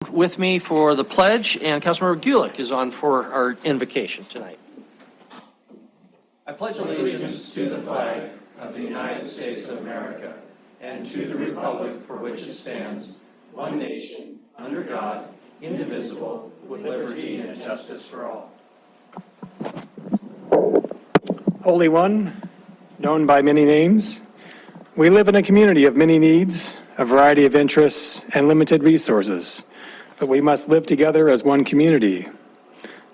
with me for the pledge, and Councilmember Gulick is on for our invocation tonight. I pledge allegiance to the flag of the United States of America and to the republic for which it stands, one nation, under God, indivisible, with liberty and justice for all. Holy One, known by many names, we live in a community of many needs, a variety of interests, and limited resources. But we must live together as one community.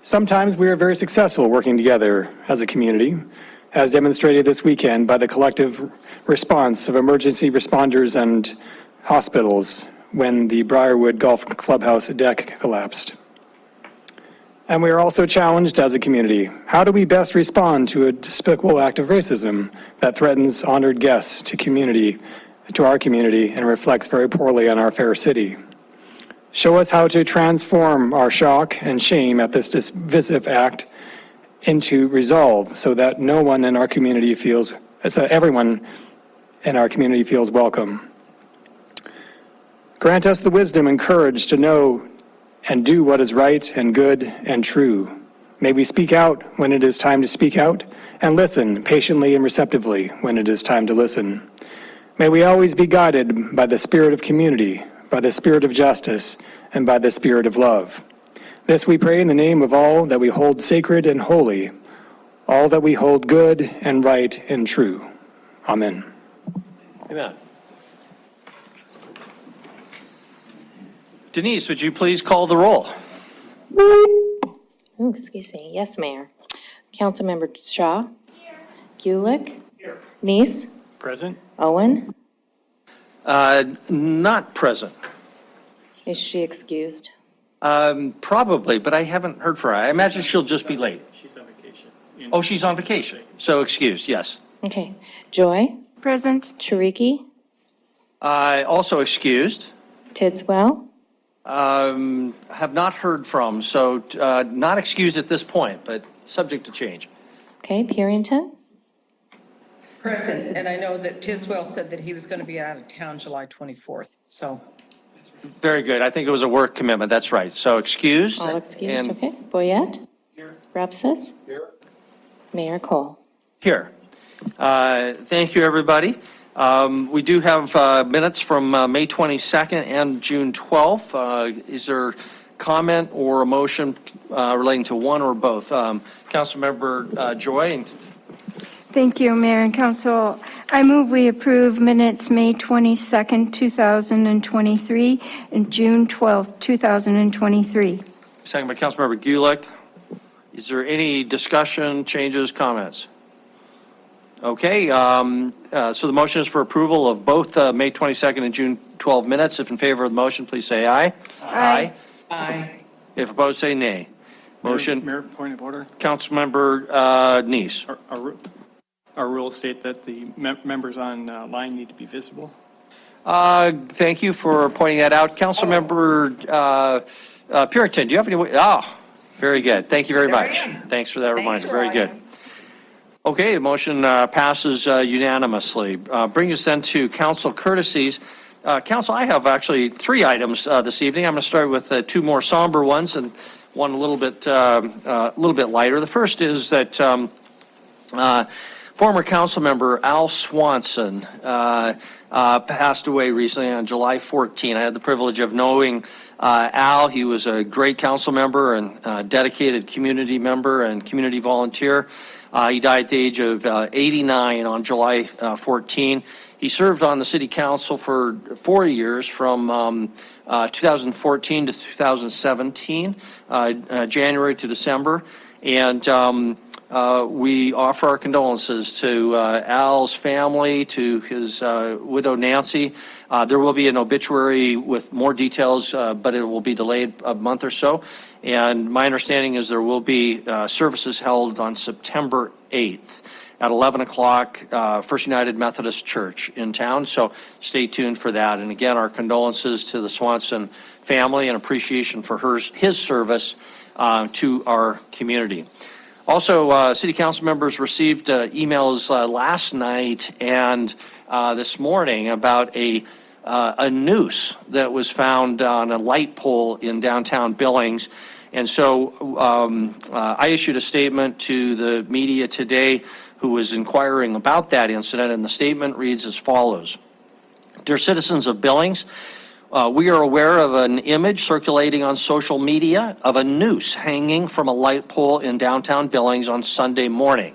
Sometimes we are very successful working together as a community, as demonstrated this weekend by the collective response of emergency responders and hospitals when the Briarwood Golf Clubhouse deck collapsed. And we are also challenged as a community. How do we best respond to a despicable act of racism that threatens honored guests to our community and reflects very poorly on our fair city? Show us how to transform our shock and shame at this divisive act into resolve so that no one in our community feels, so everyone in our community feels welcome. Grant us the wisdom and courage to know and do what is right and good and true. May we speak out when it is time to speak out and listen patiently and receptively when it is time to listen. May we always be guided by the spirit of community, by the spirit of justice, and by the spirit of love. This we pray in the name of all that we hold sacred and holy, all that we hold good and right and true. Amen. Amen. Denise, would you please call the roll? Oh, excuse me. Yes, Mayor. Councilmember Shaw. Here. Gulick. Here. Neese. Present. Owen. Not present. Is she excused? Probably, but I haven't heard from her. I imagine she'll just be late. She's on vacation. Oh, she's on vacation. So excused, yes. Okay. Joy. Present. Chariki. Also excused. Tidswell. Have not heard from, so not excused at this point, but subject to change. Okay. Purington. Present, and I know that Tidswell said that he was going to be out of town July 24th, so. Very good. I think it was a work commitment. That's right. So excused. All excused. And Okay. Boyette. Here. Repsis. Here. Mayor Cole. here. Thank you, everybody. We do have minutes from May 22nd and June 12th. Is there comment or a motion relating to one or both? Councilmember Joy. Thank you, Mayor and Council. I move we approve minutes May 22nd, 2023 and June 12th, 2023. Second by Councilmember Gulick. Is there any discussion, changes, comments? Okay, so the motion is for approval of both May 22nd and June 12 minutes. If in favor of the motion, please say aye. Aye. Aye. If opposed, say nay. Motion. Mayor, point of order. Councilmember Neese. Our rules state that the members on line need to be visible. Thank you for pointing that out. Councilmember Purington, do you have any? Oh, very good. Thank you very much. Thanks for that reminder. Very good. Okay, the motion passes unanimously. Bring us then to council courtesies. Council, I have actually 3 items this evening. I'm going to start with 2 more somber ones and one a little bit lighter. The first is that former council member Al Swanson passed away recently on July 14. I had the privilege of knowing Al. He was a great council member and dedicated community member and community volunteer. He died at the age of 89 on July 14. He served on the city council for 4 years from 2014 to 2017, January to December. And we offer our condolences to Al's family, to his widow Nancy. There will be an obituary with more details, but it will be delayed a month or so. And my understanding is there will be services held on September 8th at 11 o'clock, First United Methodist Church in town. So stay tuned for that. And again, our condolences to the Swanson family and appreciation for his service to our community. Also, city council members received emails last night and this morning about a a noose that was found on a light pole in downtown Billings. And so I issued a statement to the media today who was inquiring about that incident, and the statement reads as follows. Dear citizens of Billings, we are aware of an image circulating on social media of a noose hanging from a light pole in downtown Billings on Sunday morning.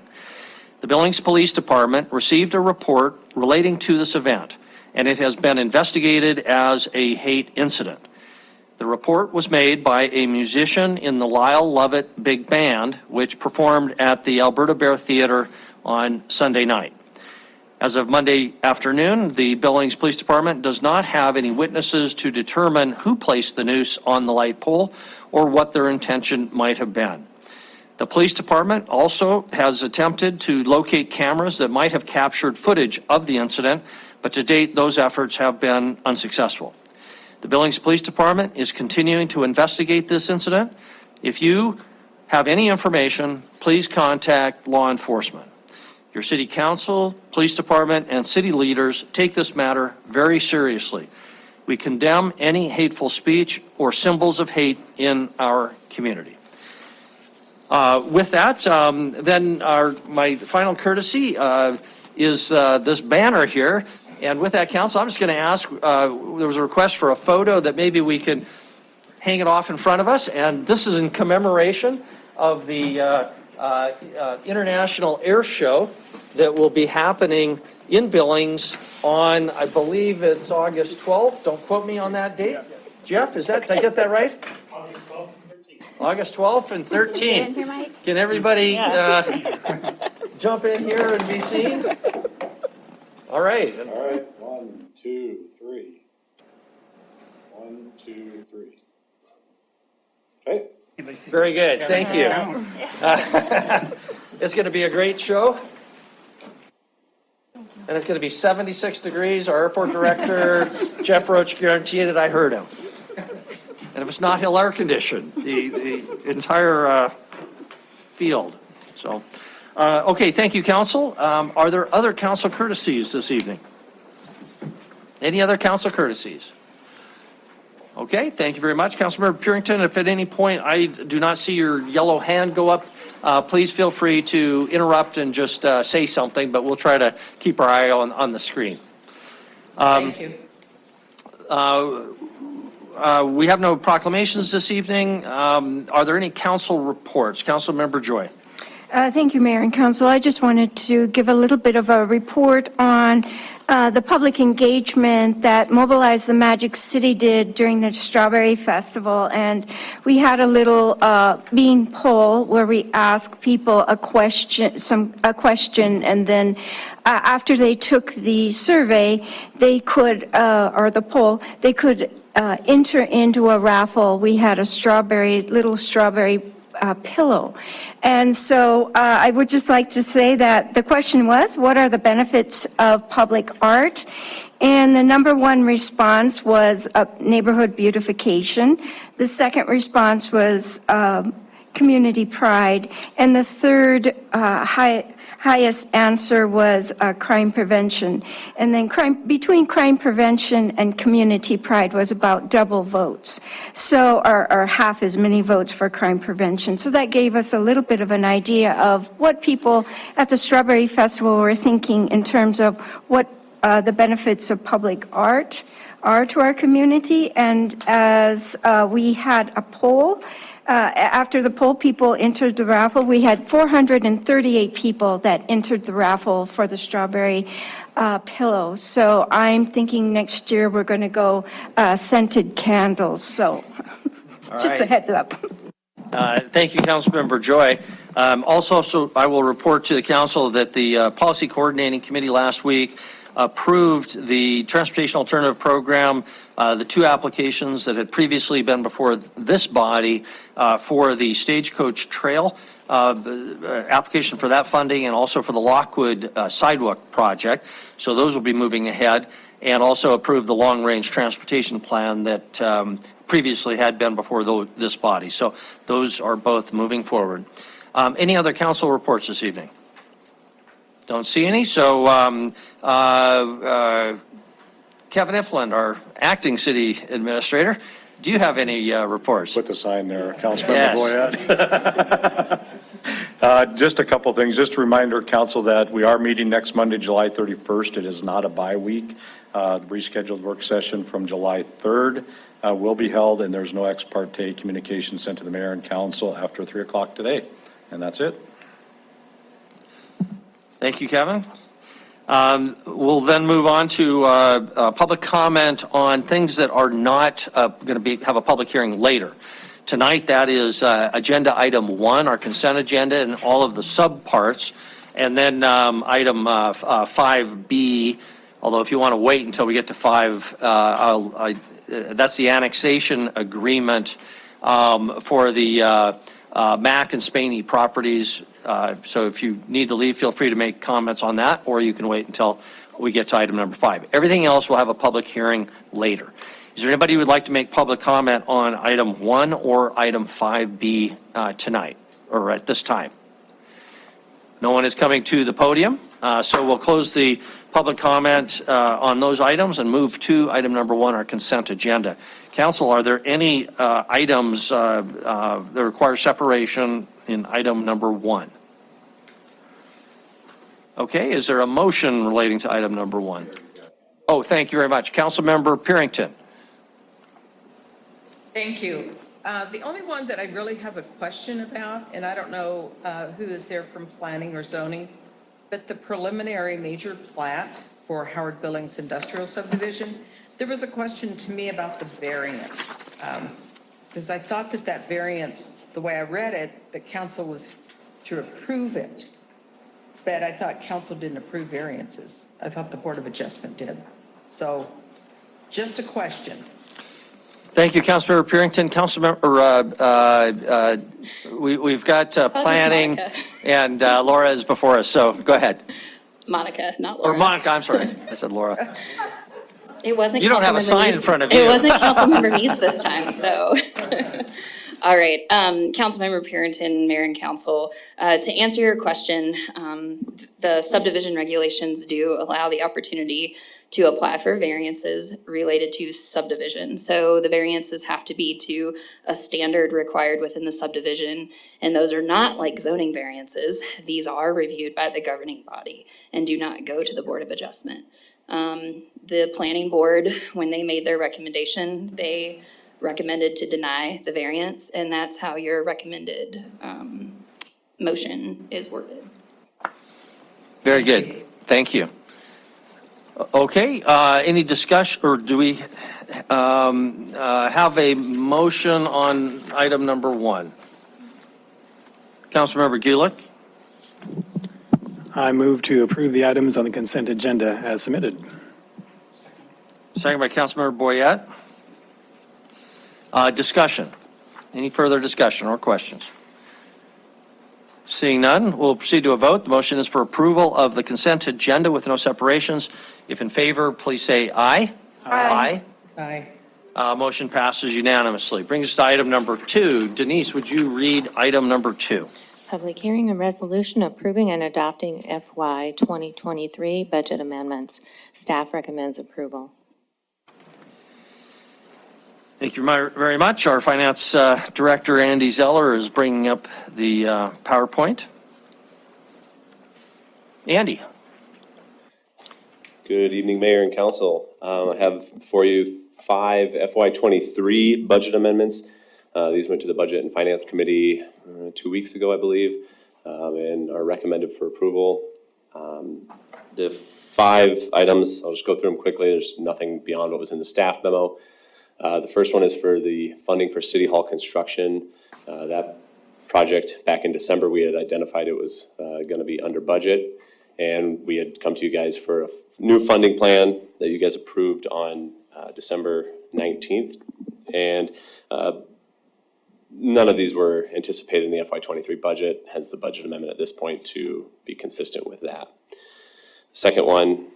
The Billings Police Department received a report relating to this event, and it has been investigated as a hate incident. The report was made by a musician in the Lyle Lovett Big Band, which performed at the Alberta Bear Theater on Sunday night. As of Monday afternoon, the Billings Police Department does not have any witnesses to determine who placed the noose on the light pole or what their intention might have been. The police department also has attempted to locate cameras that might have captured footage of the incident, but to date, those efforts have been unsuccessful. The Billings Police Department is continuing to investigate this incident. If you have any information, please contact law enforcement. Your city council, police department, and city leaders take this matter very seriously. We condemn any hateful speech or symbols of hate in our community. With that, then my final courtesy is this banner here. And with that, council, I'm just going to ask, there was a request for a photo that maybe we can hang it off in front of us. And this is in commemoration of the International Air Show that will be happening in Billings on, I believe it's August 12th. Don't quote me on that date. Jeff, did I get that right? August 12th and 13th. Can everybody jump in here and be seen? All right. All right, 1, 2, 3. 1, 2, 3. Okay. Very good, thank you. It's going to be a great show. And it's going to be 76 degrees. Our airport director, Jeff Roach, guaranteed that I heard him. And if it's not, he'll air condition the entire field. So, okay, thank you, council. Are there other council courtesies this evening? Any other council courtesies? Okay, thank you very much. Councilmember Purington, if at any point I do not see your yellow hand go up, please feel free to interrupt and just say something, but we'll try to keep our eye on the screen. Thank you. We have no proclamations this evening. Are there any council reports? Councilmember Joy. Thank you, Mayor and Council. I just wanted to give a little bit of a report on the public engagement that Mobilize the Magic City did during the Strawberry Festival. And we had a little bean poll where we asked people a question, and then after they took the survey, they could, or the poll, they could enter into a raffle. We had a little strawberry pillow. And so I would just like to say that the question was, what are the benefits of public art? And the number one response was neighborhood beautification. The second response was community pride. And the third highest answer was crime prevention. And then between crime prevention and community pride was about double votes. So, or half as many votes for crime prevention. So that gave us a little bit of an idea of what people at the Strawberry Festival were thinking in terms of what the benefits of public art are to our community. And as we had a poll, after the poll, people entered the raffle. We had 438 people that entered the raffle for the strawberry pillow. So I'm thinking next year we're going to go scented candles. So just a heads up. Thank you, Councilmember Joy. Also, so I will report to the council that the Policy Coordinating Committee last week approved the Transportation Alternative Program, the two applications that had previously been before this body for the Stagecoach Trail application for that funding, and also for the Lockwood Sidewalk Project. So those will be moving ahead, and also approved the Long Range Transportation Plan that previously had been before this body. So those are both moving forward. Any other council reports this evening? Don't see any. So Kevin Ifland, our acting city administrator, do you have any reports? Put the sign there, Councilmember Yes. Boyette. Just a couple things. Just a reminder, council, that we are meeting next Monday, July 31st. It is not a bye week. The rescheduled work session from July 3rd will be held, and there's no ex parte communication sent to the mayor and council after 3 o'clock today. And that's it. Thank you, Kevin. We'll then move on to public comment on things that are not going to have a public hearing later. Tonight, that is agenda item 1, our consent agenda and all of the subparts. And then item 5B, although if you want to wait until we get to 5, that's the annexation agreement for the Mack and Spaney properties. So if you need to leave, feel free to make comments on that, or you can wait until we get to item number 5. Everything else will have a public hearing later. Is there anybody who would like to make public comment on item 1 or item 5B tonight, or at this time? No one is coming to the podium, so we'll close the public comment on those items and move to item number 1, our consent agenda. Council, are there any items that require separation in item number 1? Okay, is there a motion relating to item number 1? Oh, thank you very much. Councilmember Purington. Thank you. The only one that I really have a question about, and I don't know who is there from planning or zoning, but the preliminary major plat for Howard Billings Industrial Subdivision, there was a question to me about the variance. Because I thought that variance, the way I read it, the council was to approve it. But I thought council didn't approve variances. I thought the Board of Adjustment did. So just a question. Thank you, Councilmember Purington. We've got planning, and Laura is before us, so go ahead. Monica, not Laura. Or Monica, I'm sorry. I said Laura. It wasn't. You don't have a sign in front of you. It wasn't Councilmember Neese this time, so. All right, Councilmember Purington, Mayor and Council, to answer your question, the subdivision regulations do allow the opportunity to apply for variances related to subdivision. So the variances have to be to a standard required within the subdivision, and those are not like zoning variances. These are reviewed by the governing body and do not go to the Board of Adjustment. The planning board, when they made their recommendation, they recommended to deny the variance, and that's how your recommended motion is worded. Very good. Thank you. Okay, any discussion, or do we have a motion on item number 1? Councilmember Gulick? I move to approve the items on the consent agenda as submitted. Second by Councilmember Boyette. Discussion. Any further discussion or questions? Seeing none, we'll proceed to a vote. The motion is for approval of the consent agenda with no separations. If in favor, please say aye. Aye. Aye. Motion passes unanimously. Brings us to item number 2. Denise, would you read item number 2? Public hearing and resolution approving and adopting FY 2023 budget amendments. Staff recommends approval. Thank you very much. Our Finance Director, Andy Zeller, is bringing up the PowerPoint. Andy. Good evening, Mayor and Council. I have for you 5 FY23 budget amendments. These went to the Budget and Finance Committee 2 weeks ago, I believe, and are recommended for approval. The 5 items, I'll just go through them quickly. There's nothing beyond what was in the staff memo. The first one is for the funding for City Hall construction. That project, back in December, we had identified it was going to be under budget, and we had come to you guys for a new funding plan that you guys approved on December 19th. And none of these were anticipated in the FY23 budget, hence the budget amendment at this point to be consistent with that. Second one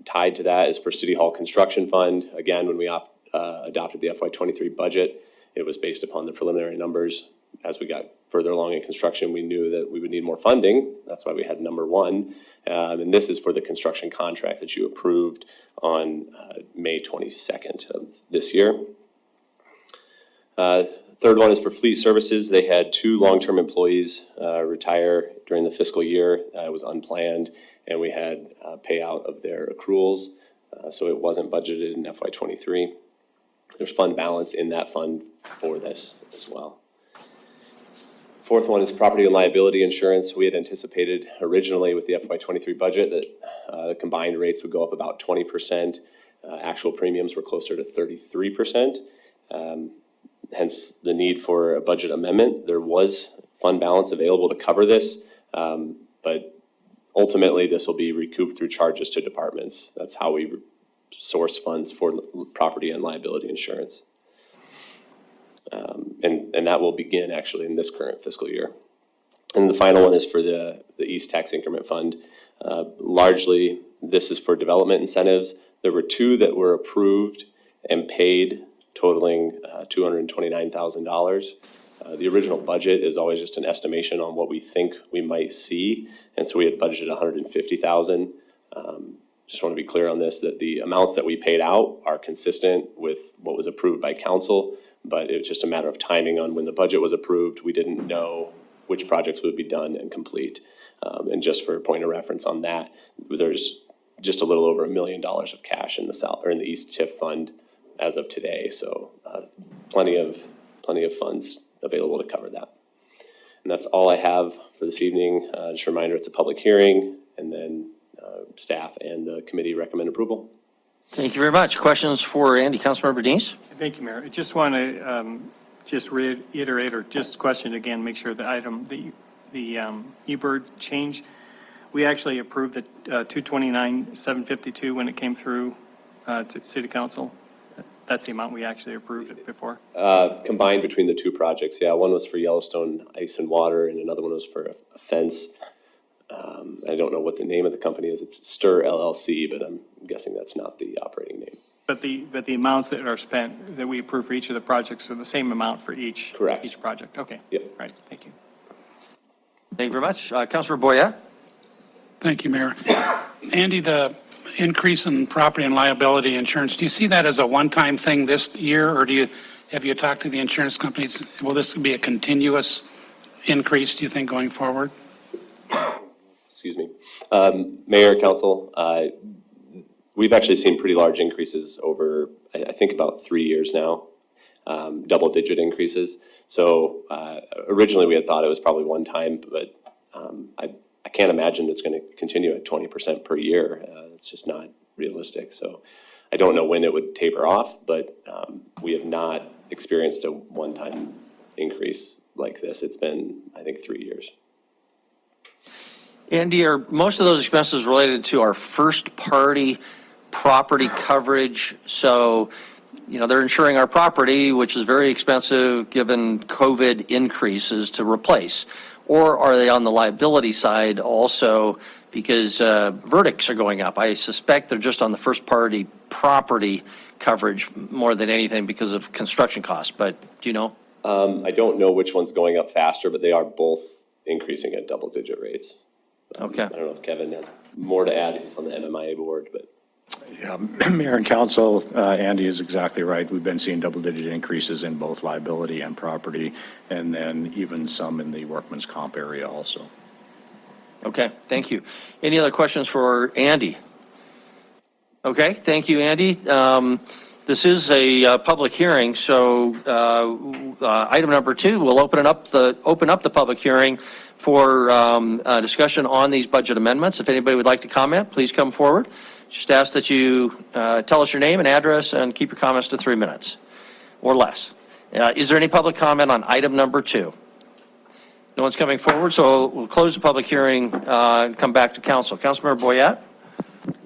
tied to that is for City Hall construction fund. Again, when we adopted the FY23 budget, it was based upon the preliminary numbers as we got further along in construction, we knew that we would need more funding. That's why we had number one. And this is for the construction contract that you approved on May 22nd of this year. Third one is for fleet services. They had 2 long-term employees retire during the fiscal year. It was unplanned, and we had payout of their accruals, so it wasn't budgeted in FY23. There's fund balance in that fund for this as well. Fourth one is property and liability insurance. We had anticipated originally with the FY23 budget that the combined rates would go up about 20%. Actual premiums were closer to 33%. Hence the need for a budget amendment. There was fund balance available to cover this, but ultimately this will be recouped through charges to departments. That's how we source funds for property and liability insurance. And that will begin actually in this current fiscal year. And the final one is for the East Tax Increment Fund. Largely, this is for development incentives. There were 2 that were approved and paid, totaling $229,000. The original budget is always just an estimation on what we think we might see, and so we had budgeted $150,000. Just want to be clear on this, that the amounts that we paid out are consistent with what was approved by council, but it was just a matter of timing on when the budget was approved. We didn't know which projects would be done and complete. And just for a point of reference on that, there's just a little over $1 million of cash in the East TIF fund as of today. So plenty of funds available to cover that. And that's all I have for this evening. Just a reminder, it's a public hearing, and then staff and the committee recommend approval. Thank you very much. Questions for Andy? Councilmember Deans? Thank you, Mayor. I just want to just reiterate or just question again, make sure the item, the eBird change, we actually approved the 229,752 when it came through to City Council. That's the amount we actually approved it before. Combined between the 2 projects, yeah. One was for Yellowstone Ice and Water, and another one was for a fence. I don't know what the name of the company is. It's Stir LLC, but I'm guessing that's not the operating name. But the amounts that are spent, that we approve for each of the projects are the same amount for each. Correct. Each project. Okay. Yep. Right. Thank you. Thank you very much. Councilor Boyette? Thank you, Mayor. Andy, the increase in property and liability insurance, do you see that as a one-time thing this year, or have you talked to the insurance companies? Will this be a continuous increase, do you think, going forward? Excuse me. Mayor, Council, we've actually seen pretty large increases over, I think, about 3 years now, double-digit increases. So originally we had thought it was probably one time, but I can't imagine it's going to continue at 20% per year. It's just not realistic. So I don't know when it would taper off, but we have not experienced a one-time increase like this. It's been, I think, 3 years. Andy, are most of those expenses related to our first-party property coverage? So, you know, they're insuring our property, which is very expensive given COVID increases to replace. Or are they on the liability side also because verdicts are going up? I suspect they're just on the first-party property coverage more than anything because of construction costs, but do you know? I don't know which one's going up faster, but they are both increasing at double-digit rates. Okay. I don't know if Kevin has more to add. He's on the MMIA board, but. Yeah, Mayor and Council, Andy is exactly right. We've been seeing double-digit increases in both liability and property, and then even some in the workman's comp area also. Okay, thank you. Any other questions for Andy? Okay, thank you, Andy. This is a public hearing, so item number 2, we'll open up the public hearing for discussion on these budget amendments. If anybody would like to comment, please come forward. Just ask that you tell us your name and address and keep your comments to 3 minutes or less. Is there any public comment on item number 2? No one's coming forward, so we'll close the public hearing and come back to council. Councilmember Boyette?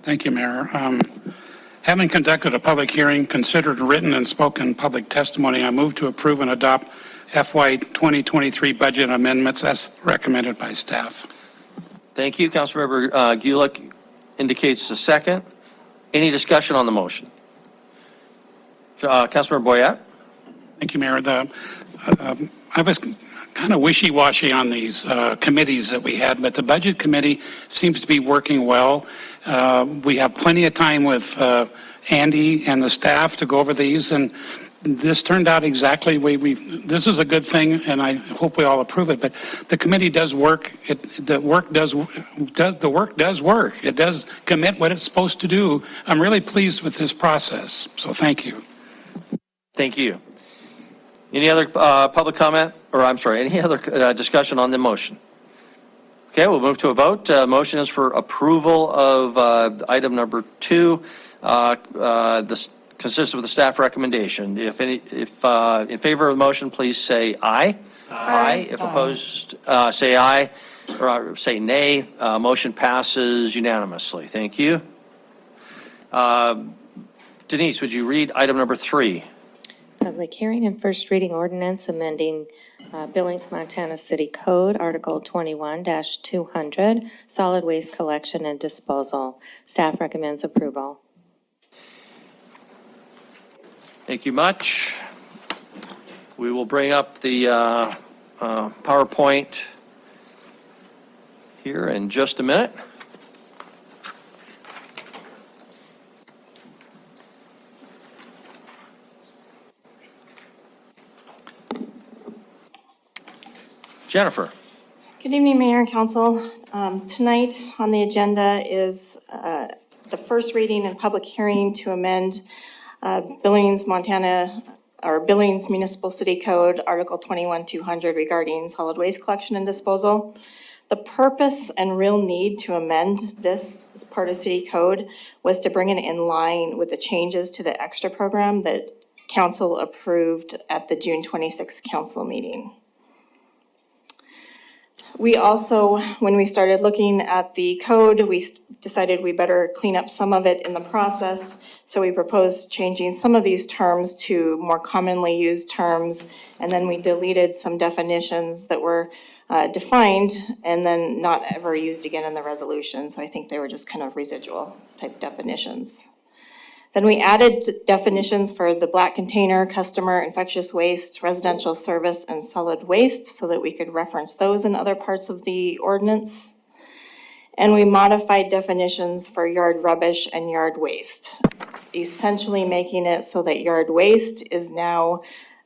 Thank you, Mayor. Having conducted a public hearing, considered written and spoken public testimony, I move to approve and adopt FY 2023 budget amendments as recommended by staff. Thank you. Councilmember Gulick indicates a second. Any discussion on the motion? Councilmember Boyette? Thank you, Mayor. I was kind of wishy-washy on these committees that we had, but the Budget Committee seems to be working well. We have plenty of time with Andy and the staff to go over these, and this turned out exactly this is a good thing, and I hope we all approve it, but the committee does work. The work does work. It does commit what it's supposed to do. I'm really pleased with this process, so thank you. Thank you. Any other public comment, or I'm sorry, any other discussion on the motion? Okay, we'll move to a vote. Motion is for approval of item number 2. This consistent with the staff recommendation. If in favor of the motion, please say aye. Aye. If opposed, say aye, or say nay. Motion passes unanimously. Thank you. Denise, would you read item number 3? Public hearing and first reading ordinance amending Billings, Montana City Code, Article 21-200, solid waste collection and disposal. Staff recommends approval. Thank you much. We will bring up the PowerPoint here in just a minute. Jennifer. Good evening, Mayor and Council. Tonight on the agenda is the first reading and public hearing to amend Billings, Montana, or Billings Municipal City Code, Article 21-200 regarding solid waste collection and disposal. The purpose and real need to amend this as part of city code was to bring it in line with the changes to the extra program that council approved at the June 26th council meeting. We also, when we started looking at the code, we decided we better clean up some of it in the process. So we proposed changing some of these terms to more commonly used terms. And then we deleted some definitions that were defined and then not ever used again in the resolution. So I think they were just kind of residual type definitions. Then we added definitions for the black container, customer, infectious waste, residential service, and solid waste so that we could reference those in other parts of the ordinance. And we modified definitions for yard rubbish and yard waste, essentially making it so that yard waste is now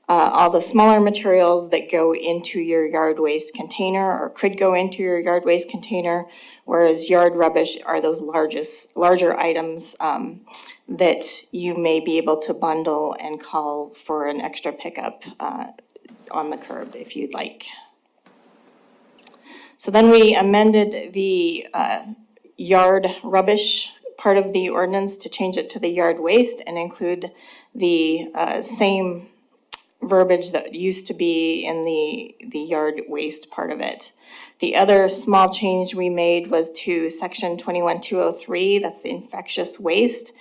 all the smaller materials that go into your yard waste container or could go into your yard waste container, whereas yard rubbish are those larger items that you may be able to bundle and call for an extra pickup on the curb if you'd like. So then we amended the yard rubbish part of the ordinance to change it to the yard waste and include the same verbiage that used to be in the yard waste part of it. The other small change we made was to section 21-203, that's the infectious waste.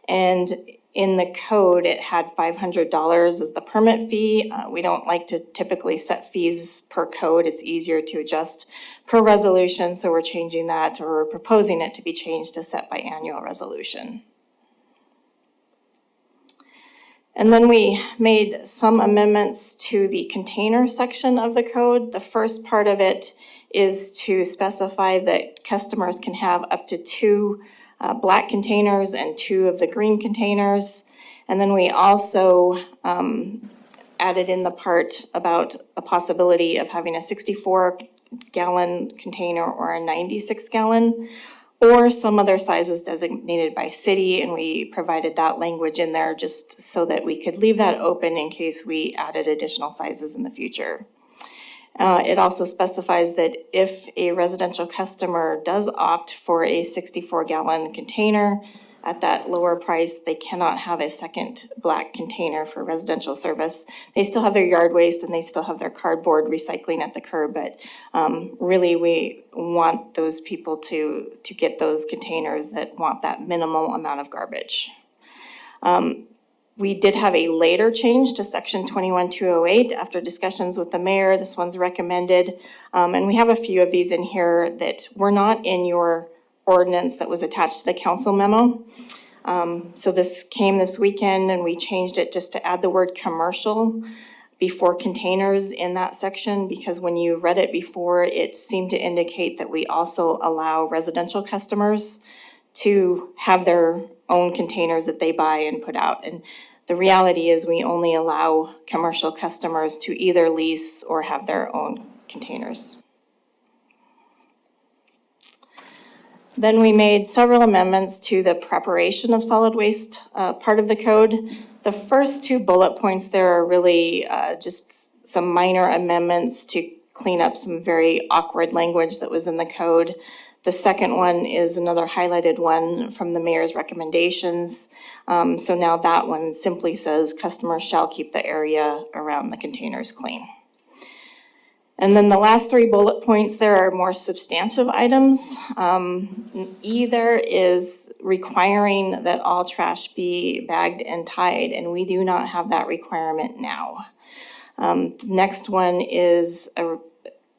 And in the code, it had $500 as the permit fee. We don't like to typically set fees per code. It's easier to adjust per resolution. So we're changing that, or we're proposing it to be changed to set by annual resolution. And then we made some amendments to the container section of the code. The first part of it is to specify that customers can have up to 2 black containers and 2 of the green containers. And then we also added in the part about a possibility of having a 64-gallon container or a 96-gallon, or some other sizes designated by city, and we provided that language in there just so that we could leave that open in case we added additional sizes in the future. It also specifies that if a residential customer does opt for a 64-gallon container at that lower price, they cannot have a second black container for residential service. They still have their yard waste and they still have their cardboard recycling at the curb, but really we want those people to get those containers that want that minimal amount of garbage. We did have a later change to section 21-208 after discussions with the mayor. This one's recommended. And we have a few of these in here that were not in your ordinance that was attached to the council memo. So this came this weekend and we changed it just to add the word commercial before containers in that section, because when you read it before, it seemed to indicate that we also allow residential customers to have their own containers that they buy and put out. And the reality is we only allow commercial customers to either lease or have their own containers. Then we made several amendments to the preparation of solid waste part of the code. The first two bullet points there are really just some minor amendments to clean up some very awkward language that was in the code. The second one is another highlighted one from the mayor's recommendations. So now that one simply says customers shall keep the area around the containers clean. And then the last three bullet points there are more substantive items. Either is requiring that all trash be bagged and tied, and we do not have that requirement now. The next one is a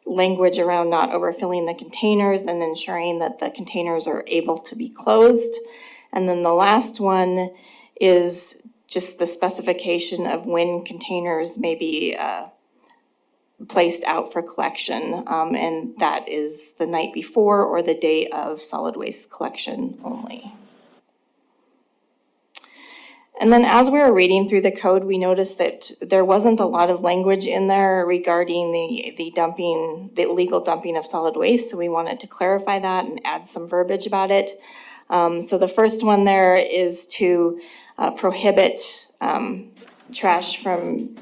language around not overfilling the containers and ensuring that the containers are able to be closed. And then the last one is just the specification of when containers may be placed out for collection, and that is the night before or the day of solid waste collection only. And then as we were reading through the code, we noticed that there wasn't a lot of language in there regarding the illegal dumping of solid waste, so we wanted to clarify that and add some verbiage about it. So the first one there is to prohibit trash from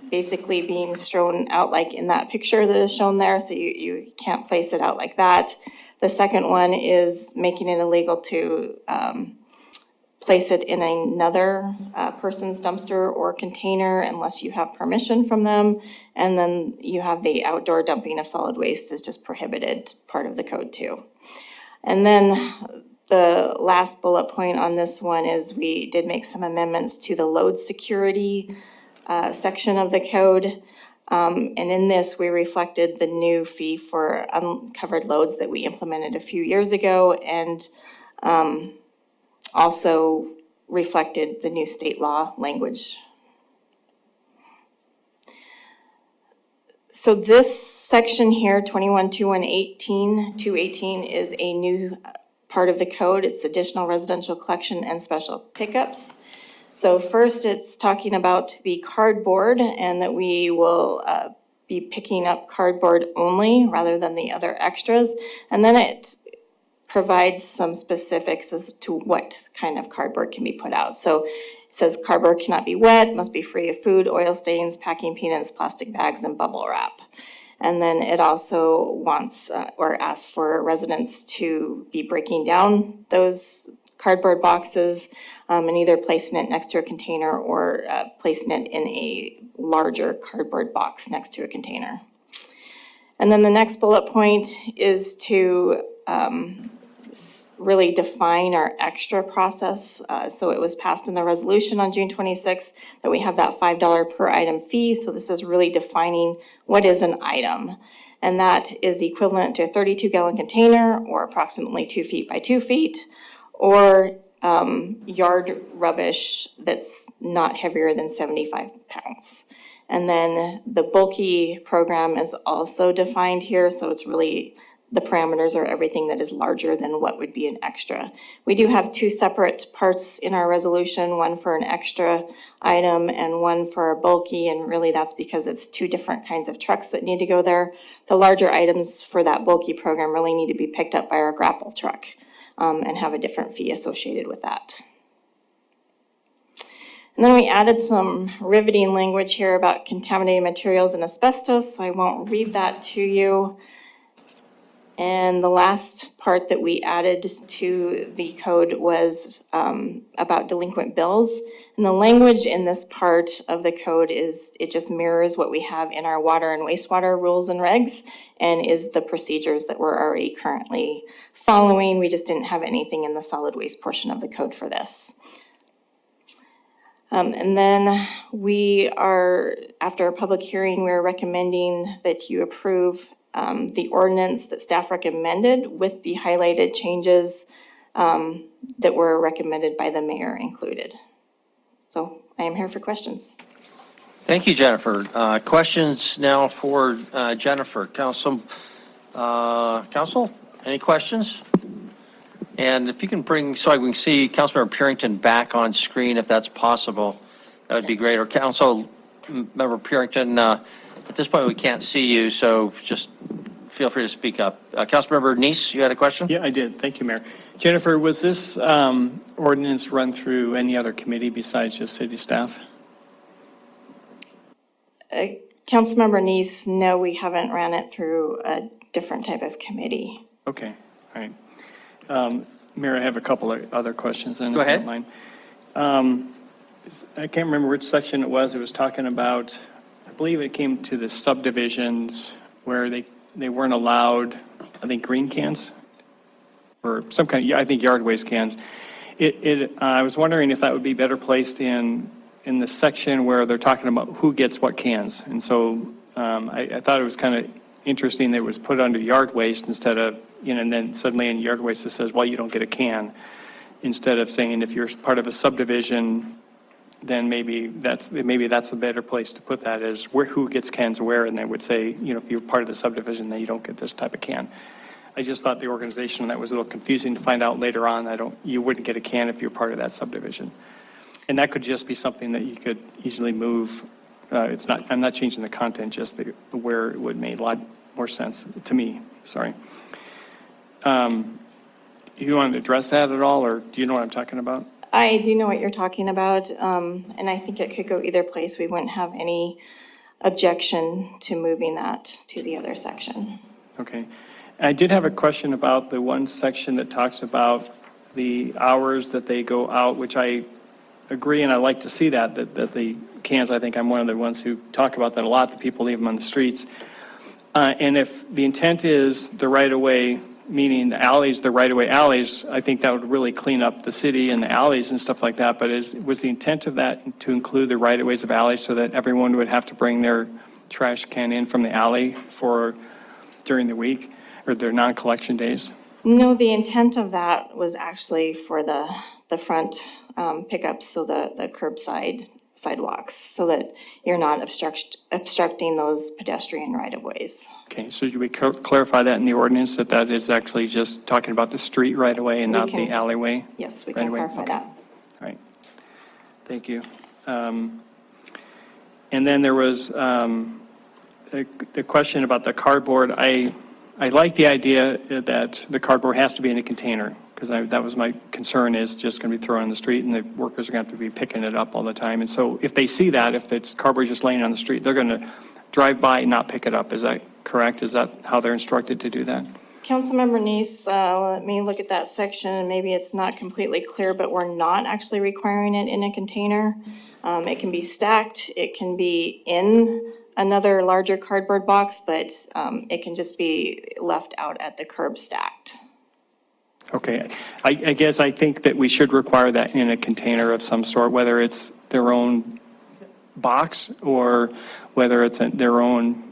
basically being strewn out like in that picture that is shown there, so you can't place it out like that. The second one is making it illegal to place it in another person's dumpster or container unless you have permission from them. And then you have the outdoor dumping of solid waste is just prohibited, part of the code too. And then the last bullet point on this one is we did make some amendments to the load security section of the code. And in this, we reflected the new fee for uncovered loads that we implemented a few years ago, and also reflected the new state law language. So this section here, 21.218, is a new part of the code. It's additional residential collection and special pickups. So first, it's talking about the cardboard and that we will be picking up cardboard only rather than the other extras. And then it provides some specifics as to what kind of cardboard can be put out. So it says cardboard cannot be wet, must be free of food, oil stains, packing peanuts, plastic bags, and bubble wrap. And then it also wants or asks for residents to be breaking down those cardboard boxes and either placing it next to a container or placing it in a larger cardboard box next to a container. And then the next bullet point is to really define our extra process. So it was passed in the resolution on June 26th that we have that $5 per item fee. So this is really defining what is an item. And that is equivalent to a 32-gallon container or approximately 2 feet by 2 feet, or yard rubbish that's not heavier than 75 pounds. And then the bulky program is also defined here, so it's really, the parameters are everything that is larger than what would be an extra. We do have two separate parts in our resolution, one for an extra item and one for a bulky, and really that's because it's two different kinds of trucks that need to go there. The larger items for that bulky program really need to be picked up by our grapple truck and have a different fee associated with that. And then we added some riveting language here about contaminated materials and asbestos, so I won't read that to you. And the last part that we added to the code was about delinquent bills. And the language in this part of the code is, it just mirrors what we have in our water and wastewater rules and regs, and is the procedures that we're already currently following. We just didn't have anything in the solid waste portion of the code for this. And then we are, after a public hearing, we're recommending that you approve the ordinance that staff recommended with the highlighted changes that were recommended by the mayor included. So I am here for questions. Thank you, Jennifer. Questions now for Jennifer. Council, any questions? And if you can bring, so I can see Councilmember Purington back on screen, if that's possible, that would be great. Or Councilmember Purington, at this point, we can't see you, so just feel free to speak up. Councilmember Neese, you had a question? Yeah, I did. Thank you, Mayor. Jennifer, was this ordinance run through any other committee besides just city staff? Councilmember Neese, no, we haven't ran it through a different type of committee. Okay, all right. Mayor, I have a couple of other questions then. Go ahead. If you don't mind. I can't remember which section it was. It was talking about, I believe it came to the subdivisions where they weren't allowed, I think, green cans or some kind of, I think, yard waste cans. I was wondering if that would be better placed in the section where they're talking about who gets what cans. And so I thought it was kind of interesting that it was put under yard waste instead of, and then suddenly in yard waste it says, well, you don't get a can. Instead of saying if you're part of a subdivision, then maybe that's a better place to put that is who gets cans where, and they would say, if you're part of the subdivision, then you don't get this type of can. I just thought the organization on that was a little confusing to find out later on. You wouldn't get a can if you're part of that subdivision. And that could just be something that you could easily move. I'm not changing the content, just where it would make a lot more sense to me. Sorry. You want to address that at all, or do you know what I'm talking about? I do know what you're talking about, and I think it could go either place. We wouldn't have any objection to moving that to the other section. Okay. I did have a question about the one section that talks about the hours that they go out, which I agree, and I like to see that the cans, I think I'm one of the ones who talk about that a lot, that people leave them on the streets. And if the intent is the right-of-way, meaning the alleys, the right-of-way alleys, I think that would really clean up the city and the alleys and stuff like that. But was the intent of that to include the right-of-ways of alleys so that everyone would have to bring their trash can in from the alley during the week or their non-collection days? No, the intent of that was actually for the front pickups, so the curbside sidewalks, so that you're not obstructing those pedestrian right-of-ways. Okay, so should we clarify that in the ordinance, that is actually just talking about the street right away and not the alleyway? Yes, we can clarify that. All right, thank you. And then there was the question about the cardboard. I like the idea that the cardboard has to be in a container, because that was my concern, is just going to be thrown on the street and the workers are going to have to be picking it up all the time. And so if they see that, if it's cardboard just laying on the street, they're going to drive by and not pick it up. Is that correct? Is that how they're instructed to do that? Councilmember Neese, let me look at that section, and maybe it's not completely clear, but we're not actually requiring it in a container. It can be stacked, it can be in another larger cardboard box, but it can just be left out at the curb stacked. Okay, I guess I think that we should require that in a container of some sort, whether it's their own box or whether it's their own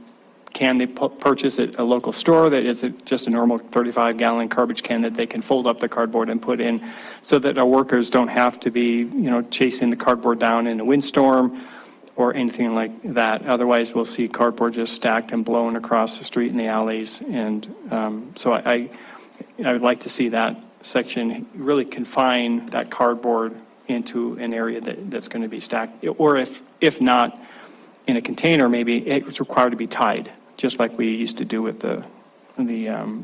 can they purchase at a local store that is just a normal 35-gallon garbage can that they can fold up the cardboard and put in, so that our workers don't have to be, chasing the cardboard down in a windstorm or anything like that. Otherwise, we'll see cardboard just stacked and blown across the street in the alleys. And so I would like to see that section really confine that cardboard into an area that's going to be stacked. Or if not in a container, maybe it's required to be tied, just like we used to do with the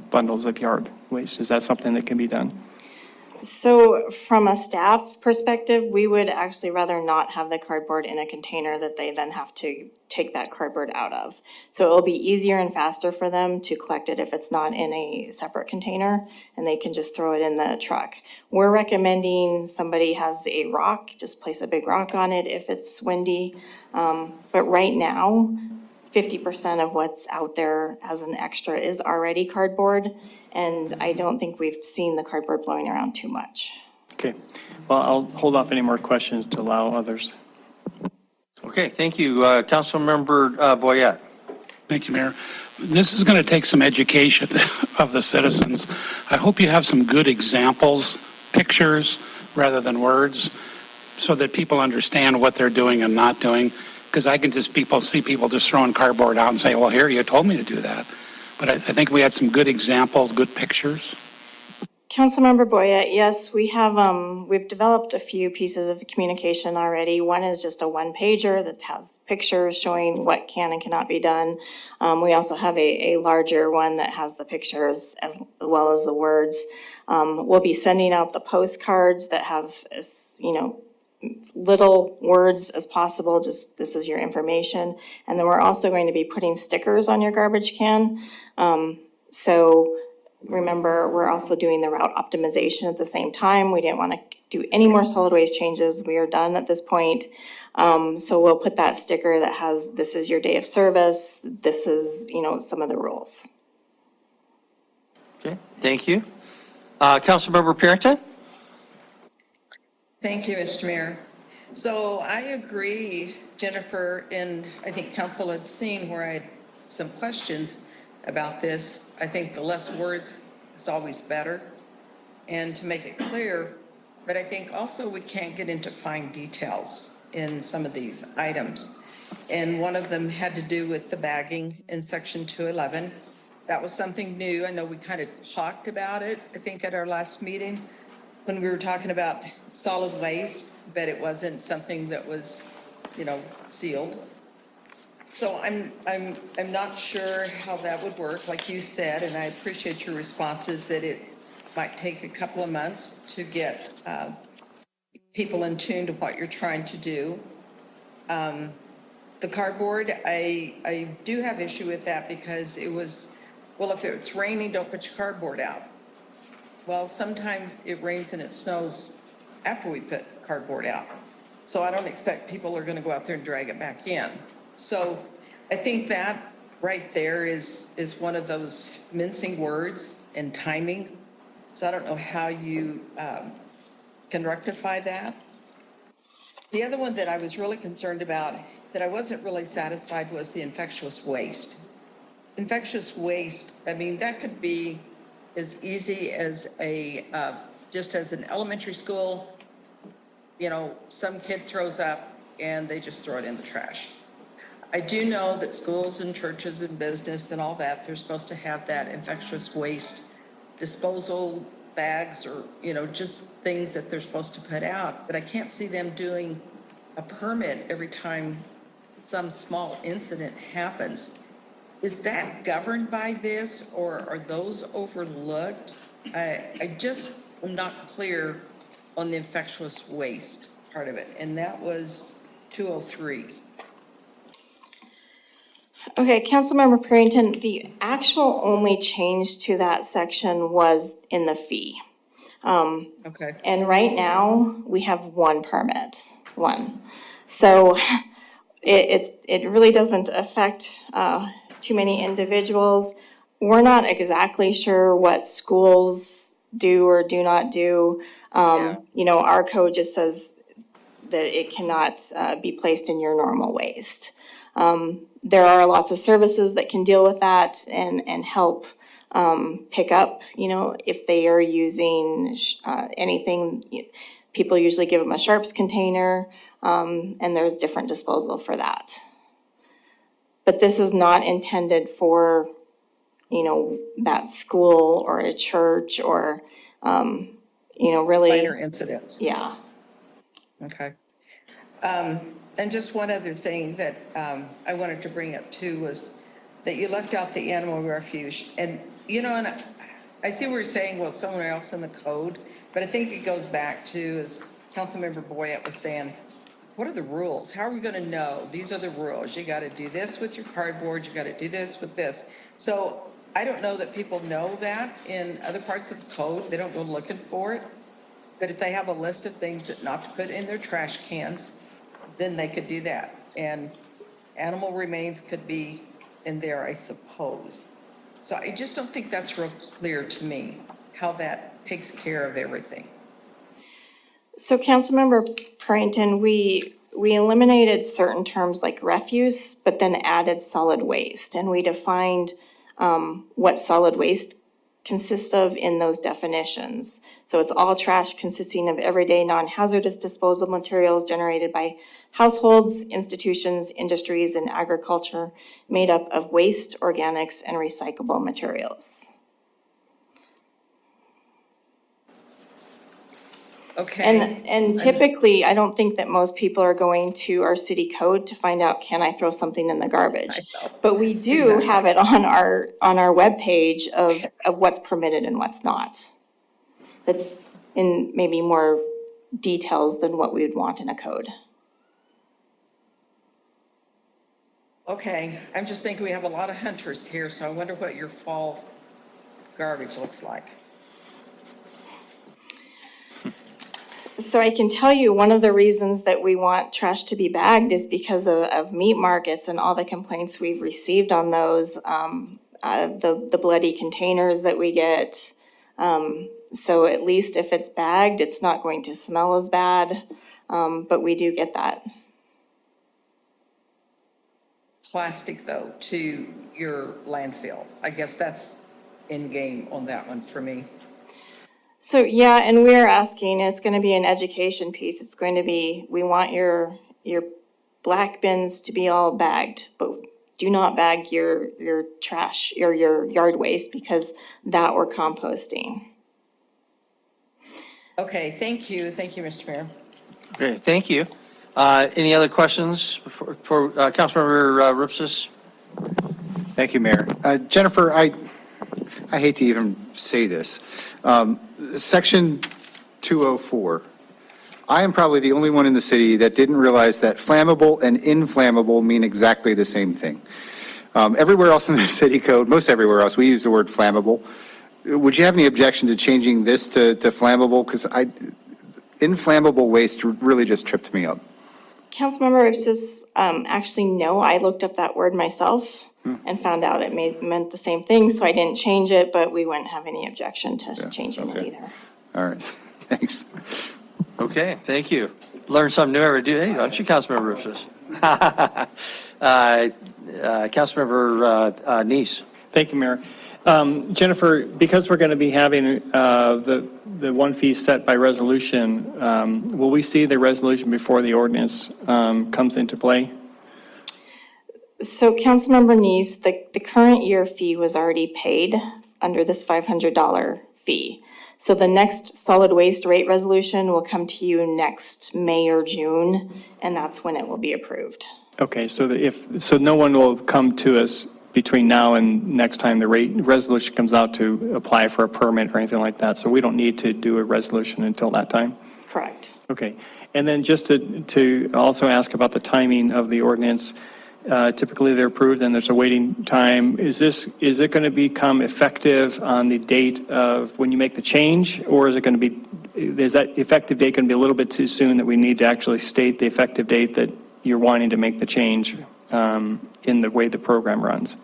bundles of yard waste. Is that something that can be done? So from a staff perspective, we would actually rather not have the cardboard in a container that they then have to take that cardboard out of. So it'll be easier and faster for them to collect it if it's not in a separate container, and they can just throw it in the truck. We're recommending somebody has a rock, just place a big rock on it if it's windy. But right now, 50% of what's out there as an extra is already cardboard, and I don't think we've seen the cardboard blowing around too much. Okay, well, I'll hold off any more questions to allow others. Okay, thank you. Councilmember Boyette. Thank you, Mayor. This is going to take some education of the citizens. I hope you have some good examples, pictures rather than words, so that people understand what they're doing and not doing. Because I can just see people just throwing cardboard out and say, well, here, you told me to do that. But I think we had some good examples, good pictures. Councilmember Boya, yes, we've developed a few pieces of communication already. One is just a one-pager that has pictures showing what can and cannot be done. We also have a larger one that has the pictures as well as the words. We'll be sending out the postcards that have, little words as possible, just this is your information. And then we're also going to be putting stickers on your garbage can. So remember, we're also doing the route optimization at the same time. We didn't want to do any more solid waste changes. We are done at this point. So we'll put that sticker that has, this is your day of service. This is, some of the rules. Okay, thank you. Councilmember Parrington? Thank you, Mr. Mayor. So I agree, Jennifer, and I think council had seen where I had some questions about this. I think the less words is always better, and to make it clear, but I think also we can't get into fine details in some of these items. And one of them had to do with the bagging in section 211. That was something new. I know we kind of talked about it, I think, at our last meeting when we were talking about solid waste, but it wasn't something that was, sealed. So I'm not sure how that would work, like you said, and I appreciate your responses that it might take a couple of months to get people in tune to what you're trying to do. The cardboard, I do have issue with that because it was, well, if it's raining, don't put your cardboard out. Well, sometimes it rains and it snows after we put cardboard out. So I don't expect people are gonna go out there and drag it back in. So I think that right there is one of those mincing words and timing. So I don't know how you can rectify that. The other one that I was really concerned about that I wasn't really satisfied was the infectious waste. Infectious waste, I mean, that could be as easy as just as an elementary school, some kid throws up and they just throw it in the trash. I do know that schools and churches and business and all that, they're supposed to have that infectious waste disposal bags or, just things that they're supposed to put out. But I can't see them doing a permit every time some small incident happens. Is that governed by this, or are those overlooked? I just am not clear on the infectious waste part of it, and that was 203. Okay, Councilmember Parrington, the actual only change to that section was in the fee. Okay. And right now, we have one permit, one. So it really doesn't affect too many individuals. We're not exactly sure what schools do or do not do. Our code just says that it cannot be placed in your normal waste. There are lots of services that can deal with that and help pick up, if they are using anything. People usually give them a sharps container, and there's different disposal for that. But this is not intended for, that school or a church or, really. Minor incidents. Yeah. Okay. And just one other thing that I wanted to bring up too was that you left out the animal refuge. And, and I see what you're saying, well, somewhere else in the code, but I think it goes back to, as Councilmember Boyette was saying, what are the rules? How are we going to know? These are the rules. You got to do this with your cardboard. You got to do this with this. So I don't know that people know that in other parts of the code. They don't go looking for it. But if they have a list of things that not to put in their trash cans, then they could do that. And animal remains could be in there, I suppose. So I just don't think that's real clear to me, how that takes care of everything. So Councilmember Parrington, we eliminated certain terms like refuse, but then added solid waste. And we defined what solid waste consists of in those definitions. So it's all trash consisting of everyday non-hazardous disposal materials generated by households, institutions, industries, and agriculture, made up of waste, organics, and recyclable materials. Okay. And typically, I don't think that most people are going to our city code to find out, can I throw something in the garbage? I know. But we do have it on our webpage of what's permitted and what's not. That's in maybe more details than what we would want in a code. Okay, I'm just thinking we have a lot of hunters here, so I wonder what your fall garbage looks like. So I can tell you, one of the reasons that we want trash to be bagged is because of meat markets and all the complaints we've received on those, the bloody containers that we get. So at least if it's bagged, it's not going to smell as bad, but we do get that. Plastic, though, to your landfill. I guess that's in game on that one for me. So, yeah, and we're asking, it's gonna be an education piece, it's going to be, we want your black bins to be all bagged, but do not bag your trash, or your yard waste, because that we're composting. Okay, thank you, Mr. Mayor. Okay, thank you. Any other questions for Councilmember Ripsis? Thank you, Mayor. Jennifer, I hate to even say this. Section 204, I am probably the only one in the city that didn't realize that flammable and inflammable mean exactly the same thing. Everywhere else in the city code, most everywhere else, we use the word flammable. Would you have any objection to changing this to flammable? Because inflammable waste really just tripped me up. Councilmember Ipsis, actually, no, I looked up that word myself and found out it meant the same thing, so I didn't change it, but we wouldn't have any objection to changing it either. All right, thanks. Okay, thank you. Learn something new every day, don't you, Councilmember Ripsis? Councilmember Neese. Thank you, Mayor. Jennifer, because we're going to be having the one fee set by resolution, will we see the resolution before the ordinance comes into play? So Councilmember Neese, the current year fee was already paid under this $500 fee. So the next solid waste rate resolution will come to you next May or June, and that's when it will be approved. Okay, so so no one will come to us between now and next time the rate resolution comes out to apply for a permit or anything like that. So we don't need to do a resolution until that time? Correct. Okay. And then just to also ask about the timing of the ordinance, typically they're approved and there's a waiting time. Is it going to become effective on the date of when you make the change, or is that effective date going to be a little bit too soon that we need to actually state the effective date that you're wanting to make the change in the way the program runs?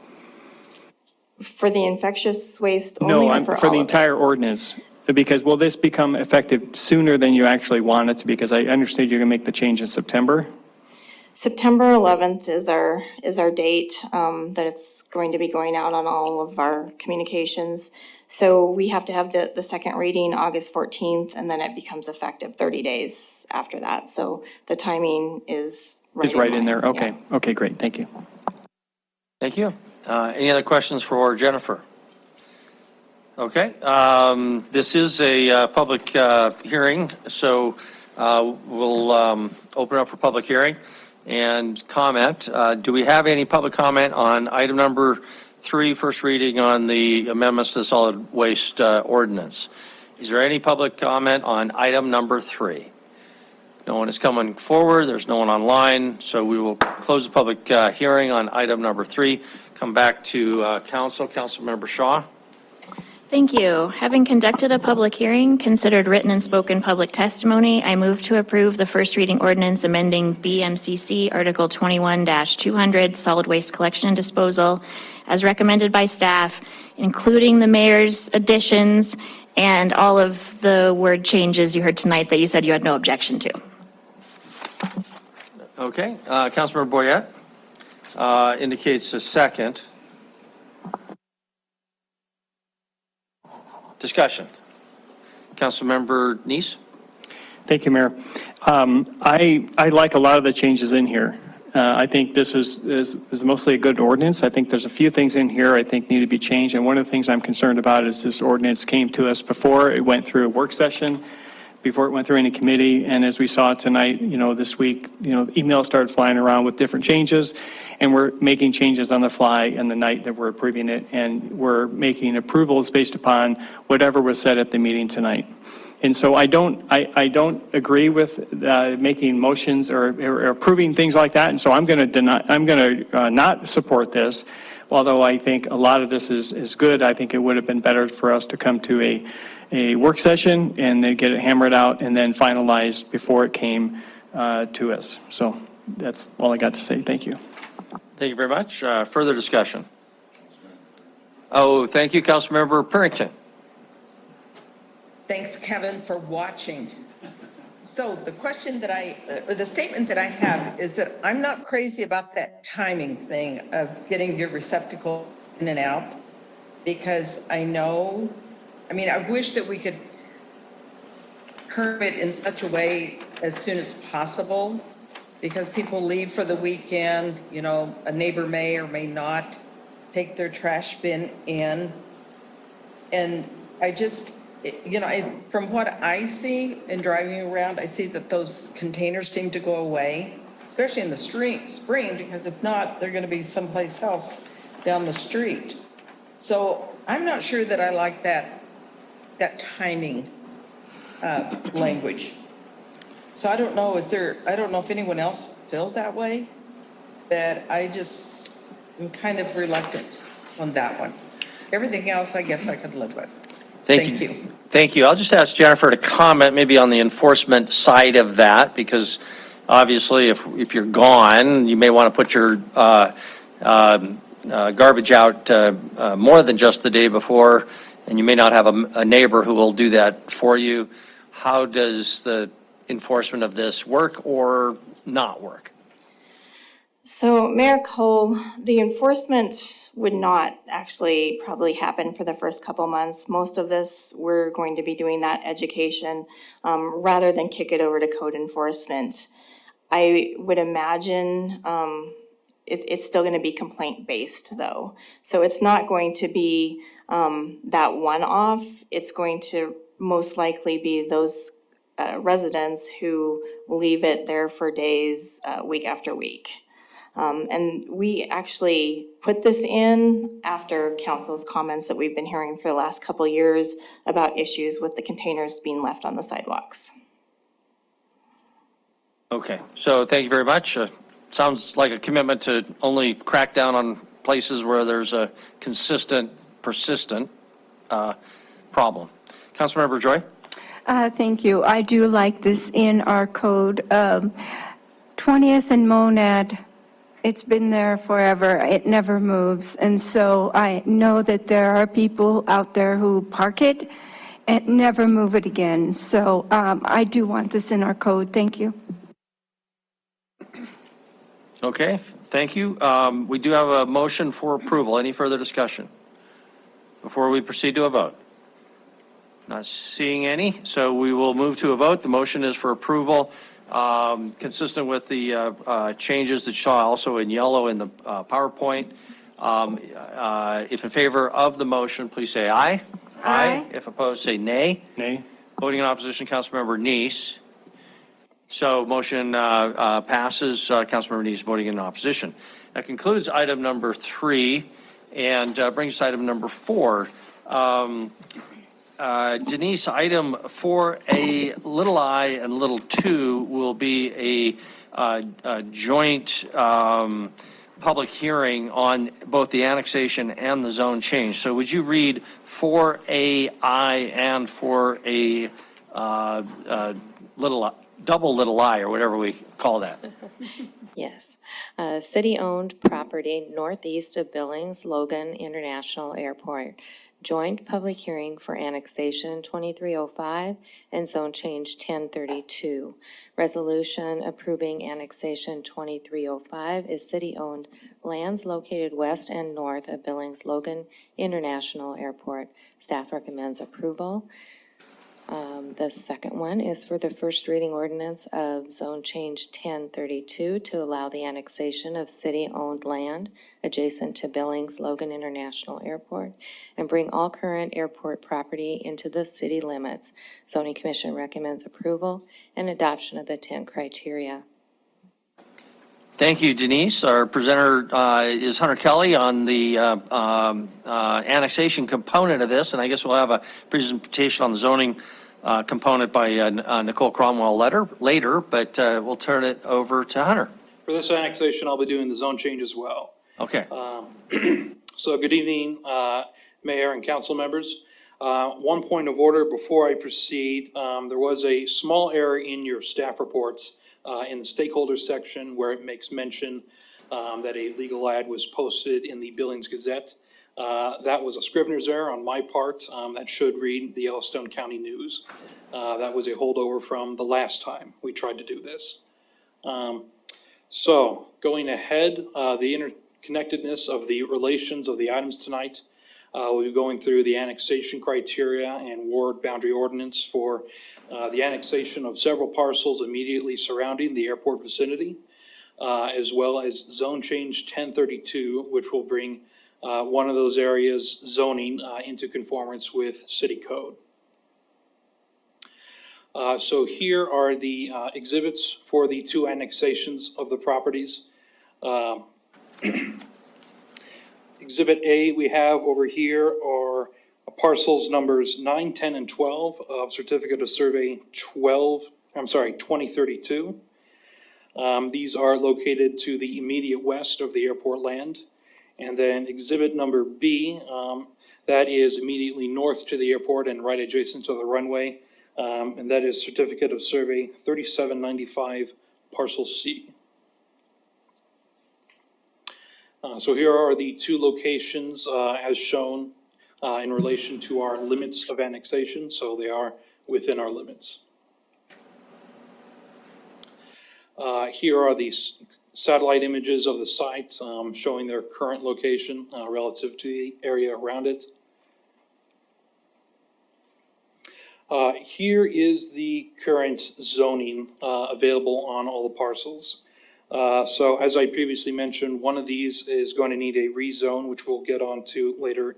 For the infectious waste only, or for all for the of it? entire ordinance. Because will this become effective sooner than you actually want it to? Because I understand you're going to make the change in September. September 11th is our date that it's going to be going out on all of our communications. So we have to have the second reading August 14th, and then it becomes effective 30 days after that. So the timing is right in there. Okay. Yeah. Okay, great. Thank you. Thank you. Any other questions for Jennifer? Okay. This is a public hearing, so we'll open up for public hearing and comment. Do we have any public comment on item number 3, first reading on the amendments to the solid waste ordinance? Is there any public comment on item number 3? No one is coming forward. There's no one online, so we will close the public hearing on item number 3. Come back to council. Councilmember Shaw. Thank you. Having conducted a public hearing, considered written and spoken public testimony, I move to approve the first reading ordinance amending BMCC Article 21-200 Solid Waste Collection and Disposal as recommended by staff, including the mayor's additions and all of the word changes you heard tonight that you said you had no objection to. Okay. Councilmember Boyette indicates a second. Discussion. Councilmember Neese? Thank you, Mayor. I like a lot of the changes in here. I think this is mostly a good ordinance. I think there's a few things in here I think need to be changed, and one of the things I'm concerned about is this ordinance came to us before it went through a work session, before it went through any committee, and as we saw tonight, this week, emails started flying around with different changes, and we're making changes on the fly in the night that we're approving it, and we're making approvals based upon whatever was said at the meeting tonight. And so I don't agree with making motions or approving things like that, and so I'm going to not support this. Although I think a lot of this is good, I think it would have been better for us to come to a work session and then get it hammered out and then finalized before it came to us. So that's all I got to say. Thank you. Thank you very much. Further discussion? Oh, thank you, Councilmember Purrington. Thanks, Kevin, for watching. So the question that or the statement that I have is that I'm not crazy about that timing thing of getting your receptacle in and out, because I wish that we could curb it in such a way as soon as possible, because people leave for the weekend, a neighbor may or may not take their trash bin in. And I just, from what I see in driving around, I see that those containers seem to go away, especially in the spring, because if not, they're going to be someplace else down the street. So I'm not sure that I like that timing language. So I don't know if anyone else feels that way, but I just am kind of reluctant on that one. Everything else, I guess I could live with. Thank you. Thank you. I'll just ask Jennifer to comment maybe on the enforcement side of that, because obviously if you're gone, you may want to put your garbage out more than just the day before, and you may not have a neighbor who will do that for you. How does the enforcement of this work or not work? So Mayor Cole, the enforcement would not actually probably happen for the first couple months. Most of this, we're going to be doing that education rather than kick it over to code enforcement. I would imagine it's still going to be complaint-based though. So it's not going to be that one-off. It's going to most likely be those residents who leave it there for days, week after week. And we actually put this in after council's comments that we've been hearing for the last couple of years about issues with the containers being left on the sidewalks. Okay, so thank you very much. Sounds like a commitment to only crack down on places where there's a consistent, persistent problem. Councilmember Joy? Thank you. I do like this in our code. 20th and Monad, it's been there forever. It never moves. And so I know that there are people out there who park it and never move it again. So I do want this in our code. Thank you. Okay, thank you. We do have a motion for approval. Any further discussion before we proceed to a vote? Not seeing any, so we will move to a vote. The motion is for approval, consistent with the changes that you saw also in yellow in the PowerPoint. If in favor of the motion, please say aye. Aye. If opposed, say nay. Nay. Voting in opposition, Councilmember Neese. So motion passes. Councilmember Neese voting in opposition. That concludes item number 3 and brings us to item number 4. Denise, item 4A, little I and little 2 will be a joint public hearing on both the annexation and the zone change. So would you read 4AI and 4A little double little I, or whatever we call that. Yes. City-owned property northeast of Billings Logan International Airport. Joint public hearing for annexation 2305 and zone change 1032. Resolution approving annexation 2305 is city-owned lands located west and north of Billings Logan International Airport. Staff recommends approval. The second one is for the first reading ordinance of zone change 1032 to allow the annexation of city-owned land adjacent to Billings Logan International Airport and bring all current airport property into the city limits. Zoning Commission recommends approval and adoption of the 10 criteria. Thank you, Denise. Our presenter is Hunter Kelly on the annexation component of this, and I guess we'll have a presentation on the zoning component by Nicole Cromwell later, but we'll turn it over to Hunter. For this annexation, I'll be doing the zone change as well. Okay. So good evening, Mayor and council members. One point of order before I proceed, there was a small error in your staff reports in the stakeholders section where it makes mention that a legal ad was posted in the Billings Gazette. That was a Scrivener's error on my part. That should read the Yellowstone County News. That was a holdover from the last time we tried to do this. So going ahead, the interconnectedness of the relations of the items tonight. We'll be going through the annexation criteria and ward boundary ordinance for the annexation of several parcels immediately surrounding the airport vicinity, as well as zone change 1032, which will bring one of those areas zoning into conformance with city code. So here are the exhibits for the two annexations of the properties. Exhibit A we have over here are parcels numbers 9, 10, and 12 of Certificate of Survey 2032. These are located to the immediate west of the airport land. And then exhibit number B, that is immediately north to the airport and right adjacent to the runway. And that is Certificate of Survey 3795, Parcel C. So here are the two locations as shown in relation to our limits of annexation. So they are within our limits. Here are the satellite images of the site showing their current location relative to the area around it. Here is the current zoning available on all the parcels. So as I previously mentioned, one of these is going to need a rezone, which we'll get onto later.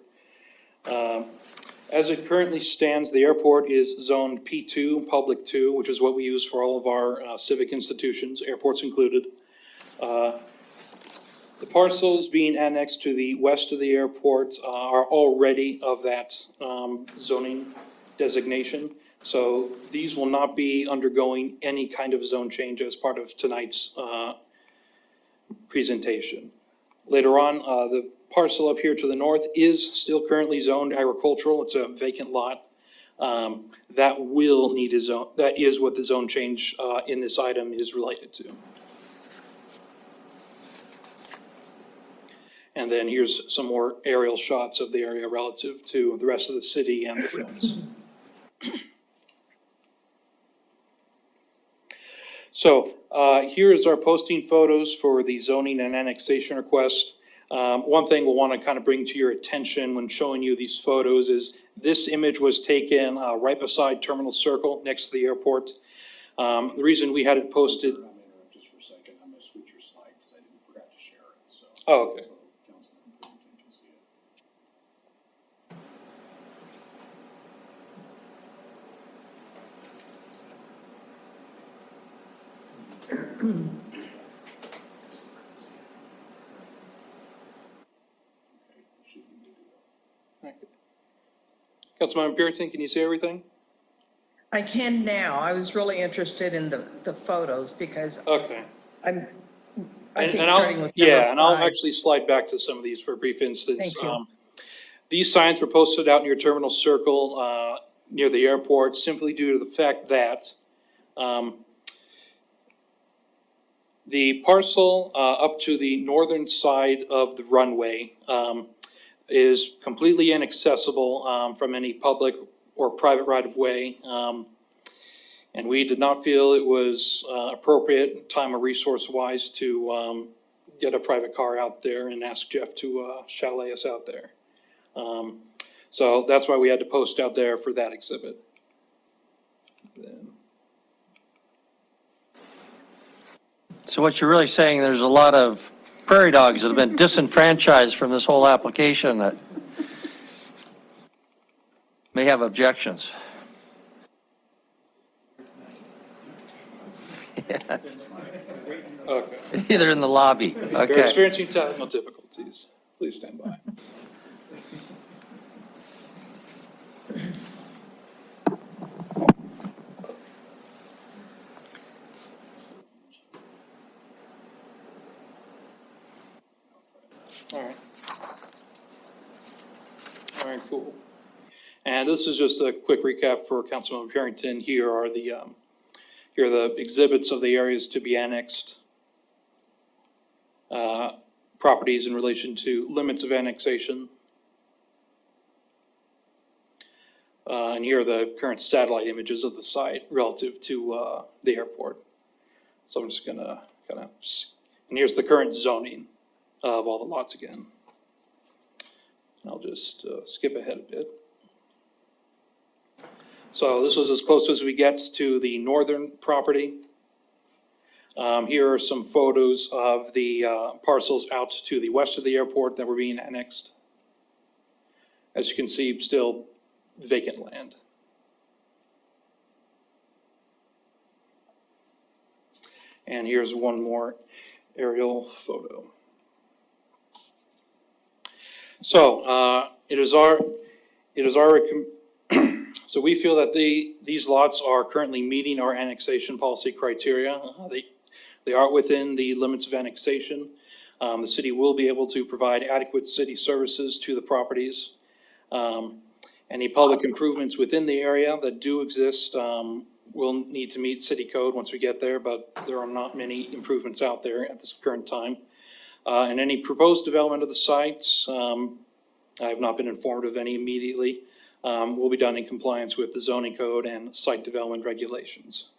As it currently stands, the airport is zoned P2, Public 2, which is what we use for all of our civic institutions, airports included. The parcels being annexed to the west of the airport are already of that zoning designation. So these will not be undergoing any kind of zone change as part of tonight's presentation. Later on, the parcel up here to the north is still currently zoned agricultural. It's a vacant lot. That will need a zone. That is what the zone change in this item is related to. And then here's some more aerial shots of the area relative to the rest of the city and the films. So here is our posting photos for the zoning and annexation request. One thing we'll want to kind of bring to your attention when showing you these photos is this image was taken right beside Terminal Circle next to the airport. The reason we had it posted. Just for a second, I'm going to switch your slide because I forgot to share it. So. Oh, okay. Councilman Pemberton can see it. Councilmember Puritan, can you see everything? I can now. I was really interested in the photos because Okay. I think And starting with I'll number 5. actually slide back to some of these for a brief instance. Thank you. These signs were posted out near Terminal Circle, near the airport, simply due to the fact that The parcel up to the northern side of the runway is completely inaccessible from any public or private right-of-way. And we did not feel it was appropriate, time or resource-wise, to get a private car out there and ask Jeff to chalet us out there. So that's why we had to post out there for that exhibit. So what you're really saying, there's a lot of prairie dogs that have been disenfranchised from this whole application that may have objections. Yes. Okay. Either in the lobby, If you're okay. experiencing technical difficulties, please stand by. All right. All right, cool. And this is just a quick recap for Councilmember Parrington. Here are the exhibits of the areas to be annexed. Properties in relation to limits of annexation. And here are the current satellite images of the site relative to the airport. So I'm just gonna kind of, and here's the current zoning of all the lots again. I'll just skip ahead a bit. So this was as close as we get to the northern property. Here are some photos of the parcels out to the west of the airport that were being annexed. As you can see, still vacant land. And here's one more aerial photo. So so we feel that these lots are currently meeting our annexation policy criteria. They are within the limits of annexation. The city will be able to provide adequate city services to the properties. Any public improvements within the area that do exist will need to meet city code once we get there, but there are not many improvements out there at this current time. And any proposed development of the sites, I have not been informed of any immediately, will be done in compliance with the zoning code and site development regulations.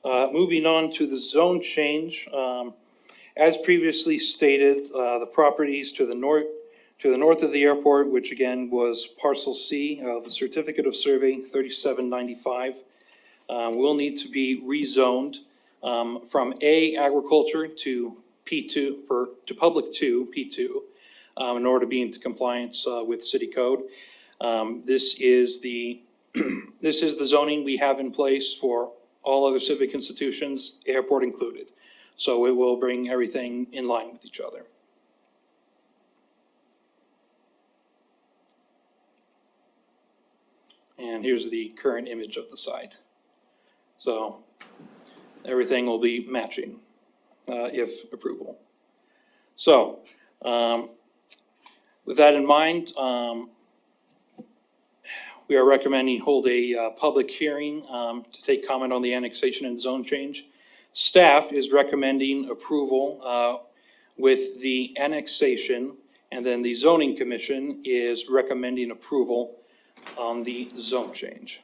Moving on to the zone change, as previously stated, the properties to the north of the airport, which again was parcel C of the certificate of survey 3795, will need to be rezoned from A, agriculture to P2 to public 2, P2, in order to be into compliance with city code. This is the zoning we have in place for all other civic institutions, airport included. So it will bring everything in line with each other. And here's the current image of the site. So everything will be matching if approval. So with that in mind, we are recommending hold a public hearing to take comment on the annexation and zone change. Staff is recommending approval with the annexation, and then the zoning commission is recommending approval on the zone change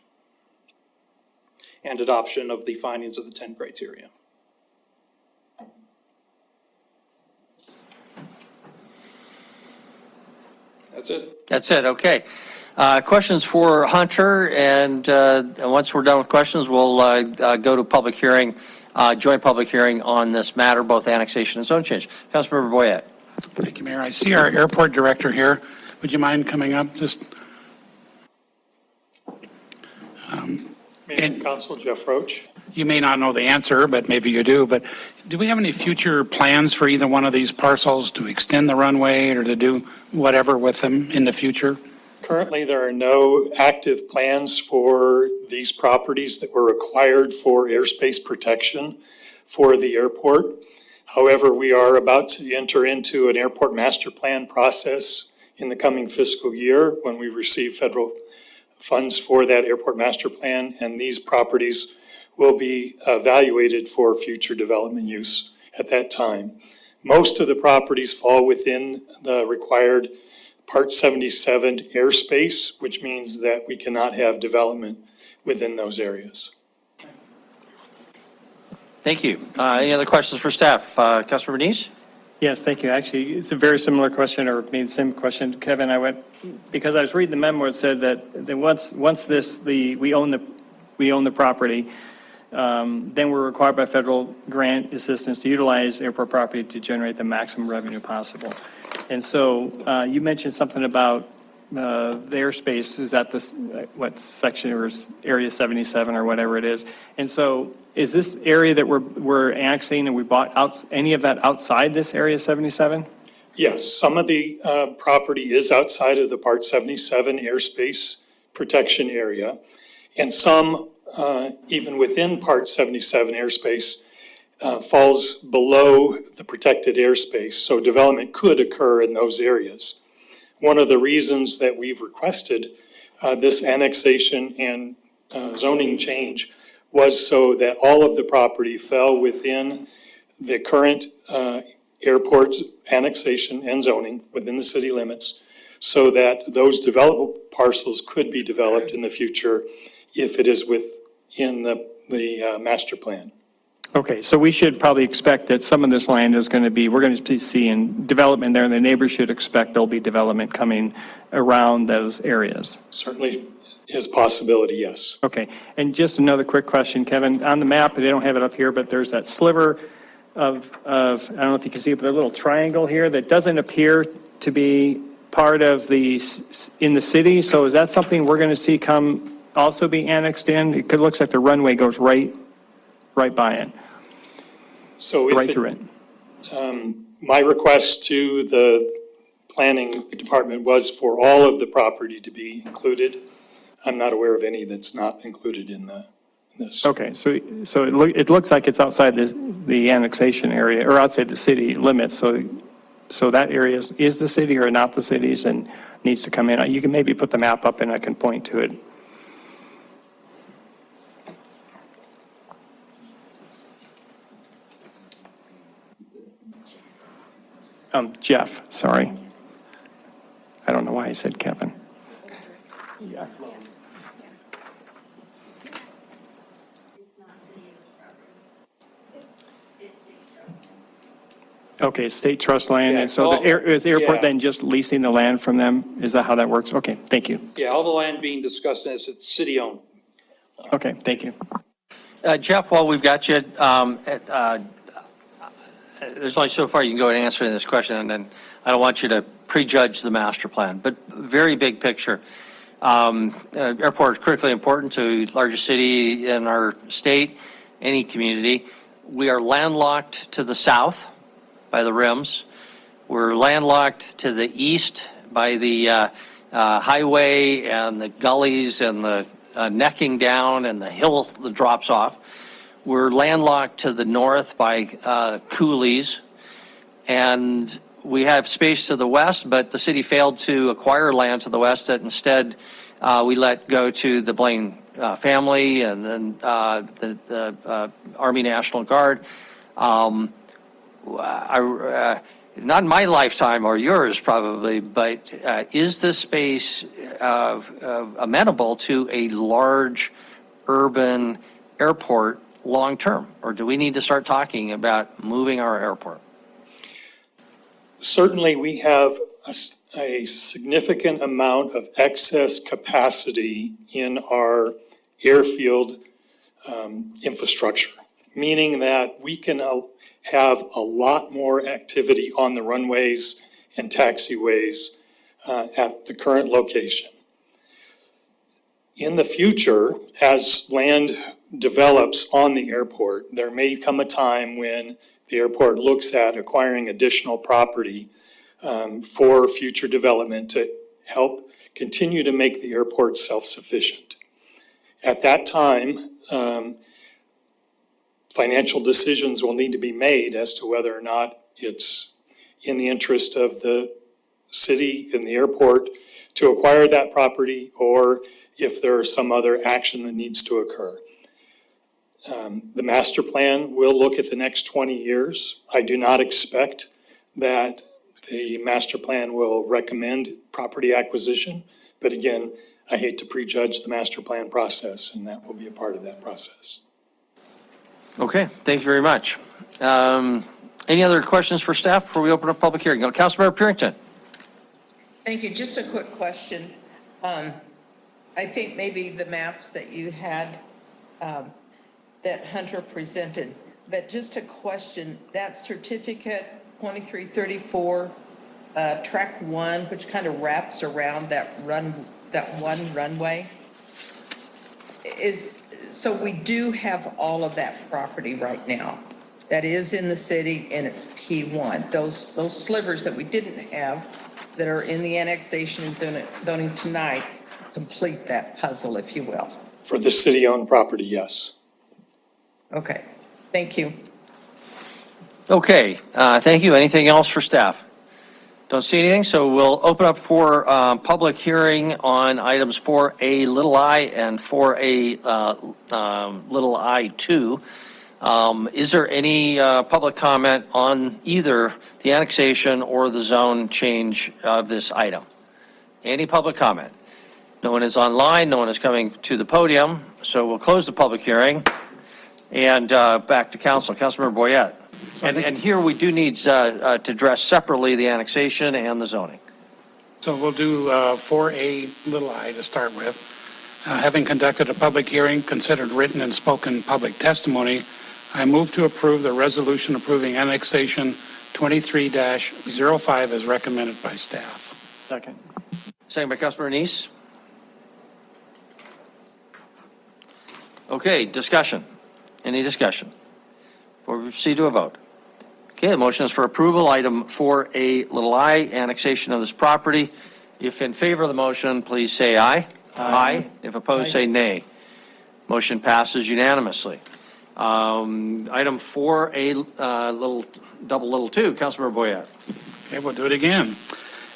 and adoption of the findings of the 10 criteria. That's it. That's it, okay. Questions for Hunter, and once we're done with questions, we'll go to public hearing, joint public hearing on this matter, both annexation and zone change. Councilmember Boyette. Thank you, Mayor. I see our airport director here. Would you mind coming up? Just. Mayor, Council Jeff Roach. You may not know the answer, but maybe you do. But do we have any future plans for either one of these parcels to extend the runway or to do whatever with them in the future? Currently, there are no active plans for these properties that were acquired for airspace protection for the airport. However, we are about to enter into an airport master plan process in the coming fiscal year when we receive federal funds for that airport master plan, and these properties will be evaluated for future development use at that time. Most of the properties fall within the required Part 77 airspace, which means that we cannot have development within those areas. Thank you. Any other questions for staff? Councilmember Denise? Yes, thank you. Actually, it's a very similar question, or maybe the same question, Kevin. Because I was reading the memo, it said that once we own the property, then we're required by federal grant assistance to utilize airport property to generate the maximum revenue possible. And so you mentioned something about the airspace. Is that this, what section, or area 77 or whatever it is? And so is this area that we're annexing, and we bought any of that outside this area 77? Yes, some of the property is outside of the Part 77 airspace protection area, and some, even within Part 77 airspace, falls below the protected airspace, so development could occur in those areas. One of the reasons that we've requested this annexation and zoning change was so that all of the property fell within the current airport annexation and zoning within the city limits, so that those developable parcels could be developed in the future if it is within the master plan. Okay, so we should probably expect that some of this land is going to be, we're going to be seeing development there, and the neighbors should expect there'll be development coming around those areers. Certainly is possibility, yes. Okay, and just another quick question, Kevin. On the map, they don't have it up here, but there's that sliver of I don't know if you can see it, but a little triangle here that doesn't appear to be part of in the city. So is that something we're going to see also be annexed in? It looks like the runway goes right by it. So if right through it. My request to the planning department was for all of the property to be included. I'm not aware of any that's not included in this. Okay, so it looks like it's outside the annexation area, or outside the city limits. So that area is the city or not the city's, and needs to come in. You can maybe put the map up and I can point to it. Jeff, sorry. I don't know why I said Kevin. Yeah. Okay, state trust land, and so is the airport then just leasing the land from them? Is that how that works? Okay, thank you. Yeah, all the land being discussed is it's city-owned. Okay, thank you. Jeff, while we've got you, there's only so far you can go in answering this question, and then I don't want you to prejudge the master plan, but very big picture. Airport is critically important to the largest city in our state, any community. We are landlocked to the south by the rims. We're landlocked to the east by the highway and the gullies and the necking down and the hill that drops off. We're landlocked to the north by coulees, and we have space to the west, but the city failed to acquire land to the west that instead we let go to the Blaine family and then the Army National Guard. Not in my lifetime or yours probably, but is this space amenable to a large urban airport long-term? Or do we need to start talking about moving our airport? Certainly, we have a significant amount of excess capacity in our airfield infrastructure, meaning that we can have a lot more activity on the runways and taxiways at the current location. In the future, as land develops on the airport, there may come a time when the airport looks at acquiring additional property for future development to help continue to make the airport self-sufficient. At that time, financial decisions will need to be made as to whether or not it's in the interest of the city and the airport to acquire that property, or if there is some other action that needs to occur. The master plan will look at the next 20 years. I do not expect that the master plan will recommend property acquisition, but again, I hate to prejudge the master plan process, and that will be a part of that process. Okay, thank you very much. Any other questions for staff before we open up public hearing? Councilmember Purington. Thank you. Just a quick question. I think maybe the maps that you had, that Hunter presented, but just a question, that certificate 2334, track 1, which kind of wraps around that one runway, so we do have all of that property right now that is in the city, and it's P1. Those slivers that we didn't have that are in the annexation and zoning tonight complete that puzzle, if you will. For the city-owned property, yes. Okay, thank you. Okay, thank you. Anything else for staff? Don't see anything, so we'll open up for public hearing on items 4A little I and 4A little I2. Is there any public comment on either the annexation or the zone change of this item? Any public comment? No one is online, no one is coming to the podium, so we'll close the public hearing. And back to council. Councilmember Boyette. And here we do need to address separately the annexation and the zoning. So we'll do 4A little I to start with. Having conducted a public hearing, considered written and spoken public testimony, I move to approve the resolution approving annexation 23-05 as recommended by staff. Second. Second by Councilmember Neese. Okay, discussion. Any discussion? Before we proceed to a vote. Okay, the motion is for approval, item 4A little I, annexation of this property. If in favor of the motion, please say aye. Aye. If opposed, say nay. Motion passes unanimously. Item 4A little 2, Councilmember Boyette. Okay, we'll do it again.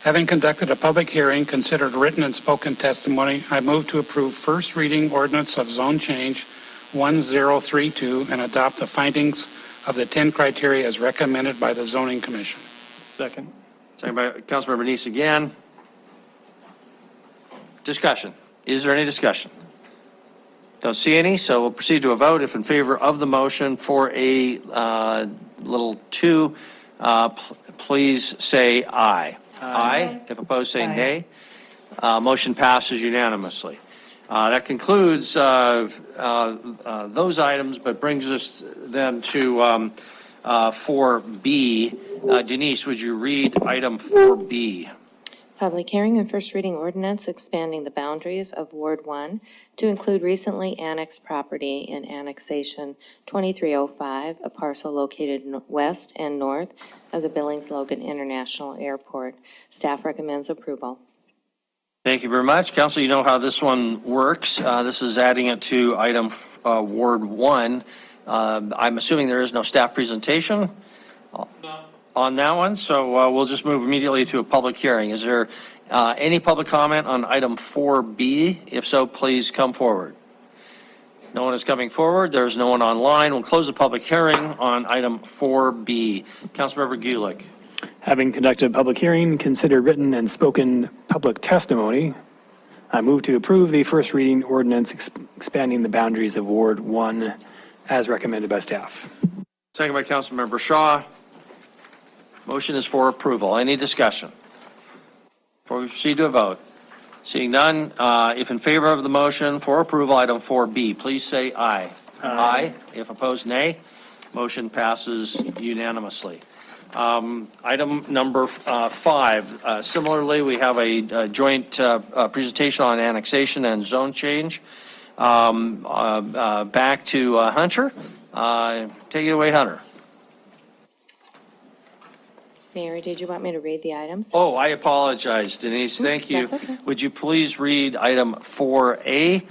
Having conducted a public hearing, considered written and spoken testimony, I move to approve first reading ordinance of zone change 1032 and adopt the findings of the 10 criteria as recommended by the Zoning Commission. Second. Second by Councilmember Neese again. Discussion. Is there any discussion? Don't see any, so we'll proceed to a vote. If in favor of the motion for a little 2, please say aye. Aye. If opposed, say nay. Motion passes unanimously. That concludes those items, but brings us then to 4B. Denise, would you read item 4B? Public hearing and first reading ordinance expanding the boundaries of Ward 1 to include recently annexed property in annexation 2305, a parcel located west and north of the Billings Logan International Airport. Staff recommends approval. Thank you very much. Council, you know how this one works. This is adding it to item Ward 1. I'm assuming there is no staff presentation on that one, so we'll just move immediately to a public hearing. Is there any public comment on item 4B? If so, please come forward. No one is coming forward. There's no one online. We'll close the public hearing on item 4B. Councilmember Gulick. Having conducted a public hearing, considered written and spoken public testimony, I move to approve the first reading ordinance expanding the boundaries of Ward 1 as recommended by staff. Second by Councilmember Shaw. Motion is for approval. Any discussion? Before we proceed to a vote. Seeing none, if in favor of the motion for approval, item 4B, please say aye. Aye. If opposed, nay. Motion passes unanimously. Item number 5. Similarly, we have a joint presentation on annexation and zone change. Back to Hunter. Take it away, Hunter. Mary, did you want me to read the items? Oh, I apologize, Denise. Thank you. That's okay. Would you please read item 4A,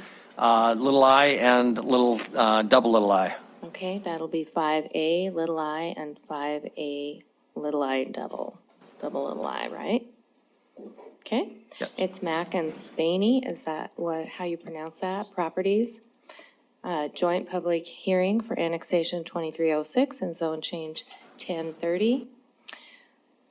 little I, and little I? Okay, that'll be 5A little I and 5A little I double little I, right? Okay? Yes. It's Mack and Spaney, is that how you pronounce that, properties? Joint public hearing for annexation 2306 and zone change 1030.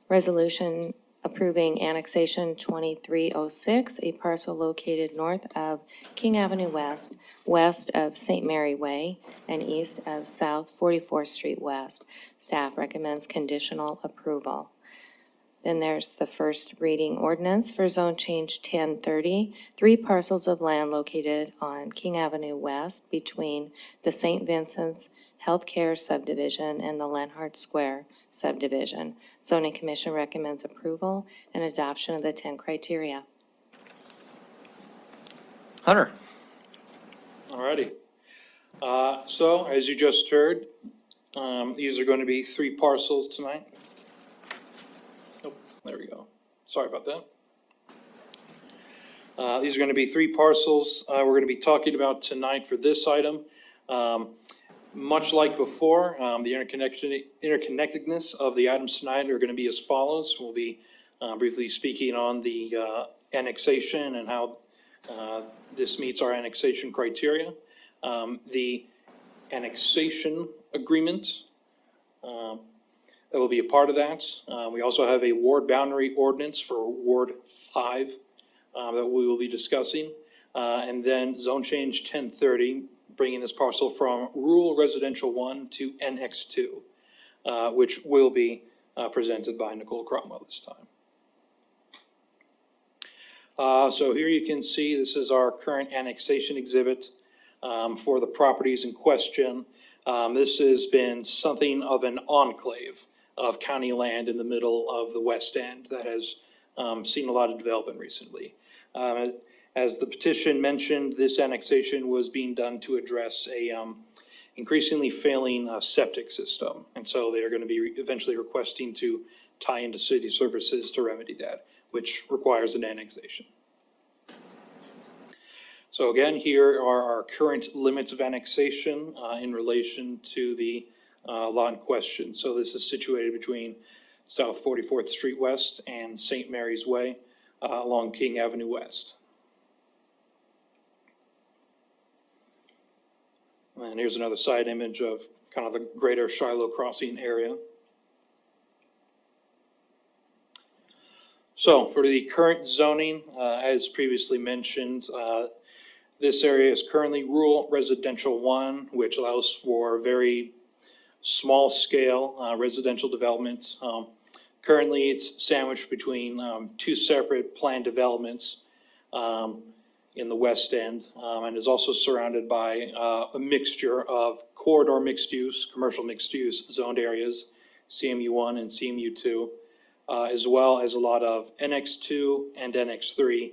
Resolution approving annexation 2306, a parcel located north of King Avenue West, west of St. Mary Way, and east of South 44th Street West. Staff recommends conditional approval. Then there's the first reading ordinance for zone change 1030, 3 parcels of land located on King Avenue West between the St. Vincent's Healthcare subdivision and the Lenhart Square subdivision. Zoning Commission recommends approval and adoption of the 10 criteria. Hunter? Alrighty. So as you just heard, these are going to be 3 parcels tonight. Oh, there we go. Sorry about that. These are going to be 3 parcels we're going to be talking about tonight for this item. Much like before, the interconnectedness of the items tonight are going to be as follows. We'll be briefly speaking on the annexation and how this meets our annexation criteria. The annexation agreement that will be a part of that. We also have a ward boundary ordinance for Ward 5 that we will be discussing. And then zone change 1030, bringing this parcel from rural residential 1 to NX2, which will be presented by Nicole Cromwell this time. So here you can see this is our current annexation exhibit for the properties in question. This has been something of an enclave of county land in the middle of the West End that has seen a lot of development recently. As the petition mentioned, this annexation was being done to address a increasingly failing septic system. And so they are going to be eventually requesting to tie into city services to remedy that, which requires an annexation. So again, here are our current limits of annexation in relation to the lot in question. So this is situated between South 44th Street West and St. Mary's Way along King Avenue West. And here's another side image of kind of the greater Shiloh Crossing area. So for the current zoning, as previously mentioned, this area is currently rural residential 1, which allows for very small scale residential development. Currently, it's sandwiched between 2 separate planned developments in the West End, and is also surrounded by a mixture of corridor mixed use, commercial mixed use zoned areas, CMU1 and CMU2, as well as a lot of NX2 and NX3,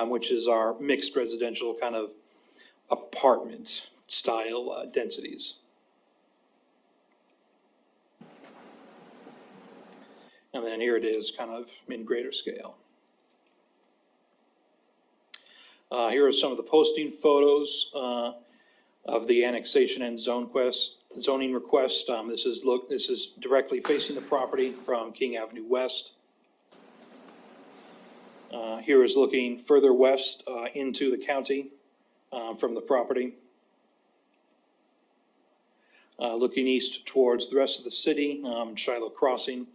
which is our mixed residential kind of apartment style densities. And then here it is kind of in greater scale. Here are some of the posting photos of the annexation and zoning request. This is directly facing the property from King Avenue West. Here is looking further west into the county from the property. Looking east towards the rest of the city, Shiloh Crossing.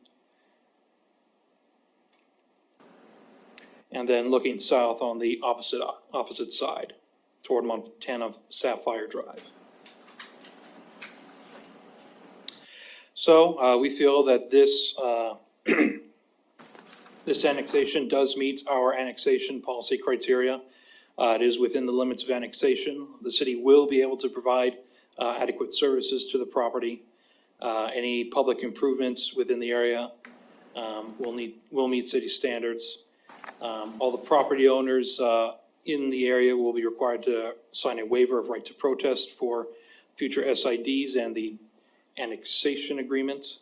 And then looking south on the opposite side toward Montana Sapphire Drive. So we feel that this this annexation does meet our annexation policy criteria. It is within the limits of annexation. The city will be able to provide adequate services to the property. Any public improvements within the area will meet city standards. All the property owners in the area will be required to sign a waiver of right to protest for future SIDs and the annexation agreement.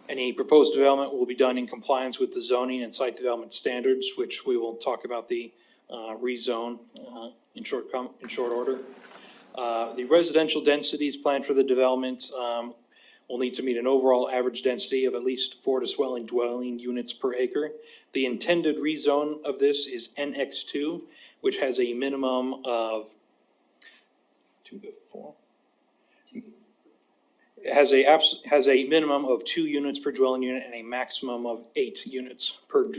Any proposed development will be done in compliance with the zoning and site development standards, which we will talk about the rezone in short order. The residential densities planned for the development will need to meet an overall average density of at least 4 dwelling units per acre. The intended rezone of this is NX2, which has a minimum of 2 to 4. It has a minimum of 2 units per dwelling unit and a maximum of 8 units per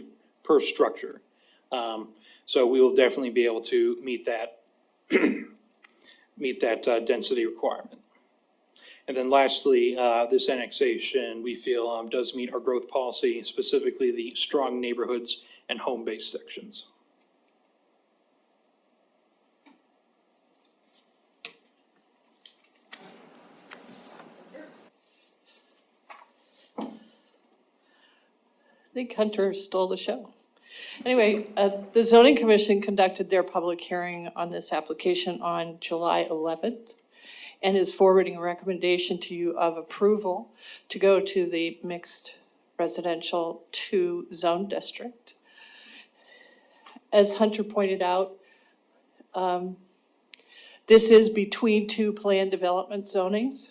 structure. So we will definitely be able to meet that density requirement. And then lastly, this annexation, we feel, does meet our growth policy, specifically the strong neighborhoods and home-based sections. I think Hunter stole the show. Anyway, the zoning commission conducted their public hearing on this application on July 11th and is forwarding a recommendation to you of approval to go to the mixed residential 2 zone district. As Hunter pointed out, this is between 2 planned development zonings,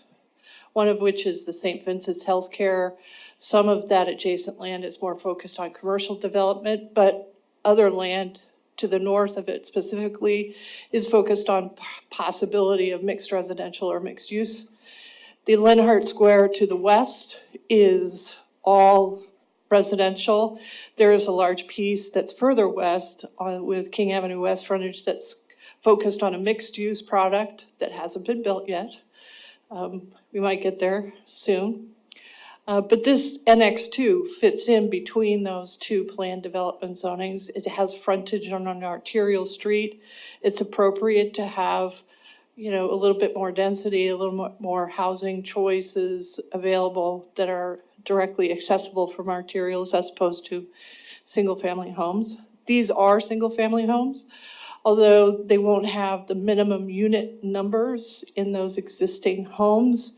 one of which is the St. Vincent's Healthcare. Some of that adjacent land is more focused on commercial development, but other land to the north of it specifically is focused on possibility of mixed residential or mixed use. The Lenhart Square to the west is all residential. There is a large piece that's further west with King Avenue West frontage that's focused on a mixed use product that hasn't been built yet. We might get there soon. But this NX2 fits in between those 2 planned development zonings. It has frontage on an arterial street. It's appropriate to have, a little bit more density, a little more housing choices available that are directly accessible from arterials as opposed to single-family homes. These are single-family homes, although they won't have the minimum unit numbers in those existing homes.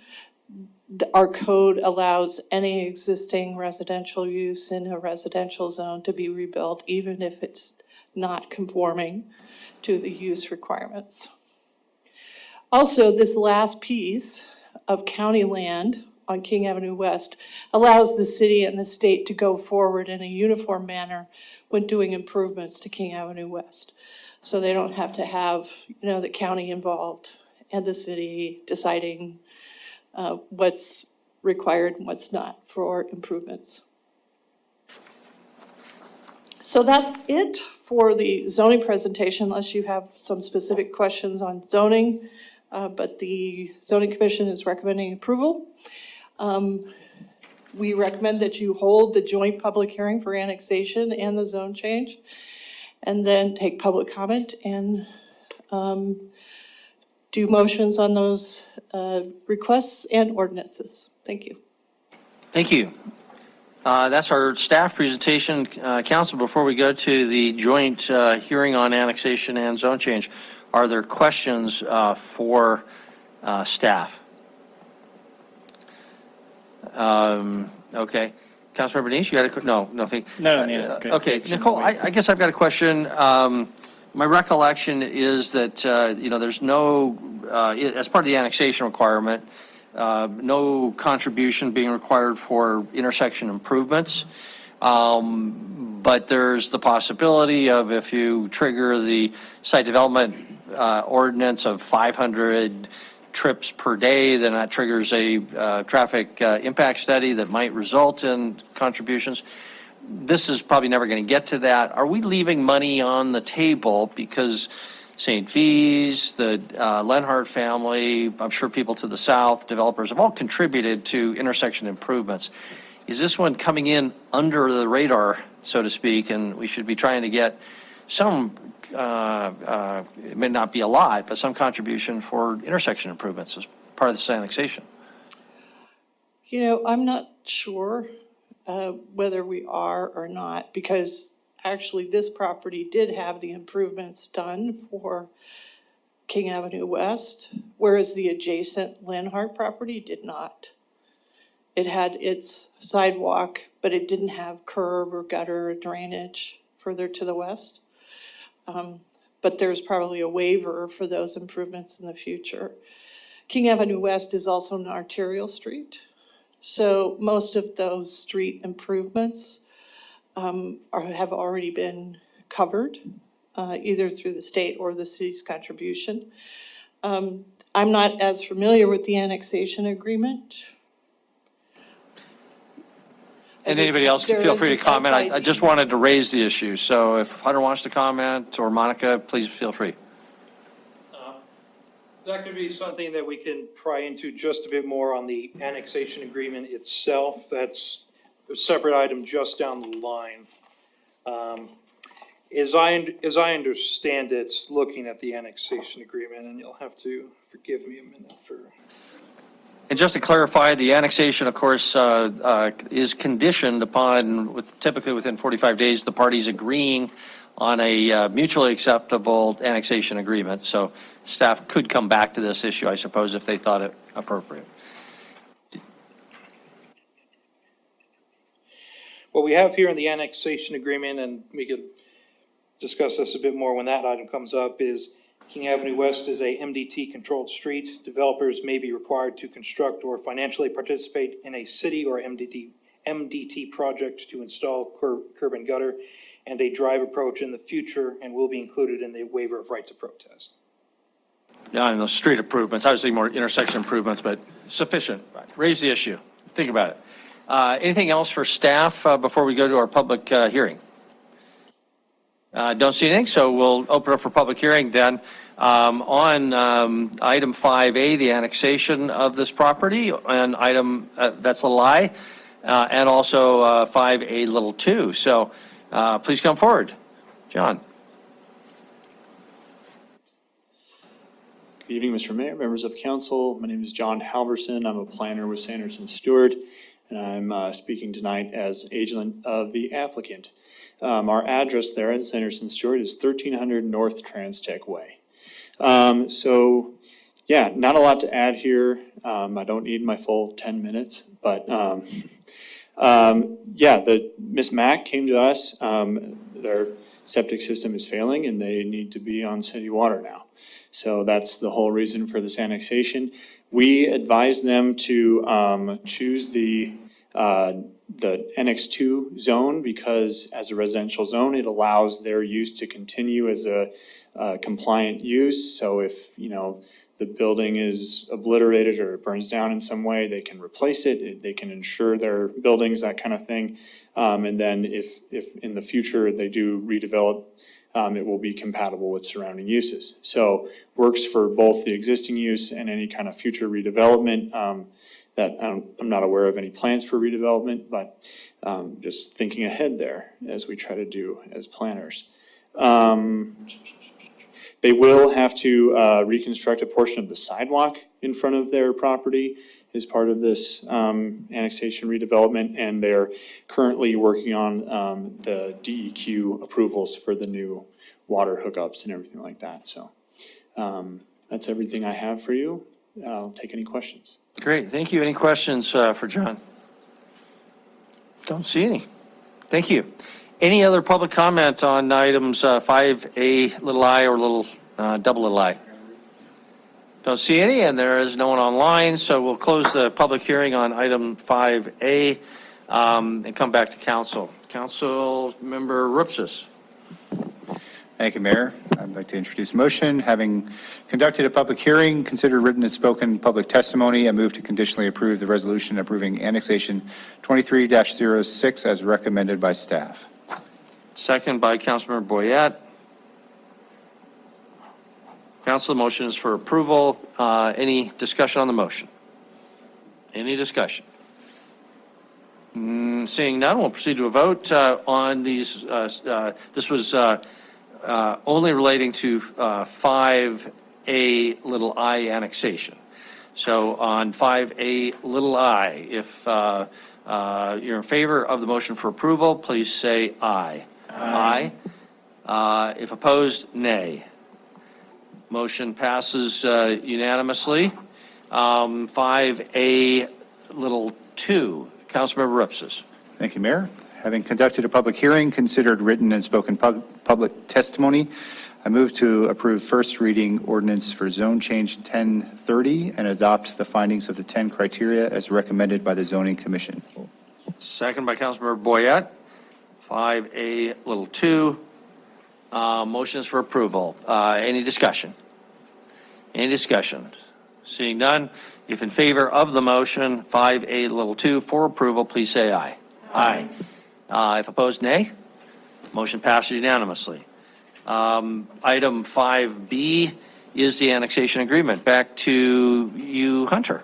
Our code allows any existing residential use in a residential zone to be rebuilt, even if it's not conforming to the use requirements. Also, this last piece of county land on King Avenue West allows the city and the state to go forward in a uniform manner when doing improvements to King Avenue West. So they don't have to have, the county involved and the city deciding what's required and what's not for improvements. So that's it for the zoning presentation, unless you have some specific questions on zoning. But the zoning commission is recommending approval. We recommend that you hold the joint public hearing for annexation and the zone change, and then take public comment and do motions on those requests and ordinances. Thank you. Thank you. That's our staff presentation. Council, before we go to the joint hearing on annexation and zone change, are there questions for staff? Okay. Councilmember Denise, you got a no, nothing. No, that's good. Okay, Nicole, I guess I've got a question. My recollection is that, there's no, as part of the annexation requirement, no contribution being required for intersection improvements. But there's the possibility of, if you trigger the site development ordinance of 500 trips per day, then that triggers a traffic impact study that might result in contributions. This is probably never going to get to that. Are we leaving money on the table because St. V's, the Lenhart family, I'm sure people to the south, developers have all contributed to intersection improvements? Is this one coming in under the radar, so to speak, and we should be trying to get some, it may not be a lot, but some contribution for intersection improvements as part of this annexation? I'm not sure whether we are or not, because actually this property did have the improvements done for King Avenue West, whereas the adjacent Lenhart property did not. It had its sidewalk, but it didn't have curb or gutter or drainage further to the west. But there's probably a waiver for those improvements in the future. King Avenue West is also an arterial street. So most of those street improvements have already been covered, either through the state or the city's contribution. I'm not as familiar with the annexation agreement. And anybody else can There feel is free to an comment. I SID. just wanted to raise the issue. So if Hunter wants to comment or Monica, please feel free. That could be something that we can pry into just a bit more on the annexation agreement itself. That's a separate item just down the line. As I understand it, looking at the annexation agreement, and you'll have to forgive me a minute for. And just to clarify, the annexation, of course, is conditioned upon, typically within 45 days, the parties agreeing on a mutually acceptable annexation agreement. So staff could come back to this issue, I suppose, if they thought it appropriate. What we have here in the annexation agreement, and we could discuss this a bit more when that item comes up, is King Avenue West is a MDT-controlled street. Developers may be required to construct or financially participate in a city or MDT project to install curb and gutter and a drive approach in the future, and will be included in the waiver of right to protest. Yeah, and those street improvements, obviously more intersection improvements, but sufficient. Raise the issue. Think about it. Anything else for staff before we go to our public hearing? Don't see anything, so we'll open up for public hearing then. On item 5A, the annexation of this property, and item, that's a lie, and also 5A little 2. So please come forward. John. Good evening, Mr. Mayor, members of council. My name is John Halverson. I'm a planner with Sanderson Stewart, and I'm speaking tonight as agent of the applicant. Our address there at Sanderson Stewart is 1300 North Trans-Tech Way. So, yeah, not a lot to add here. I don't need my full 10 minutes, but yeah, Miss Mack came to us. Their septic system is failing and they need to be on city water now. So that's the whole reason for this annexation. We advised them to choose the NX2 zone because as a residential zone, it allows their use to continue as a compliant use. So if, you know, the building is obliterated or it burns down in some way, they can replace it. They can insure their buildings, that kind of thing. And then if in the future they do redevelop, it will be compatible with surrounding uses. So works for both the existing use and any kind of future redevelopment. That I'm not aware of any plans for redevelopment, but just thinking ahead there as we try to do as planners. They will have to reconstruct a portion of the sidewalk in front of their property as part of this annexation redevelopment, and they're currently working on the DEQ approvals for the new water hookups and everything like that. So that's everything I have for you. I'll take any questions. Great, thank you. Any questions for John? Don't see any. Thank you. Any other public comment on items 5A little I or little double little I? Don't see any, and there is no one online, so we'll close the public hearing on item 5A and come back to council. Council Member Rupsis. Thank you, Mayor. I'd like to introduce a motion. Having conducted a public hearing, considered written and spoken public testimony, I move to conditionally approve the resolution approving annexation 23-06 as recommended by staff. Second by Councilmember Boyette. Council, the motion is for approval. Any discussion on the motion? Any discussion? Seeing none, we'll proceed to a vote on these. This was only relating to 5A little I annexation. So on 5A little I, if you're in favor of the motion for approval, please say aye. Aye. If opposed, nay. Motion passes unanimously. 5A little 2, Councilmember Rupsis. Thank you, Mayor. Having conducted a public hearing, considered written and spoken public testimony, I move to approve first reading ordinance for zone change 1030 and adopt the findings of the 10 criteria as recommended by the zoning commission. Second by Councilmember Boyette. 5A(2). Motions for approval. Any discussion? Any discussion? Seeing none, if in favor of the motion, 5A(2) for approval, please say aye. Aye. If opposed, nay. Motion passes unanimously. Item 5B is the annexation agreement. Back to you, Hunter.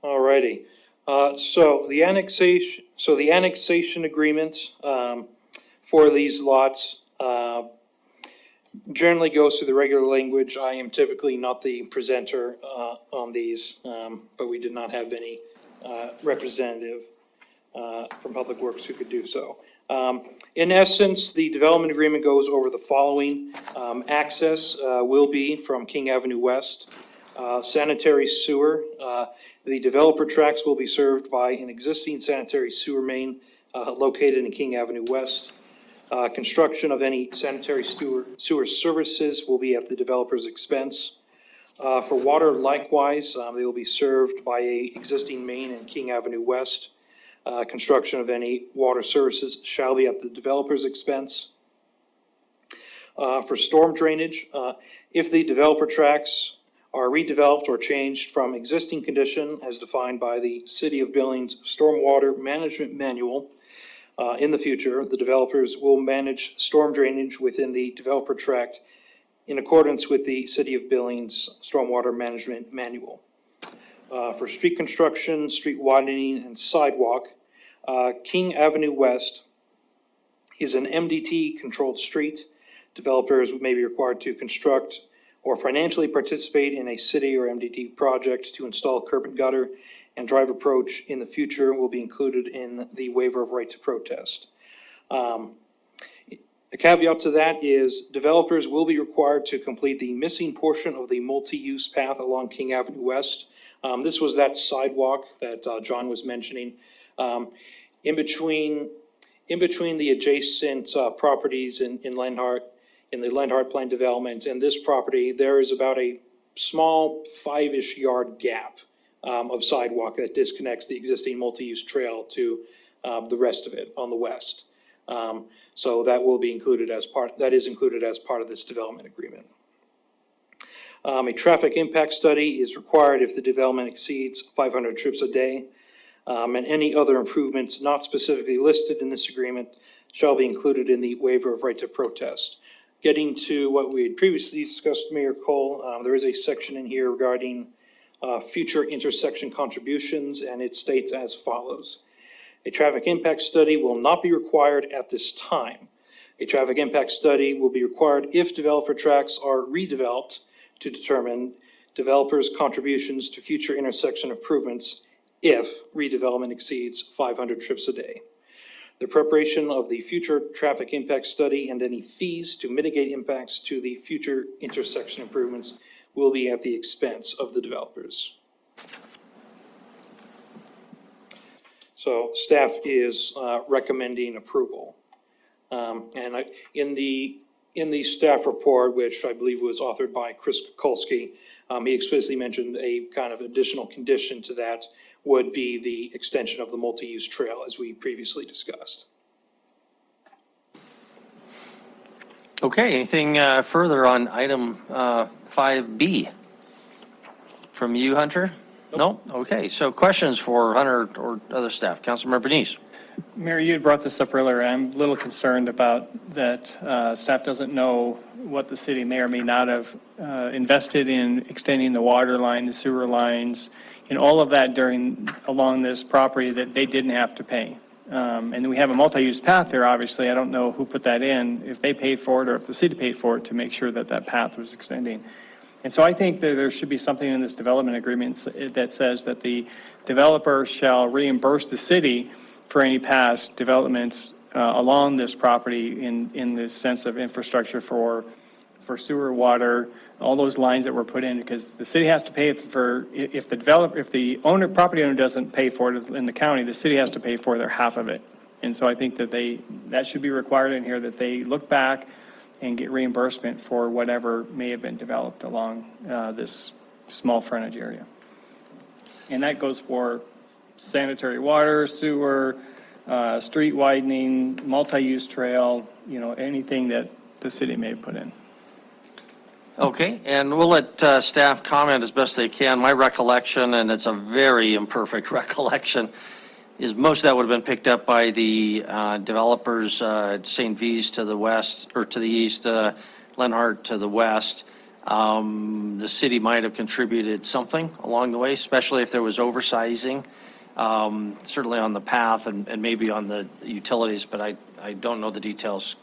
All righty. So the annexation agreement for these lots generally goes through the regular language. I am typically not the presenter on these, but we did not have any representative from Public Works who could do so. In essence, the development agreement goes over the following. Access will be from King Avenue West. Sanitary sewer. The developer tracts will be served by an existing sanitary sewer main located in King Avenue West. Construction of any sanitary sewer services will be at the developer's expense. For water, likewise, they will be served by an existing main in King Avenue West. Construction of any water services shall be at the developer's expense. For storm drainage, if the developer tracts are redeveloped or changed from existing condition as defined by the City of Billings Stormwater Management Manual, in the future, the developers will manage storm drainage within the developer tract in accordance with the City of Billings Stormwater Management Manual. For street construction, street widening, and sidewalk, King Avenue West is an MDT-controlled street. Developers may be required to construct or financially participate in a city or MDT project to install curb and gutter and drive approach in the future will be included in the waiver of right to protest. A caveat to that is developers will be required to complete the missing portion of the multi-use path along King Avenue West. This was that sidewalk that John was mentioning. In between the adjacent properties in Lenhart, in the Lenhart Plan Development and this property, there is about a small 5-ish yard gap of sidewalk that disconnects the existing multi-use trail to the rest of it on the west. So that will be included as that is included as part of this development agreement. A traffic impact study is required if the development exceeds 500 trips a day. And any other improvements not specifically listed in this agreement shall be included in the waiver of right to protest. Getting to what we had previously discussed, Mayor Cole, there is a section in here regarding future intersection contributions, and it states as follows. A traffic impact study will not be required at this time. A traffic impact study will be required if developer tracts are redeveloped to determine developers' contributions to future intersection improvements if redevelopment exceeds 500 trips a day. The preparation of the future traffic impact study and any fees to mitigate impacts to the future intersection improvements will be at the expense of the developers. So staff is recommending approval. In the staff report, which I believe was authored by Chris Kukulski, he explicitly mentioned a kind of additional condition to that would be the extension of the multi-use trail as we previously discussed. Okay, anything further on item 5B from you, Hunter? No? Okay, so questions for Hunter or other staff? Councilmember Bernice. Mayor, you had brought this up earlier. I'm a little concerned about that staff doesn't know what the city may or may not have invested in extending the water line, the sewer lines, and all of that along this property that they didn't have to pay. And we have a multi-use path there, obviously. I don't know who put that in, if they paid for it or if the city paid for it to make sure that that path was extending. And so I think that there should be something in this development agreement that says that the developer shall reimburse the city for any past developments along this property in the sense of infrastructure for sewer, water, all those lines that were put in, because the city has to pay it for, if the property owner doesn't pay for it in the county, the city has to pay for their half of it. And so I think that that should be required in here, that they look back and get reimbursement for whatever may have been developed along this small frontage area. And that goes for sanitary water, sewer, street widening, multi-use trail, anything that the city may have put in. Okay, and we'll let staff comment as best they can. My recollection, and it's a very imperfect recollection, is most of that would have been picked up by the developers, St. V's to the west, or to the east, Lenhart to the west. The city might have contributed something along the way, especially if there was oversizing, certainly on the path and maybe on the utilities, but I don't know the details.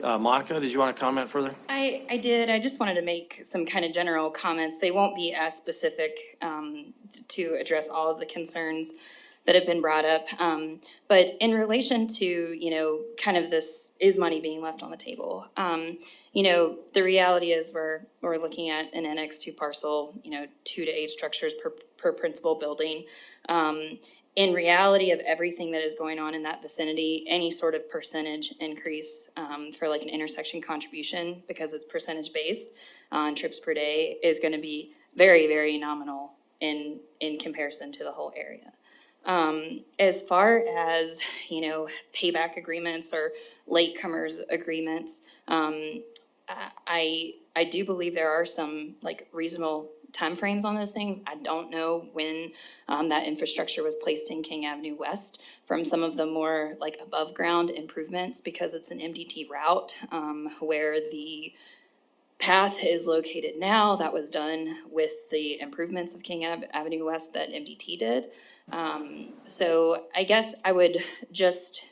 Monica, did you want to comment further? I did. I just wanted to make some kind of general comments. They won't be as specific to address all of the concerns that have been brought up. But in relation to, kind of this, is money being left on the table? The reality is we're looking at an Annex 2 parcel, 2 to 8 structures per principal building. In reality of everything that is going on in that vicinity, any sort of percentage increase for like an intersection contribution, because it's percentage based on trips per day, is going to be very, very nominal in comparison to the whole area. As far as, payback agreements or latecomers agreements, I do believe there are some like reasonable timeframes on those things. I don't know when that infrastructure was placed in King Avenue West from some of the more like above ground improvements, because it's an MDT route where the path is located now. That was done with the improvements of King Avenue West that MDT did. So I guess I would just,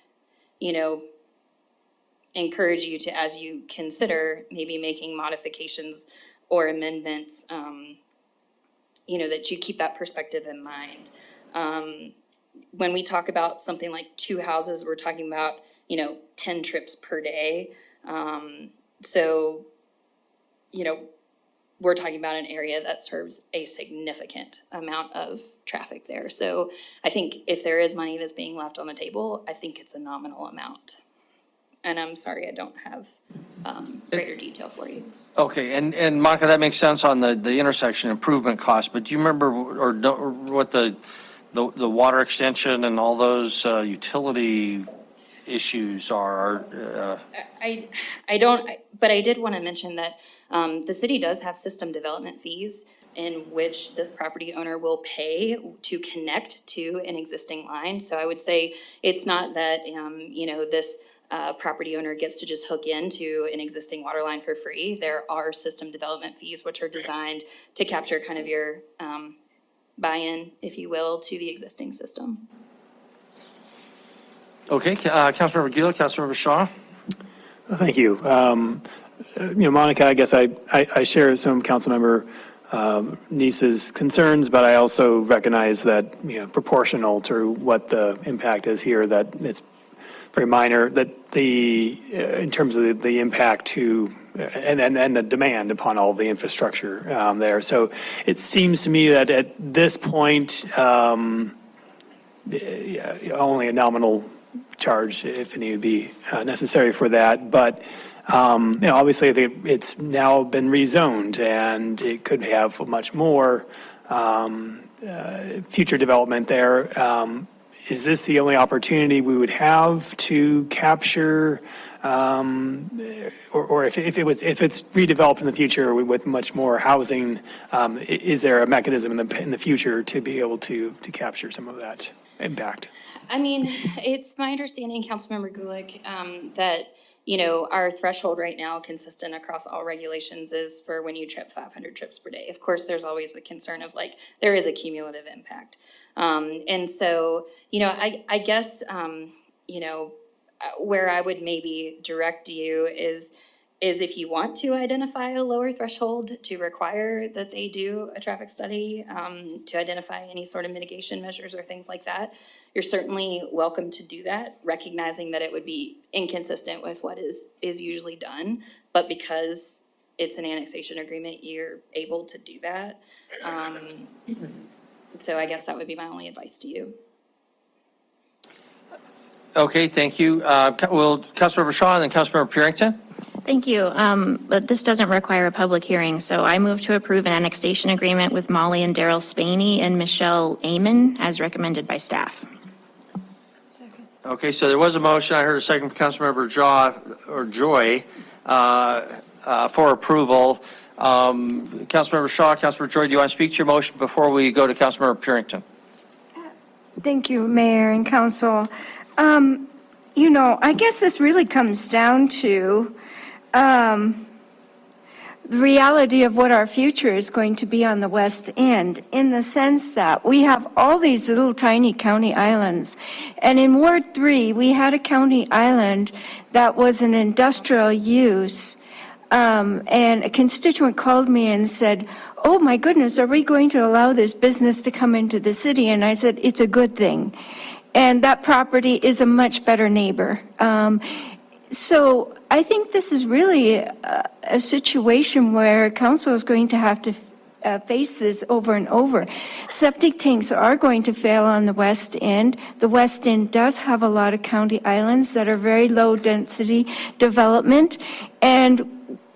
encourage you to, as you consider maybe making modifications or amendments, that you keep that perspective in mind. When we talk about something like 2 houses, we're talking about, 10 trips per day. So, we're talking about an area that serves a significant amount of traffic there. So I think if there is money that's being left on the table, I think it's a nominal amount. And I'm sorry, I don't have greater detail for you. Okay, and Monica, that makes sense on the intersection improvement cost, but do you remember or what the water extension and all those utility issues are? I don't, but I did want to mention that the city does have system development fees in which this property owner will pay to connect to an existing line. So I would say it's not that, this property owner gets to just hook into an existing water line for free. There are system development fees which are designed to capture kind of your buy-in, if you will, to the existing system. Okay, Councilmember Gila, Councilmember Shaw. Thank you. Monica, I guess I share some Councilmember Niece's concerns, but I also recognize that, proportional to what the impact is here, that it's very minor, that in terms of the impact to, and the demand upon all the infrastructure there. So it seems to me that at this point, only a nominal charge, if any, would be necessary for that. But, obviously it's now been rezoned and it could have much more future development there. Is this the only opportunity we would have to capture, or if it's redeveloped in the future with much more housing, is there a mechanism in the future to be able to capture some of that impact? I mean, it's my understanding, Councilmember Gulick, that, our threshold right now, consistent across all regulations, is for when you trip 500 trips per day. Of course, there's always the concern of there is a cumulative impact. And so, I guess, where I would maybe direct you is if you want to identify a lower threshold to require that they do a traffic study, to identify any sort of mitigation measures or things like that, you're certainly welcome to do that, recognizing that it would be inconsistent with what is usually done. But because it's an annexation agreement, you're able to do that. So I guess that would be my only advice to you. Okay, thank you. Will Councilmember Shaw and then Councilmember Purington? Thank you. But this doesn't require a public hearing, so I move to approve an annexation agreement with Molly and Daryl Spaney and Michelle Amon as recommended by staff. Okay, so there was a motion. I heard a second from Councilmember Joy for approval. Councilmember Shaw, Councilmember Joy, do you want to speak to your motion before we go to Councilmember Purington? Thank you, Mayor and Council. I guess this really comes down to the reality of what our future is going to be on the West End, in the sense that we have all these little tiny county islands. And in Ward 3, we had a county island that was an industrial use. And a constituent called me and said, "Oh my goodness, are we going to allow this business to come into the city?" And I said, "It's a good thing." And that property is a much better neighbor. So I think this is really a situation where council is going to have to face this over and over. Septic tanks are going to fail on the West End. The West End does have a lot of county islands that are very low density development, and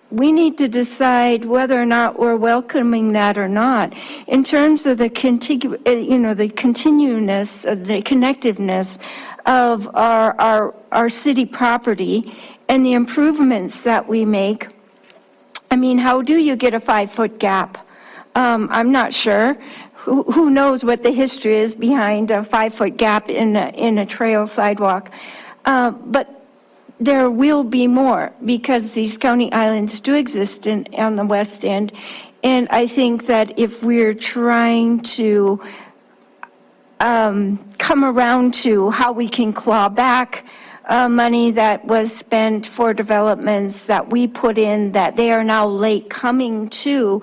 we need to decide whether or not we're welcoming that or not. In terms of the the continuous, the connectiveness of our city property and the improvements that we make. I mean, how do you get a 5-foot gap? I'm not sure. Who knows what the history is behind a 5-foot gap in a trail sidewalk? But there will be more, because these county islands do exist on the West End. And I think that if we're trying to come around to how we can claw back money that was spent for developments that we put in that they are now late coming to,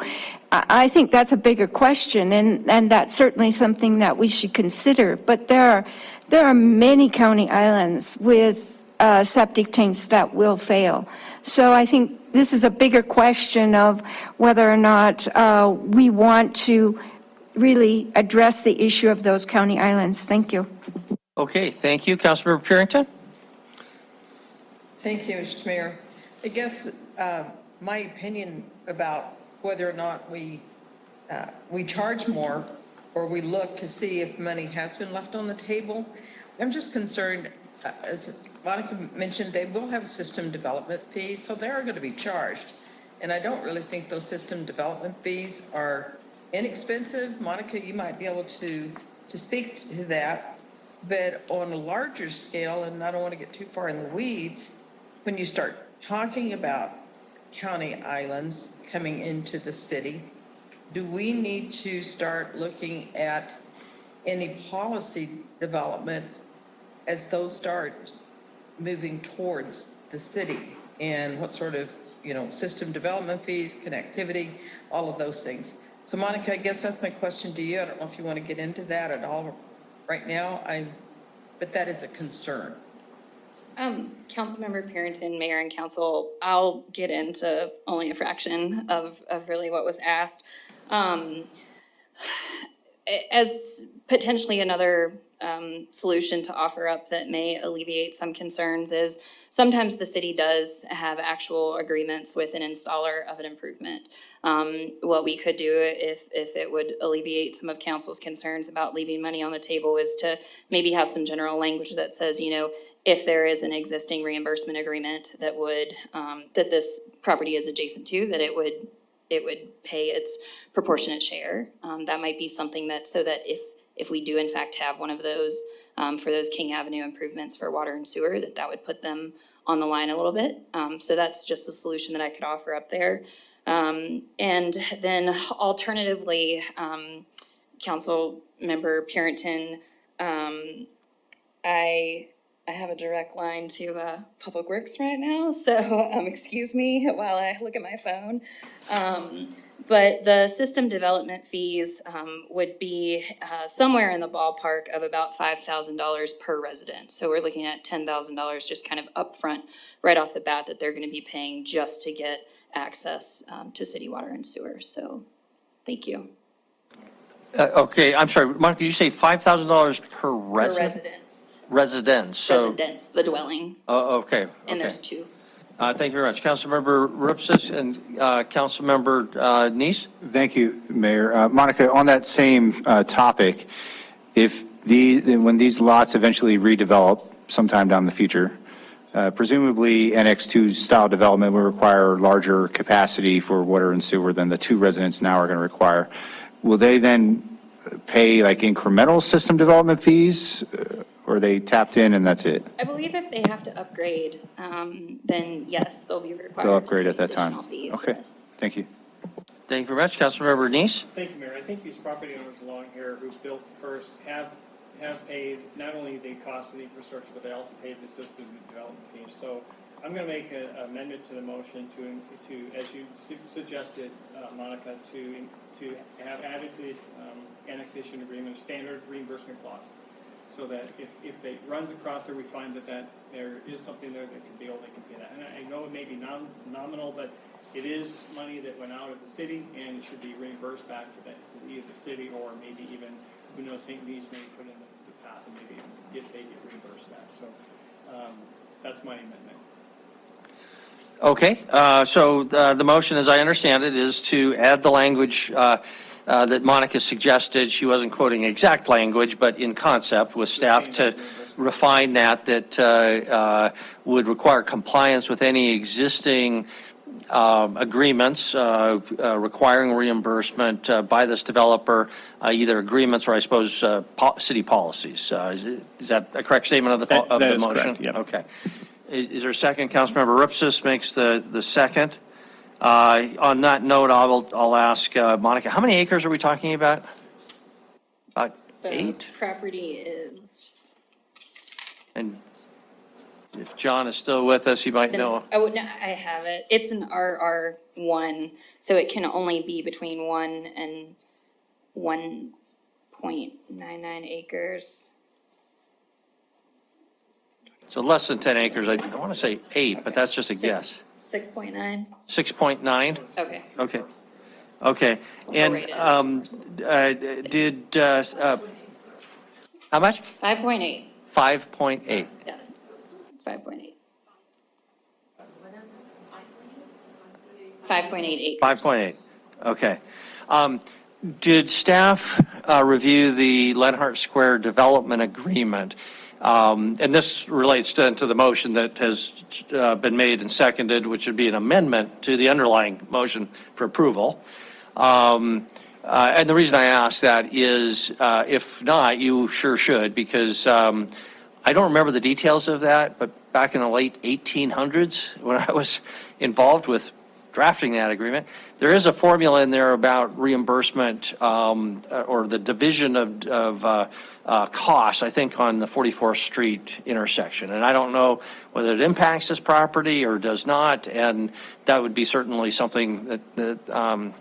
I think that's a bigger question, and that's certainly something that we should consider. But there are many county islands with septic tanks that will fail. So I think this is a bigger question of whether or not we want to really address the issue of those county islands. Thank you. Okay, thank you. Councilmember Purington? Thank you, Mr. Mayor. I guess my opinion about whether or not we charge more or we look to see if money has been left on the table, I'm just concerned, as Monica mentioned, they will have system development fees, so they are going to be charged. And I don't really think those system development fees are inexpensive. Monica, you might be able to speak to that. But on a larger scale, and I don't want to get too far in the weeds, when you start talking about county islands coming into the city, do we need to start looking at any policy development as those start moving towards the city, and what sort of, system development fees, connectivity, all of those things? So Monica, I guess that's my question to you. I don't know if you want to get into that at all right now, but that is a concern. Councilmember Purington, Mayor and Council, I'll get into only a fraction of really what was asked. As potentially another solution to offer up that may alleviate some concerns is sometimes the city does have actual agreements with an installer of an improvement. What we could do if it would alleviate some of council's concerns about leaving money on the table is to maybe have some general language that says, if there is an existing reimbursement agreement that would, that this property is adjacent to, that it would pay its proportionate share. That might be something so that if we do in fact have one of those for those King Avenue improvements for water and sewer, that would put them on the line a little bit. So that's just a solution that I could offer up there. And then alternatively, Council Member Purington, I have a direct line to Public Works right now, so excuse me while I look at my phone. But the system development fees would be somewhere in the ballpark of about $5,000 per resident. So we're looking at $10,000 just kind of upfront right off the bat that they're going to be paying just to get access to city water and sewer. So thank you. Okay, I'm sorry, Monica, did you say $5,000 per Per resident? residence, Residence, so, residence, the dwelling, oh, okay, and okay. there's two. Thank you very much. Councilmember Ripsis and Councilmember Neese? Thank you, Mayor. Monica, on that same topic, when these lots eventually redevelop sometime down the future, presumably NX2 style development will require larger capacity for water and sewer than the two residents now are going to require. Will they then pay like incremental system development fees, or are they tapped in and that's it? I believe if they have to upgrade, then yes, they'll be required They'll to upgrade pay at that time? additional fees, Okay, yes. thank you. Thank you very much. Councilmember Neese? Thank you, Mayor. I think these property owners along here who built first have paid not only the cost of the infrastructure, but they also paid the system development fees. So I'm going to make an amendment to the motion to as you suggested, Monica, to have added to the annexation agreement a standard reimbursement clause. So that if it runs across there, we find that there is something there that can be able to pay that. And I know it may be nominal, but it is money that went out of the city and it should be reimbursed back to either the city or maybe even, who knows, St. Louis may put in the path and maybe they get reimbursed that. So that's my amendment. Okay, so the motion, as I understand it, is to add the language that Monica suggested. She wasn't quoting exact language, but in concept, with staff to refine that would require compliance with any existing agreements requiring reimbursement by this developer, either agreements or I suppose city policies. Is that a correct statement of the motion? That is correct, yeah. Okay. Is there a second? Councilmember Ripsis makes the second. On that note, I'll ask Monica, how many acres are we talking about? The 8? property is, And if John is still with us, he might know. oh, no, I have it. It's an RR1, so it can only be between 1 and 1.99 acres. So less than 10 acres. I want to say 8, but that's just a guess. 6.9? 6.9? Okay. Okay. Okay. And rate is. How much? 5.8, 5.8. yes, 5.8. 5.8 acres. 5.8. Okay. Did staff review the Lenhart Square Development Agreement? And this relates to the motion that has been made and seconded, which would be an amendment to the underlying motion for approval. And the reason I ask that is, if not, you sure should, because I don't remember the details of that, but back in the late 1800s, when I was involved with drafting that agreement, there is a formula in there about reimbursement or the division of costs, I think, on the 44th Street intersection. And I don't know whether it impacts this property or does not, and that would be certainly something that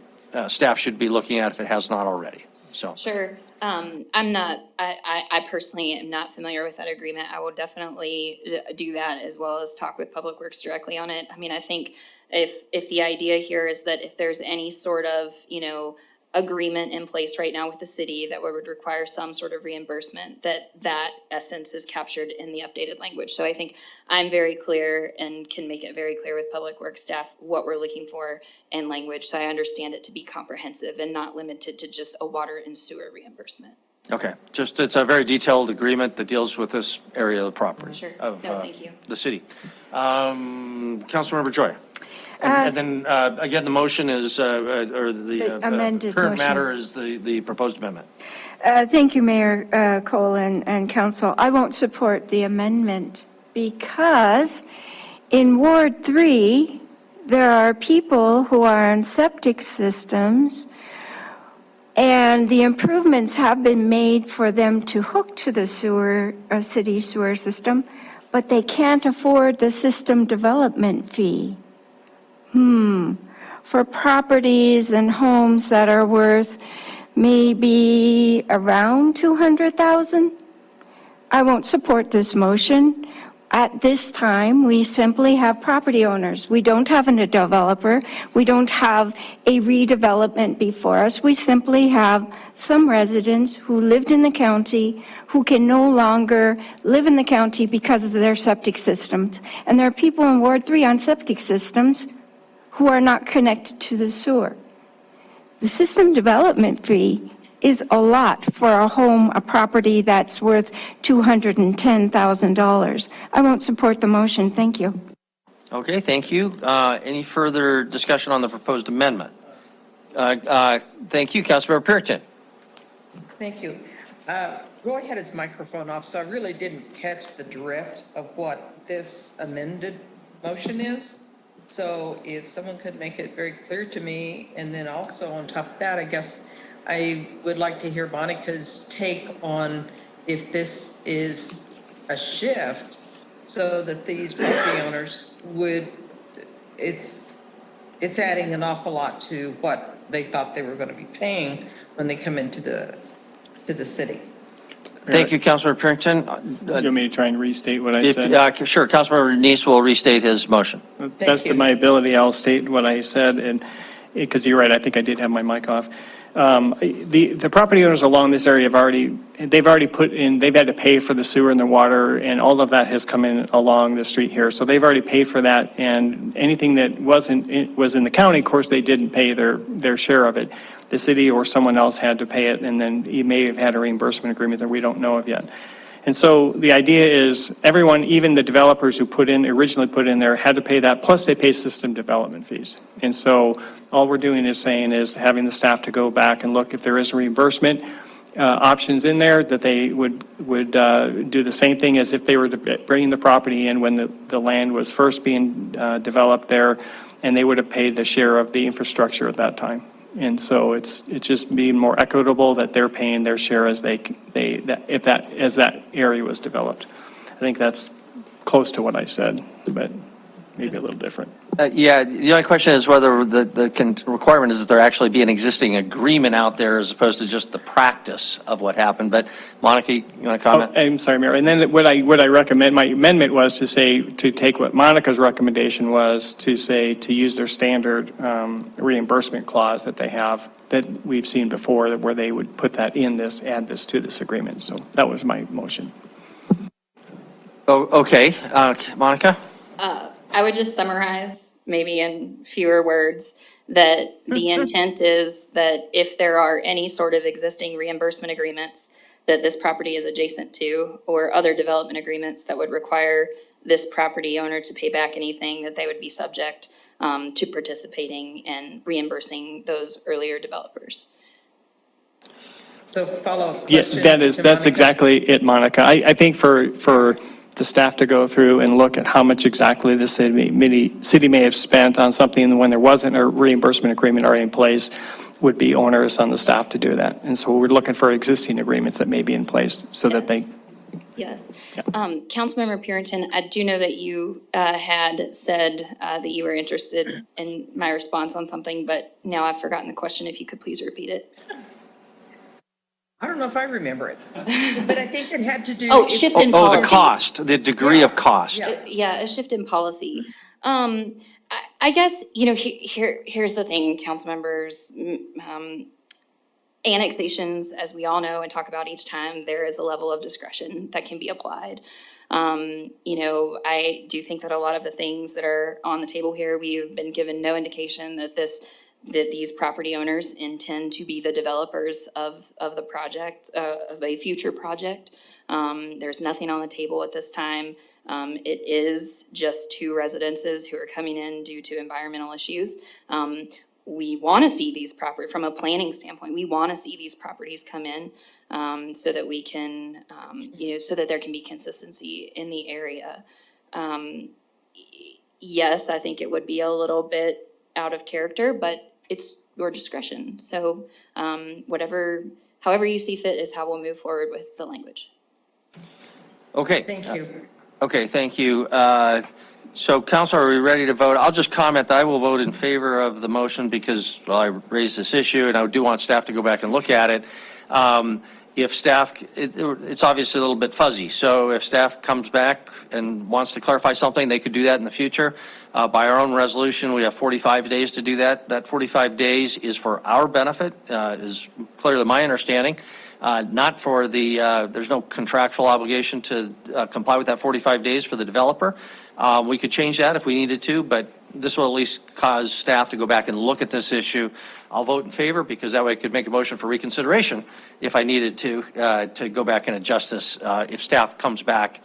staff should be looking at if it has not already. So. Sure. I personally am not familiar with that agreement. I will definitely do that as well as talk with Public Works directly on it. I mean, I think if the idea here is that if there's any sort of, agreement in place right now with the city that would require some sort of reimbursement, that essence is captured in the updated language. So I think I'm very clear and can make it very clear with Public Works staff what we're looking for in language. So I understand it to be comprehensive and not limited to just a water and sewer reimbursement. Okay, it's a very detailed agreement that deals with this area of the property. Sure. Of No, thank you. the city. Councilmember Joy. And then, again, the motion is, or the amended current motion. matter is the proposed amendment. Thank you, Mayor Cole and council. I won't support the amendment because in Ward 3, there are people who are on septic systems, and the improvements have been made for them to hook to the city sewer system, but they can't afford the system development fee. For properties and homes that are worth maybe around $200,000, I won't support this motion, At this time, we simply have property owners. We don't have a developer. We don't have a redevelopment before us. We simply have some residents who lived in the county who can no longer live in the county because of their septic systems. And there are people in Ward 3 on septic systems who are not connected to the sewer. The system development fee is a lot for a home, a property that's worth $210,000. I won't support the motion. Thank you. Okay, thank you. Any further discussion on the proposed amendment? Thank you, Councilmember Puritan. Thank you. Roy had his microphone off, so I really didn't catch the drift of what this amended motion is. So if someone could make it very clear to me, and then also on top of that, I guess I would like to hear Monica's take on if this is a shift so that these property owners would, it's adding an awful lot to what they thought they were going to be paying when they come into the city. Thank you, Councilmember Puritan. Do you want me to try and restate what I said? Sure, Councilmember Neese will restate his motion. Best of my ability, I'll state what I said, and, because you're right, I think I did have my mic off. The property owners along this area they've already put in, they've had to pay for the sewer and the water, and all of that has come in along the street here. So they've already paid for that, and anything that was in the county, of course, they didn't pay their share of it. The city or someone else had to pay it, and then you may have had a reimbursement agreement that we don't know of yet. And so the idea is everyone, even the developers who originally put in there, had to pay that, plus they pay system development fees. And so all we're doing is having the staff to go back and look if there is a reimbursement options in there, that they would do the same thing as if they were bringing the property in when the land was first being developed there, and they would have paid the share of the infrastructure at that time. And so it's just being more equitable that they're paying their share as that area was developed. I think that's close to what I said, but maybe a little different. Yeah, the only question is whether the requirement is that there actually be an existing agreement out there as opposed to just the practice of what happened. But Monica, you want to comment? I'm sorry, Mayor. And then what I recommend, my amendment was to take what Monica's recommendation was to use their standard reimbursement clause that they have, that we've seen before, where they would put that in add this to this agreement. So that was my motion. Oh, okay. Monica? I would just summarize, maybe in fewer words, that the intent is that if there are any sort of existing reimbursement agreements that this property is adjacent to, or other development agreements that would require this property owner to pay back anything, that they would be subject to participating and reimbursing those earlier developers. So follow-up Yes, question. that's exactly it, Monica. I think for the staff to go through and look at how much exactly the city may have spent on something when there wasn't a reimbursement agreement already in place would be onerous on the staff to do that. And so we're looking for existing agreements that may be in place so that they. Yes. Councilmember Puritan, I do know that you had said that you were interested in my response on something, but now I've forgotten the question. If you could please repeat it. I don't know if I remember it, but I think it had to do. Shift in policy. Oh, the cost, the degree of cost. Yeah, a shift in policy. I guess, here's the thing, council members. Annexations, as we all know and talk about each time, there is a level of discretion that can be applied. I do think that a lot of the things that are on the table here, we've been given no indication that these property owners intend to be the developers of the project, of a future project. There's nothing on the table at this time. It is just two residences who are coming in due to environmental issues. We want to see these properties, from a planning standpoint, we want to see these properties come in so that we can, so that there can be consistency in the area. Yes, I think it would be a little bit out of character, but it's your discretion. So however you see fit is how we'll move forward with the language. Okay. Thank you. Okay, thank you. So, Council, are we ready to vote? I'll just comment that I will vote in favor of the motion because, well, I raised this issue and I do want staff to go back and look at it. If staff, it's obviously a little bit fuzzy, so if staff comes back and wants to clarify something, they could do that in the future. By our own resolution, we have 45 days to do that. That 45 days is for our benefit, is clearly my understanding. Not for the, there's no contractual obligation to comply with that 45 days for the developer. We could change that if we needed to, but this will at least cause staff to go back and look at this issue. I'll vote in favor because that way I could make a motion for reconsideration if I needed to go back and adjust this if staff comes back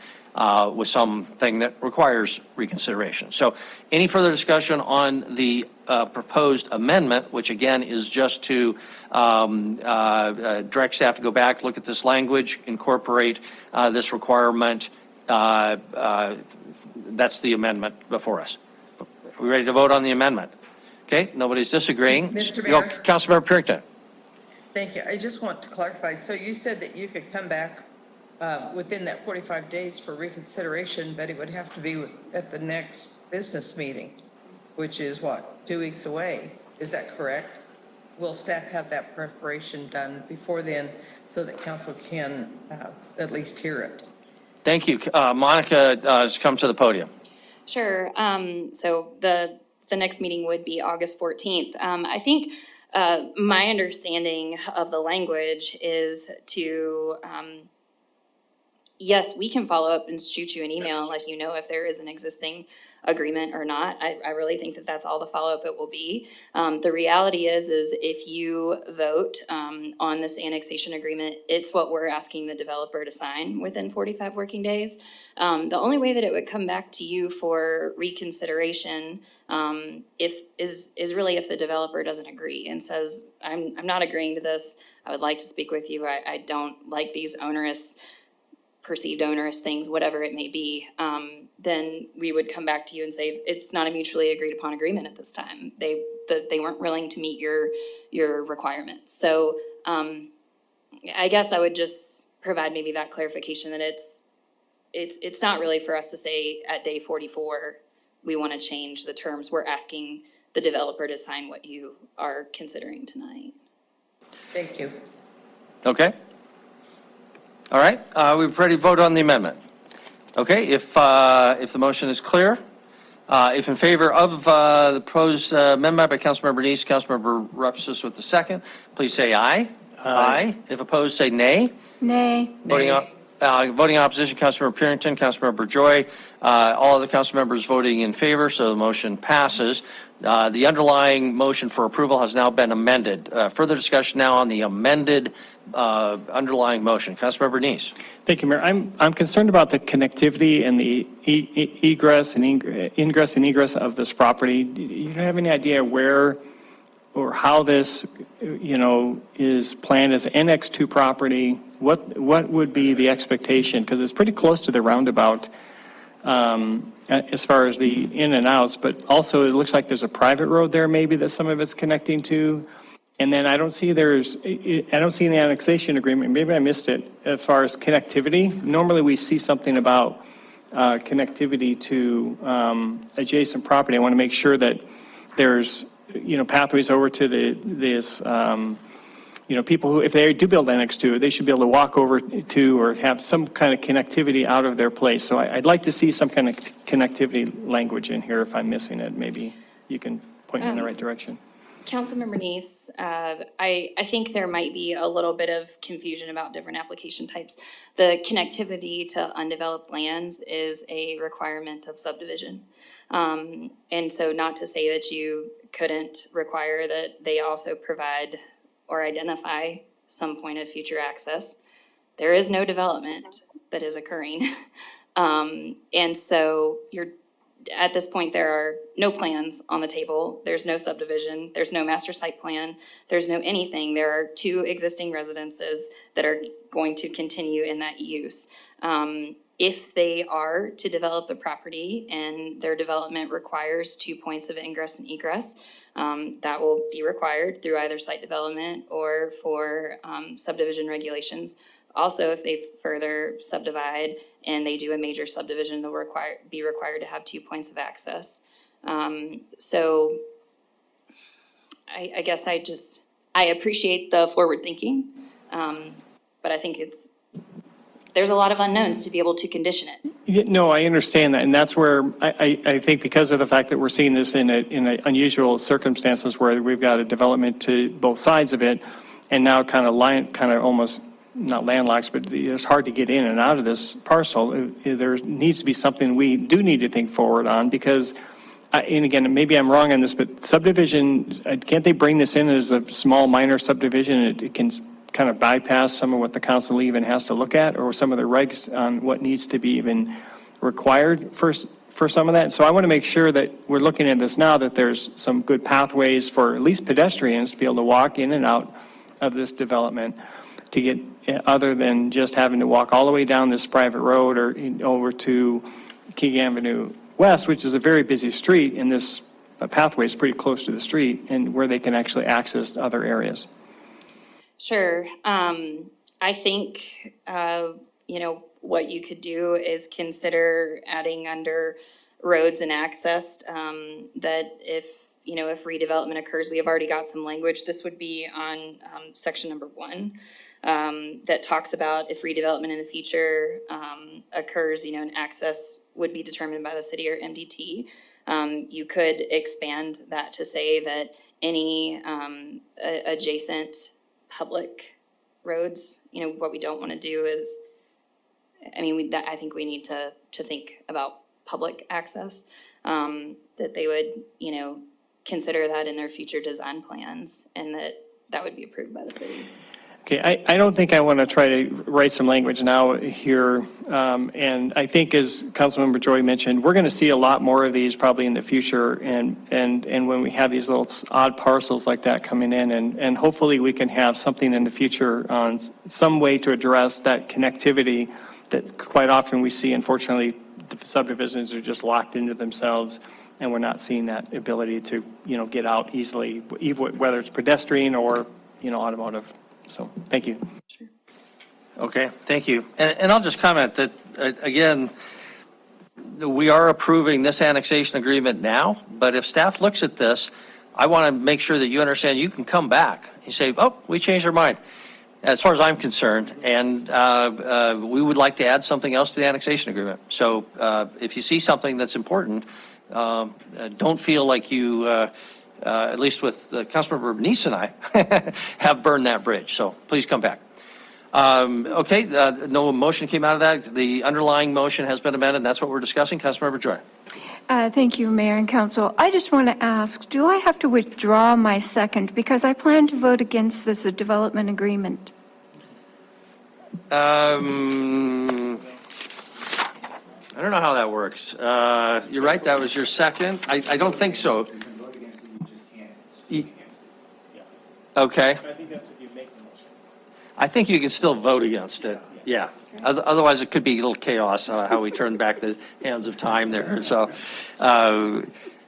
with something that requires reconsideration. So any further discussion on the proposed amendment, which again is just to direct staff to go back, look at this language, incorporate this requirement. That's the amendment before us. Are we ready to vote on the amendment? Okay, nobody's disagreeing. Mr. Mayor? Councilmember Purington. Thank you. I just want to clarify. So you said that you could come back within that 45 days for reconsideration, but it would have to be at the next business meeting, which is what, 2 weeks away? Is that correct? Will staff have that preparation done before then so that council can at least hear it? Thank you. Monica has come to the podium. Sure. So the next meeting would be August 14th. I think my understanding of the language is to, yes, we can follow up and shoot you an email and let you know if there is an existing agreement or not. I really think that that's all the follow-up it will be. The reality is if you vote on this annexation agreement, it's what we're asking the developer to sign within 45 working days. The only way that it would come back to you for reconsideration is really if the developer doesn't agree and says, I'm not agreeing to this. I would like to speak with you. I don't like these perceived onerous things, whatever it may be, then we would come back to you and say, it's not a mutually agreed upon agreement at this time. They weren't willing to meet your requirements. So I guess I would just provide maybe that clarification that it's not really for us to say at day 44, we want to change the terms. We're asking the developer to sign what you are considering tonight. Thank you. Okay. All right, we've already voted on the amendment. Okay, if the motion is clear, if in favor of the proposed amendment by Councilmember Neese, Councilmember Rupsis with the second, please say aye. Aye. If opposed, say nay. Nay. Voting in opposition, Councilmember Purington, Councilmember Joy, all other council members voting in favor, so the motion passes. The underlying motion for approval has now been amended. Further discussion now on the amended underlying motion. Councilmember Neese. Thank you, Mayor. I'm concerned about the connectivity and the ingress and egress of this property. Do you have any idea where or how this, is planned as Annex 2 property? What would be the expectation? Because it's pretty close to the roundabout as far as the in and outs, but also it looks like there's a private road there maybe that some of it's connecting to. And then I don't see in the annexation agreement, maybe I missed it, as far as connectivity. Normally we see something about connectivity to adjacent property. I want to make sure that there's, pathways over to this, people who, if they do build Annex 2, they should be able to walk over to or have some kind of connectivity out of their place. So I'd like to see some kind of connectivity language in here. If I'm missing it, maybe you can point me in the right direction. Councilmember Neese, I think there might be a little bit of confusion about different application types. The connectivity to undeveloped lands is a requirement of subdivision. And so not to say that you couldn't require that they also provide or identify some point of future access. There is no development that is occurring. And so at this point, there are no plans on the table. There's no subdivision. There's no master site plan. There's no anything. There are 2 existing residences that are going to continue in that use. If they are to develop the property and their development requires 2 points of ingress and egress, that will be required through either site development or for subdivision regulations. Also, if they further subdivide and they do a major subdivision, they'll be required to have 2 points of access. So I guess I appreciate the forward thinking. But I think there's a lot of unknowns to be able to condition it. Yeah, no, I understand that, and that's where I think because of the fact that we're seeing this in unusual circumstances where we've got a development to both sides of it, and now kind of almost not landlocked, but it's hard to get in and out of this parcel. There needs to be something we do need to think forward on, because, and again, maybe I'm wrong on this, but subdivision, can't they bring this in as a small minor subdivision? It can kind of bypass some of what the council even has to look at, or some of the regs on what needs to be even required for some of that. So I want to make sure that we're looking at this now, that there's some good pathways for at least pedestrians to be able to walk in and out of this development, to get, other than just having to walk all the way down this private road or over to King Avenue West, which is a very busy street, and this pathway is pretty close to the street, and where they can actually access other areas. Sure. I think, what you could do is consider adding under roads and access, that if redevelopment occurs, we have already got some language. This would be on section number 1, that talks about if redevelopment in the future occurs, and access would be determined by the city or MDT. You could expand that to say that any adjacent public roads, what we don't want to do is, I think we need to think about public access, that they would, consider that in their future design plans, and that would be approved by the city. Okay, I don't think I want to try to write some language now here, and I think, as Councilmember Joy mentioned, we're going to see a lot more of these probably in the future, and when we have these little odd parcels like that coming in, and hopefully we can have something in the future on some way to address that connectivity that quite often we see. Unfortunately, the subdivisions are just locked into themselves, and we're not seeing that ability to, get out easily, whether it's pedestrian or, automotive. So, thank you. Sure. Okay, thank you. And I'll just comment that, again, we are approving this annexation agreement now, but if staff looks at this, I want to make sure that you understand you can come back. You say, oh, we changed our mind, as far as I'm concerned, and we would like to add something else to the annexation agreement. So if you see something that's important, don't feel like you, at least with Councilmember Bernice and I, have burned that bridge. So please come back. Okay, no motion came out of that. The underlying motion has been amended, and that's what we're discussing. Councilmember Joy. Thank you, Mayor and Council. I just want to ask, do I have to withdraw my second? Because I plan to vote against this development agreement. I don't know how that works. You're right, that was your second. I don't think so. Okay. I think that's if you make the motion. I think you can still vote against it. Yeah. Otherwise, it could be a little chaos, how we turn back the hands of time there. So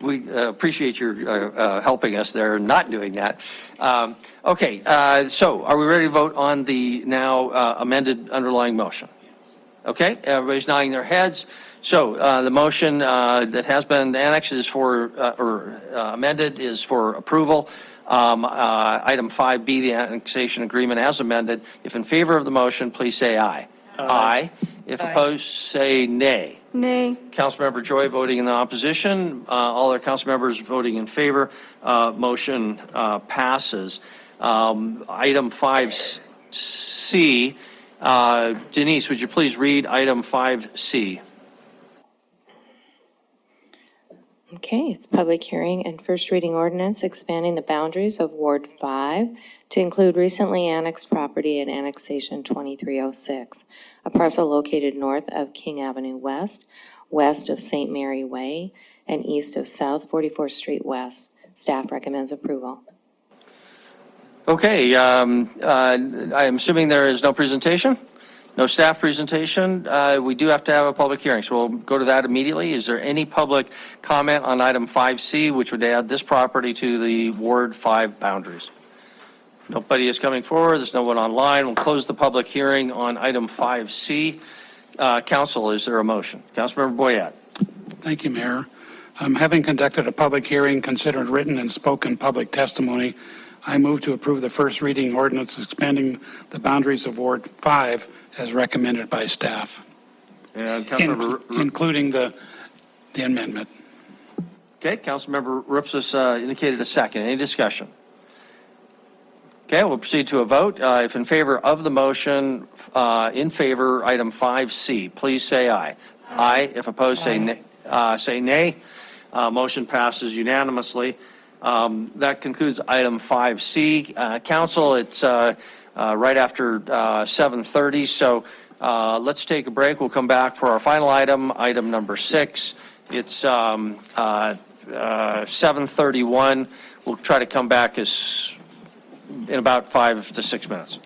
we appreciate your helping us there and not doing that. Okay, so are we ready to vote on the now amended underlying motion? Okay, everybody's nodding their heads. So the motion that has been annexed is for, amended is for approval. Item 5B, the annexation agreement as amended. If in favor of the motion, please say aye. Aye. If opposed, say nay. Nay. Councilmember Joy voting in the opposition. All other council members voting in favor. Motion passes. Item 5C. Denise, would you please read item 5C? Okay, it's public hearing and first reading ordinance expanding the boundaries of Ward 5 to include recently annexed property in annexation 2306, a parcel located north of King Avenue West, west of St. Mary Way, and east of South 44th Street West. Staff recommends approval. Okay, I'm assuming there is no presentation? No staff presentation. We do have to have a public hearing, so we'll go to that immediately. Is there any public comment on item 5C, which would add this property to the Ward 5 boundaries? Nobody is coming forward. There's no one online. We'll close the public hearing on item 5C. Council, is there a motion? Councilmember Boyette. Thank you, Mayor. Having conducted a public hearing, considered written and spoken public testimony I move to approve the first reading ordinance expanding the boundaries of Ward 5 as recommended by staff, And Councilmember, including the amendment. okay, Councilmember Ripsis indicated a second. Any discussion? Okay, we'll proceed to a vote. If in favor of the motion, in favor, item 5C, please say aye. Aye. If opposed, say nay. Motion passes unanimously. That concludes item 5C. Council, it's right after 7:30, so let's take a break. We'll come back for our final item, item number 6. It's 7:31. We'll try to come back in about 5 to 6 minutes.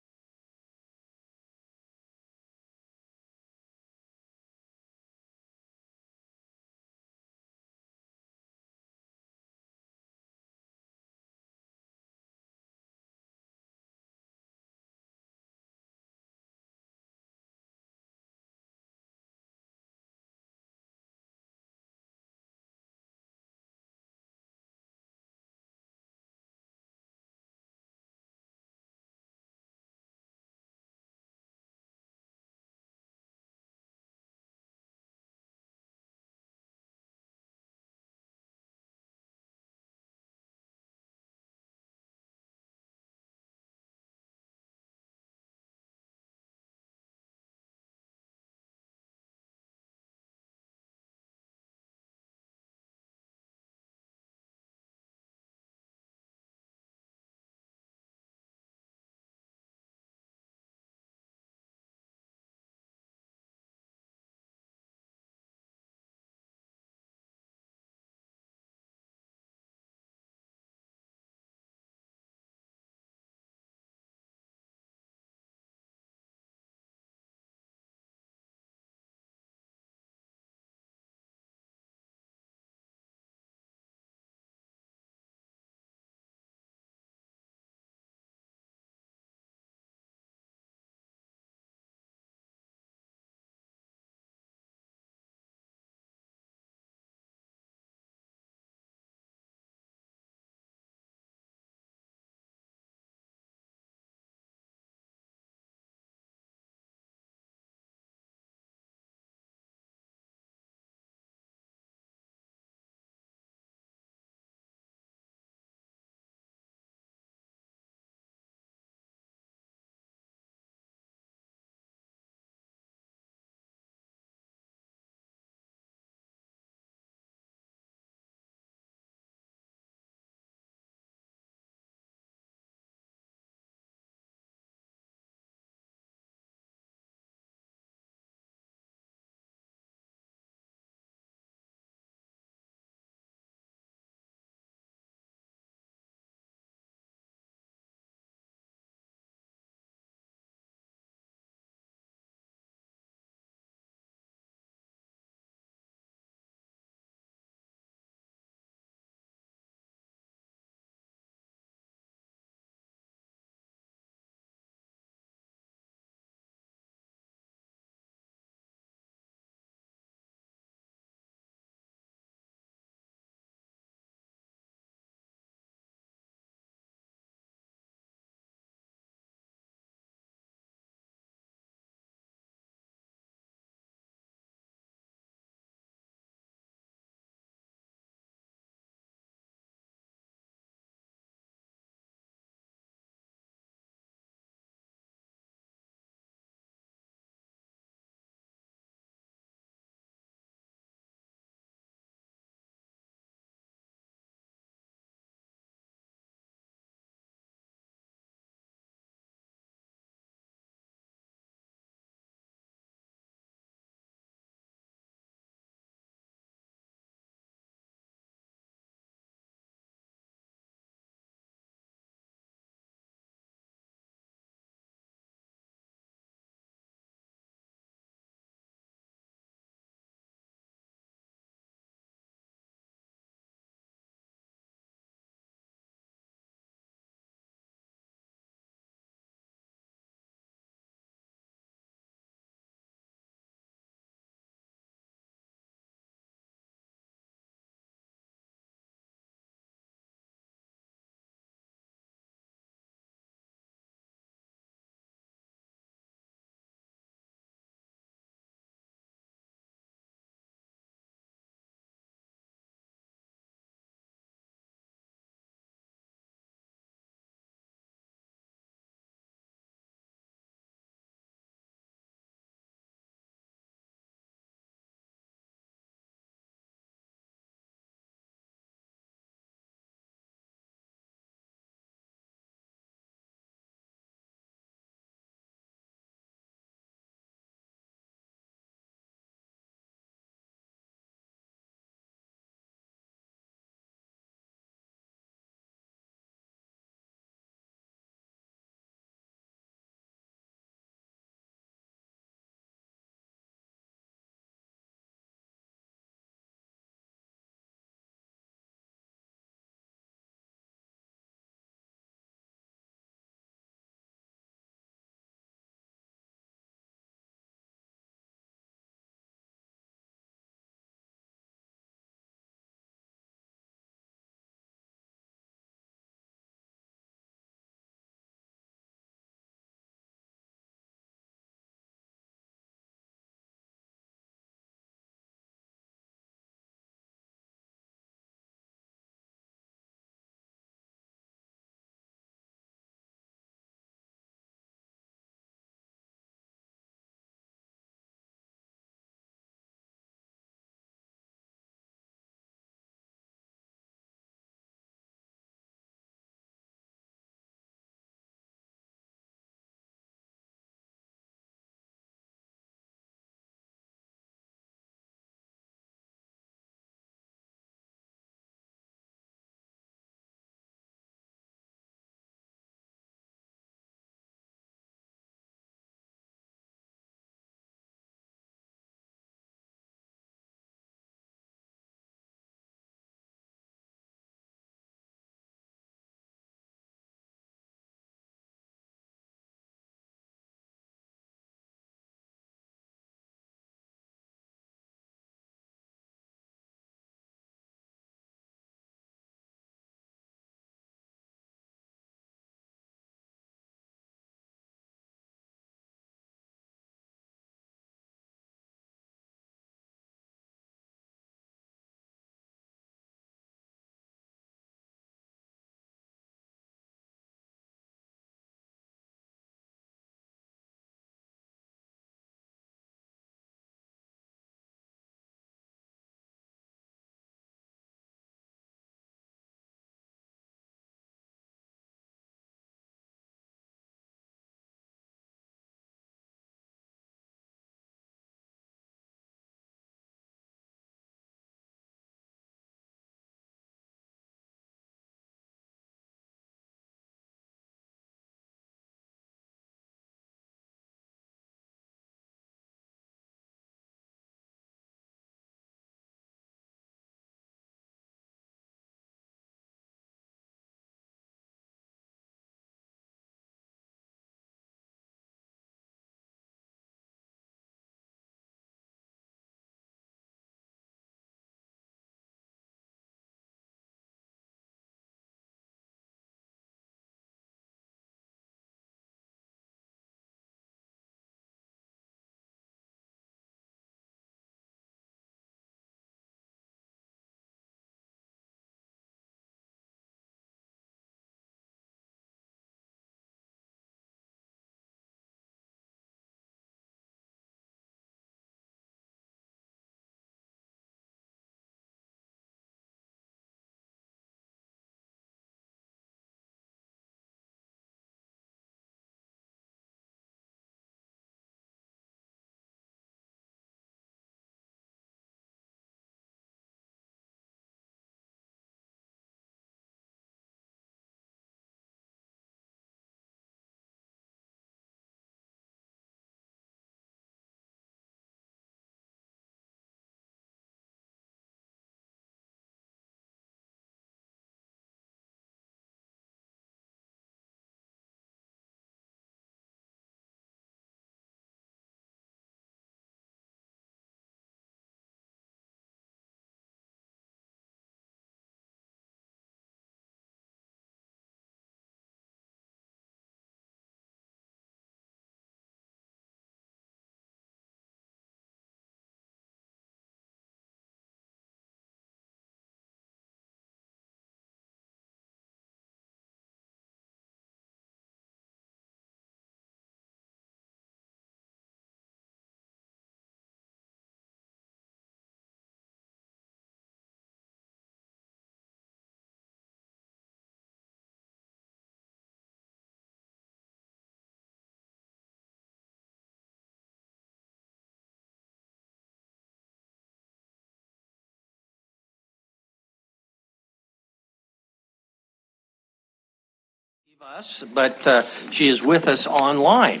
us, but she is with us online.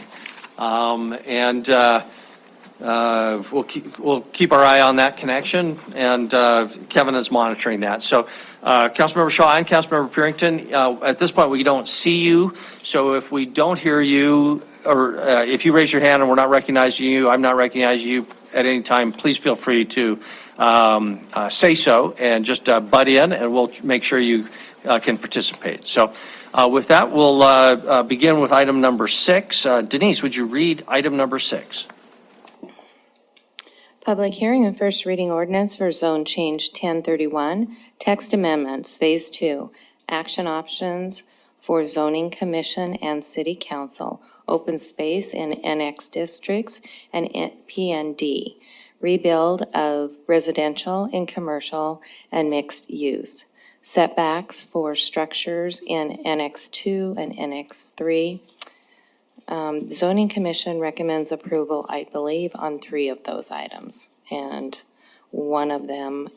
We'll keep our eye on that connection, and Kevin is monitoring that. So Councilmember Shaw and Councilmember Purington, at this point, we don't see you. So if we don't hear you, or if you raise your hand and we're not recognizing you, I'm not recognizing you at any time, please feel free to say so and just butt in, and we'll make sure you can participate. So with that, we'll begin with item number 6. Denise, would you read item number 6? Public hearing and first reading ordinance for zone change 1031, text amendments, Phase 2, action options for zoning commission and city council, open space in NX districts and PND, rebuild of residential and commercial and mixed use, setbacks for structures in NX 2 and NX 3. Zoning Commission recommends approval, I believe, on 3 of those items. And one of them,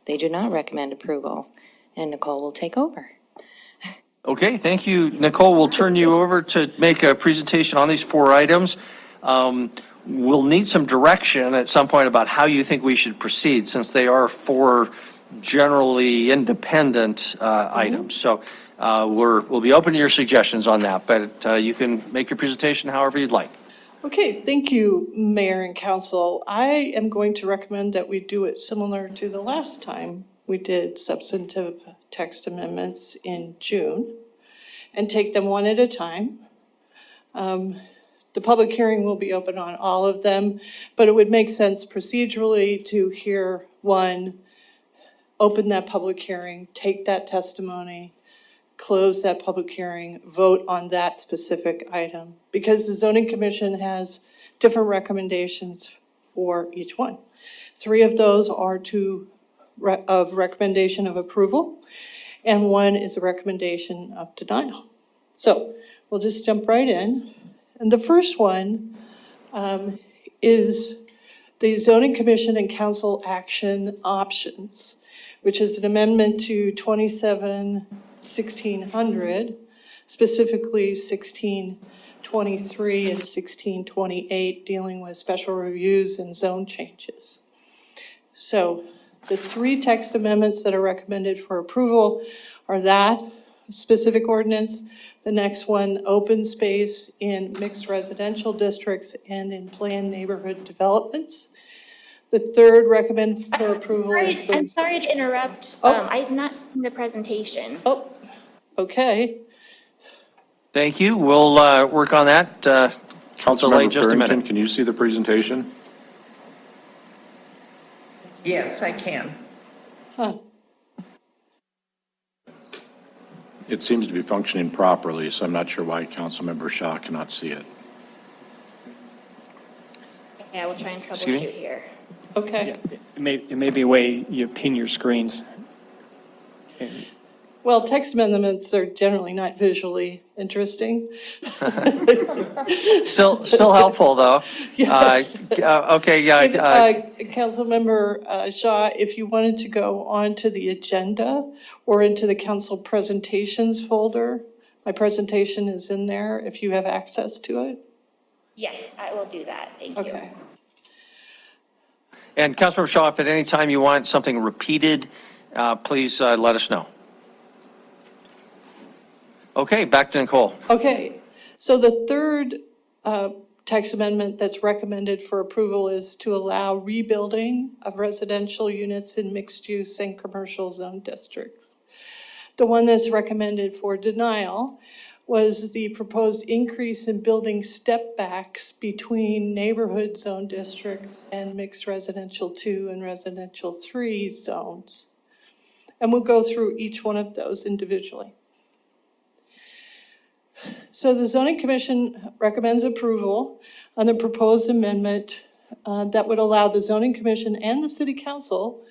they do not recommend approval. And Nicole will take over. Okay, thank you. Nicole, we'll turn you over to make a presentation on these 4 items. We'll need some direction at some point about how you think we should proceed, since they are 4 generally independent items. So we'll be open to your suggestions on that, but you can make your presentation however you'd like. Okay, thank you, Mayor and Council. I am going to recommend that we do it similar to the last time we did substantive text amendments in June, and take them one at a time. The public hearing will be open on all of them, but it would make sense procedurally to hear one, open that public hearing, take that testimony, close that public hearing, vote on that specific item, because the zoning commission has different recommendations for each one. 3 of those are of recommendation of approval, and 1 is a recommendation of denial. So we'll just jump right in. And the first one is the zoning commission and council action options, which is an amendment to 1600, specifically 1623 and 1628, dealing with special reviews and zone changes. So the 3 text amendments that are recommended for approval are that specific ordinance. The next one, open space in mixed residential districts and in planned neighborhood developments. The third recommend for approval is the... I'm sorry to interrupt. Oh. I've not seen the presentation. Oh, okay. Thank you. We'll work on that. Councilmember Just a minute. Purington, can you see the presentation? Yes, I can. Huh. It seems to be functioning properly, so I'm not sure why Councilmember Shaw cannot see it. Okay, I will try and Excuse me? troubleshoot here. Okay. It may be a way you pin your screens. Well, text amendments are generally not visually interesting. Still helpful, though. Yes. Okay, yeah. Councilmember Shaw, if you wanted to go on to the agenda or into the council presentations folder, my presentation is in there if you have access to it. Yes, I will do that. Thank you. Okay. And Councilmember Shaw, if at any time you want something repeated, please let us know. Okay, back to Nicole. Okay, so the third text amendment that's recommended for approval is to allow rebuilding of residential units in mixed-use and commercial zone districts. The one that's recommended for denial was the proposed increase in building step backs between neighborhood zone districts and mixed residential 2 and residential 3 zones. And we'll go through each one of those individually. So the zoning commission recommends approval on the proposed amendment that would allow the zoning commission and the city council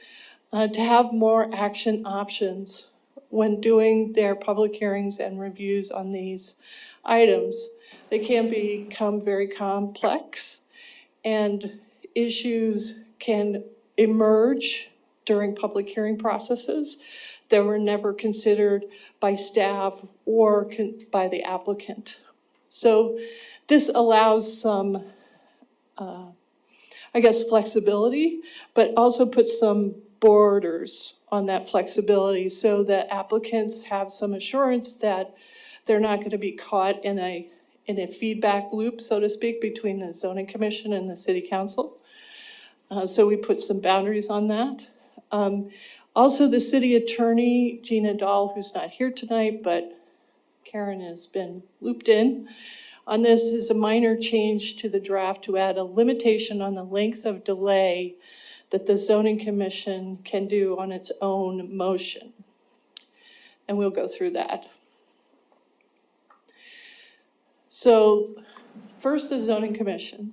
to have more action options when doing their public hearings and reviews on these items. They can become very complex, and issues can emerge during public hearing processes that were never considered by staff or by the applicant. So this allows some, I guess, flexibility, but also puts some borders on that flexibility so that applicants have some assurance that they're not going to be caught in a feedback loop, so to speak, between the zoning commission and the city council. So we put some boundaries on that. Also, the city attorney, Gina Dahl, who's not here tonight, but Karen has been looped in on this, is a minor change to the draft to add a limitation on the length of delay that the zoning commission can do on its own motion. And we'll go through that. So first, the zoning commission.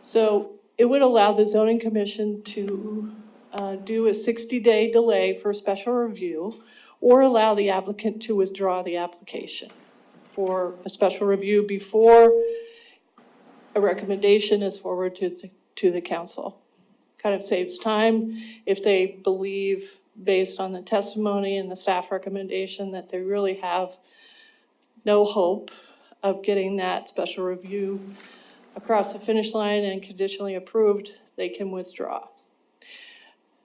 So it would allow the zoning commission to do a 60-day delay for special review or allow the applicant to withdraw the application for a special review before a recommendation is forwarded to the council. Kind of saves time if they believe, based on the testimony and the staff recommendation, that they really have no hope of getting that special review across the finish line and conditionally approved, they can withdraw.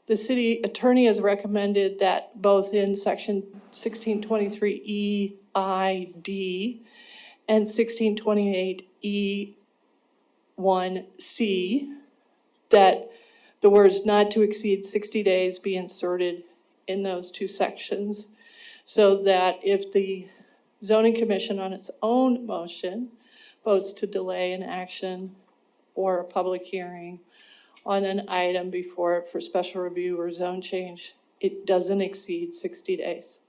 The city attorney has recommended that both in section 1623E ID and 1628E 1C, that the words "not to exceed 60 days" be inserted in those two sections, so that if the zoning commission on its own motion votes to delay an action or a public hearing on an item before it for special review or zone change, it doesn't exceed 60 days.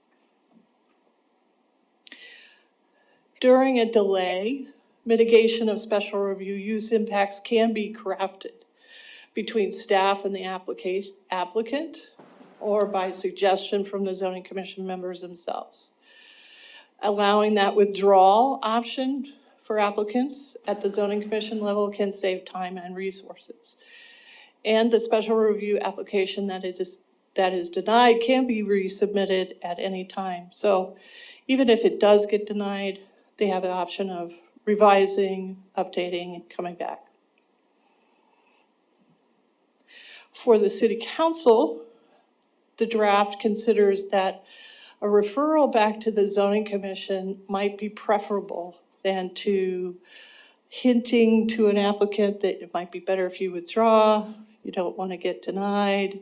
During a delay, mitigation of special review use impacts can be crafted between staff and the applicant or by suggestion from the zoning commission members themselves. Allowing that withdrawal option for applicants at the zoning commission level can save time and resources. And the special review application that is denied can be resubmitted at any time. So even if it does get denied, they have an option of revising, updating, and coming back. For the city council, the draft considers that a referral back to the zoning commission might be preferable than to hinting to an applicant that it might be better if you withdraw, you don't want to get denied,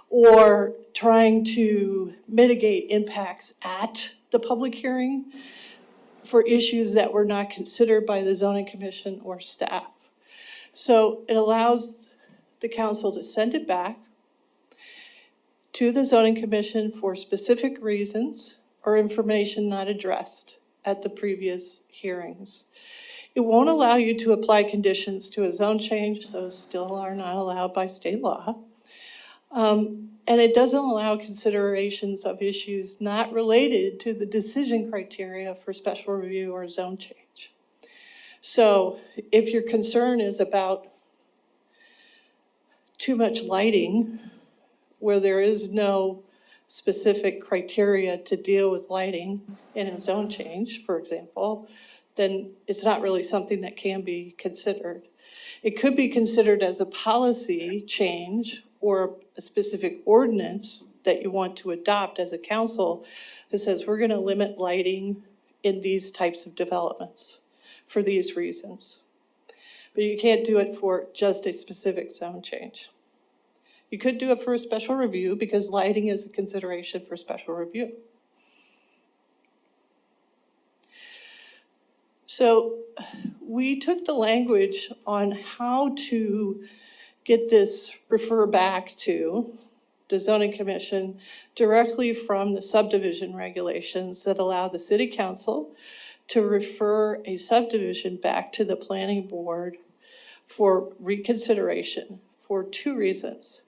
or trying to mitigate impacts at the public hearing for issues that were not considered by the zoning commission or staff. So it allows the council to send it back to the zoning commission for specific reasons or information not addressed at the previous hearings. It won't allow you to apply conditions to a zone change, so still are not allowed by state law. And it doesn't allow considerations of issues not related to the decision criteria for special review or zone change. So if your concern is about too much lighting, where there is no specific criteria to deal with lighting in a zone change, for example, then it's not really something that can be considered. It could be considered as a policy change or a specific ordinance that you want to adopt as a council that says we're going to limit lighting in these types of developments for these reasons. But you can't do it for just a specific zone change. You could do it for a special review because lighting is a consideration for special review. So we took the language on how to get this refer back to the zoning commission directly from the subdivision regulations that allow the city council to refer a subdivision back to the planning board for reconsideration for two reasons.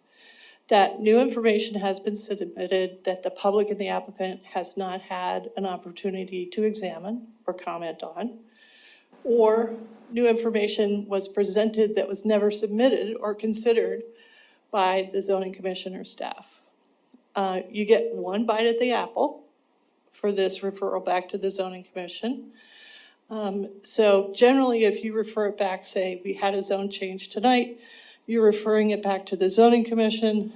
That new information has been submitted that the public and the applicant has not had an opportunity to examine or comment on, or new information was presented that was never submitted or considered by the zoning commission or staff. You get one bite at the apple for this referral back to the zoning commission. So generally, if you refer it back, say, we had a zone change tonight, you're referring it back to the zoning commission,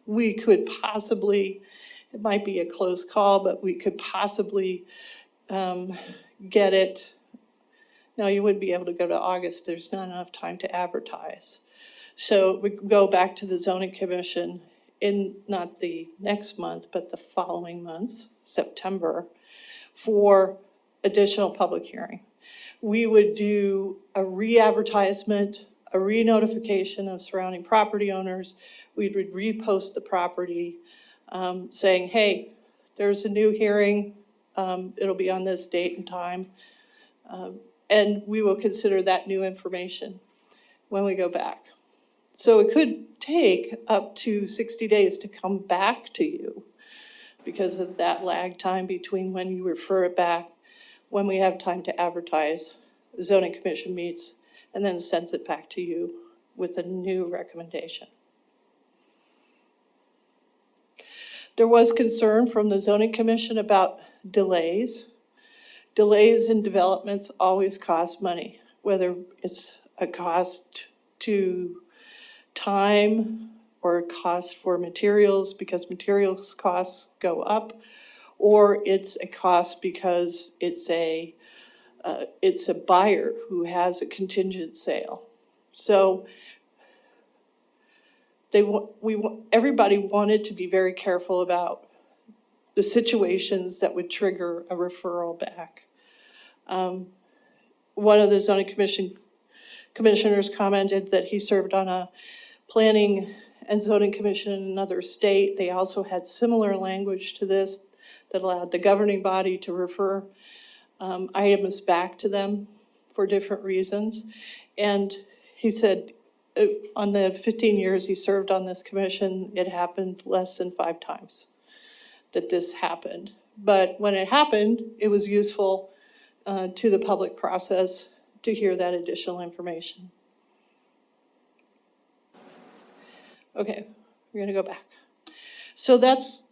we could possibly, it might be a close call, but we could possibly get it. No, you wouldn't be able to go to August, there's not enough time to advertise. So we go back to the zoning commission in not the next month, but the following month, September, for additional public hearing. We would do a re-advertisement, a re-notification of surrounding property owners. We would repost the property saying, hey, there's a new hearing. It'll be on this date and time. And we will consider that new information when we go back. So it could take up to 60 days to come back to you because of that lag time between when you refer it back, when we have time to advertise, the zoning commission meets, and then sends it back to you with a new recommendation. There was concern from the zoning commission about delays. Delays in developments always cost money, whether it's a cost to time or a cost for materials because materials costs go up, or it's a cost because it's a buyer who has a contingent sale. So everybody wanted to be very careful about the situations that would trigger a referral back. One of the zoning commissioners commented that he served on a planning and zoning commission in another state. They also had similar language to this that allowed the governing body to refer items back to them for different reasons. And he said on the 15 years he served on this commission, it happened less than 5 times that this happened. But when it happened, it was useful to the public process to hear that additional information. Okay, we're gonna go back. So that's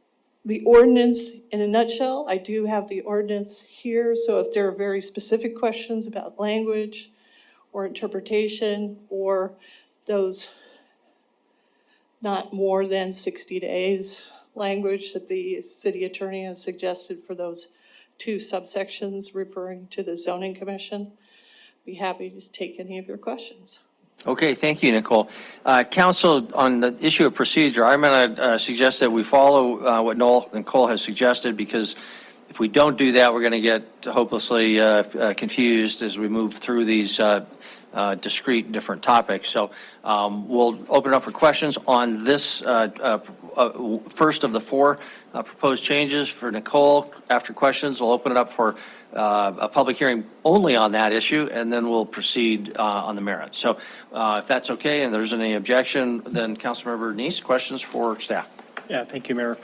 the ordinance in a nutshell. I do have the ordinance here, so if there are very specific questions about language or interpretation or those not more than 60 days language that the city attorney has suggested for those 2 subsections referring to the zoning commission, be happy to take any of your questions. Okay, thank you, Nicole. Council, on the issue of procedure, I'm going to suggest that we follow what Nicole has suggested, because if we don't do that, we're going to get hopelessly confused as we move through these discrete different topics. So we'll open up for questions on this first of the 4 proposed changes for Nicole. After questions, we'll open it up for a public hearing only on that issue, and then we'll proceed on the merits. So if that's okay, and there's any objection, then Councilmember Neese, questions for staff. Yeah, thank you, Mayor.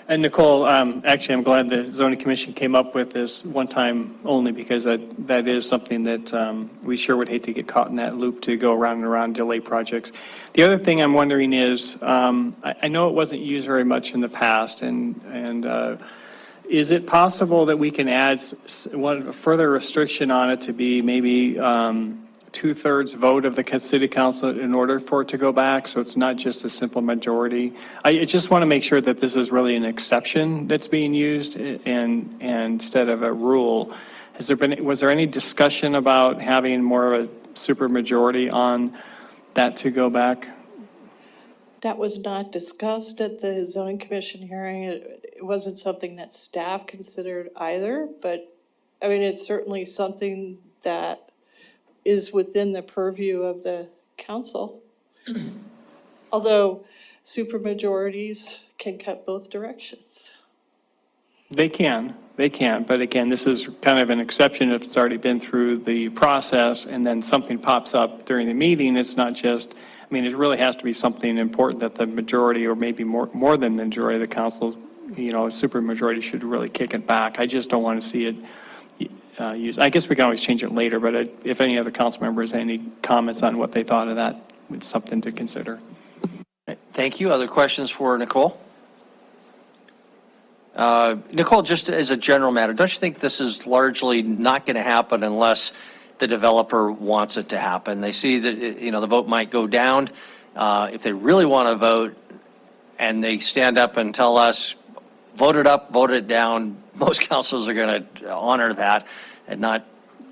And Nicole, actually, I'm glad the zoning commission came up with this one time only, because that is something that we sure would hate to get caught in that loop to go around and around delay projects. The other thing I'm wondering is, I know it wasn't used very much in the past, and is it possible that we can add one further restriction on it to be maybe 2/3 vote of the city council in order for it to go back, so it's not just a simple majority? I just want to make sure that this is really an exception that's being used and instead of a rule. Was there any discussion about having more of a super majority on that to go back? That was not discussed at the zoning commission hearing. It wasn't something that staff considered either, but I mean, it's certainly something that is within the purview of the council. Although supermajorities can cut both directions. They can, but again, this is kind of an exception if it's already been through the process and then something pops up during the meeting. It's not just, I mean, it really has to be something important that the majority, or maybe more than the majority of the council, supermajority should really kick it back. I just don't want to see it used. I guess we can always change it later, but if any other council members have any comments on what they thought of that, it's something to consider. Thank you. Other questions for Nicole? Nicole, just as a general matter, don't you think this is largely not going to happen unless the developer wants it to happen? They see that, the vote might go down. If they really want to vote and they stand up and tell us, vote it up, vote it down, most councils are going to honor that and not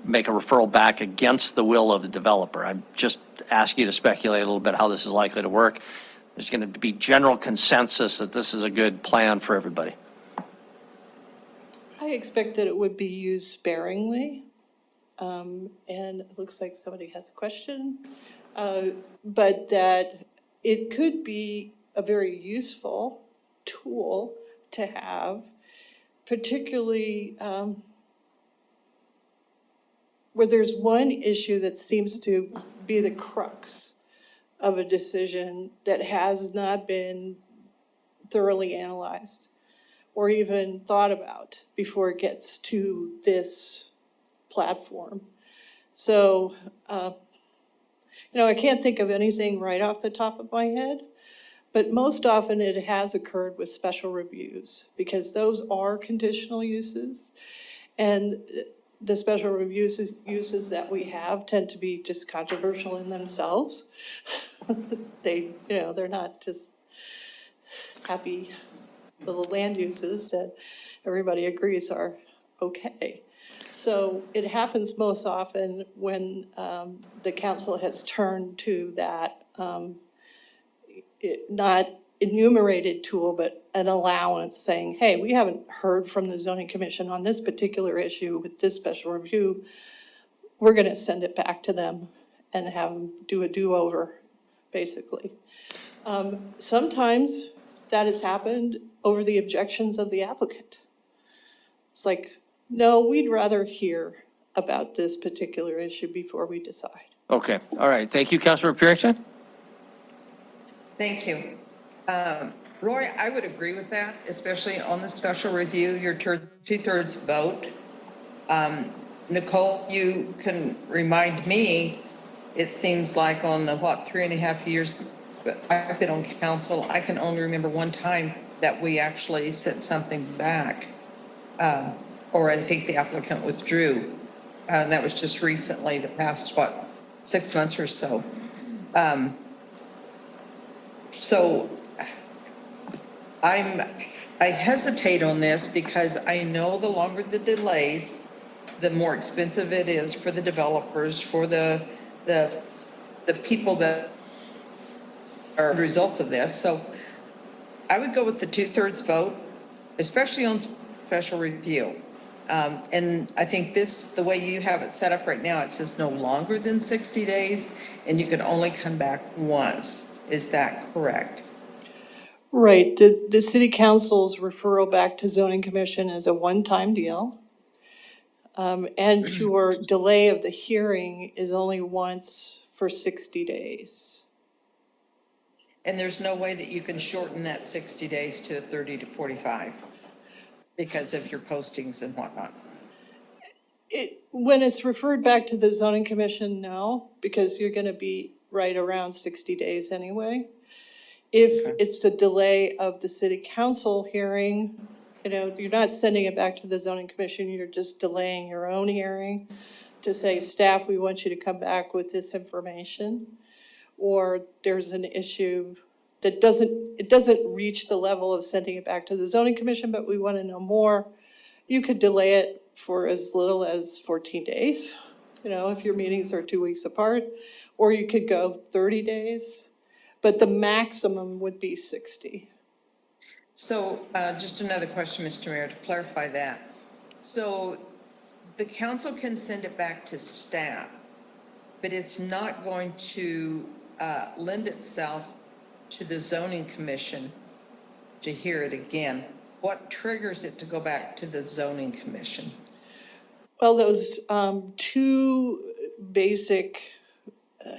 make a referral back against the will of the developer. I'm just asking you to speculate a little bit how this is likely to work. There's going to be general consensus that this is a good plan for everybody. I expect that it would be used sparingly. And it looks like somebody has a question. But that it could be a very useful tool to have, particularly where there's one issue that seems to be the crux of a decision that has not been thoroughly analyzed or even thought about before it gets to this platform. So, I can't think of anything right off the top of my head, but most often it has occurred with special reviews because those are conditional uses. And the special reviews uses that we have tend to be just controversial in themselves. They're not just happy little land uses that everybody agrees are okay. So it happens most often when the council has turned to that not enumerated tool, but an allowance saying, hey, we haven't heard from the zoning commission on this particular issue with this special review. We're going to send it back to them and have them do a do-over, basically. Sometimes that has happened over the objections of the applicant. It's like, no, we'd rather hear about this particular issue before we decide. Okay, all right. Thank you, Councilor Purington. Thank you. Roy, I would agree with that, especially on the special review, your two-thirds vote. Nicole, you can remind me, it seems like on the, 3.5 years that I've been on council, I can only remember one time that we actually sent something back. Or I think the applicant withdrew. And that was just recently, the past, 6 months or so. So I hesitate on this because I know the longer the delays, the more expensive it is for the developers, for the people that are the results of this. So I would go with the two-thirds vote, especially on special review. And I think the way you have it set up right now, it says no longer than 60 days, and you can only come back once. Is that correct? Right. The city council's referral back to zoning commission is a one-time deal. And your delay of the hearing is only once for 60 days. And there's no way that you can shorten that 60 days to 30 to 45 because of your postings and whatnot? When it's referred back to the zoning commission, no, because you're going to be right around 60 days anyway. If it's the delay of the city council hearing, you're not sending it back to the zoning commission, you're just delaying your own hearing to say, staff, we want you to come back with this information. Or there's an issue that doesn't reach the level of sending it back to the zoning commission, but we want to know more. You could delay it for as little as 14 days, if your meetings are 2 weeks apart, or you could go 30 days, but the maximum would be 60. So just another question, Mr. Mayor, to clarify that. So the council can send it back to staff, but it's not going to lend itself to the zoning commission to hear it again. What triggers it to go back to the zoning commission? Well, those two basic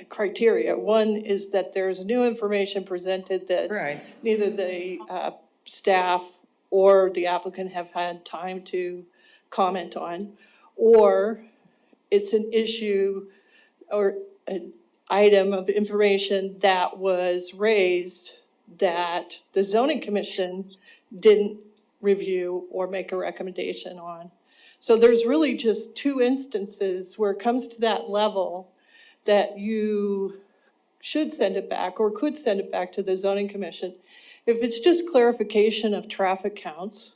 criteria. One is that there's new information presented that neither the staff or the applicant have had time to comment on, or it's an issue or an item of information that was raised that the zoning commission didn't review or make a recommendation on. So there's really just two instances where it comes to that level that you should send it back or could send it back to the zoning commission. If it's just clarification of traffic counts,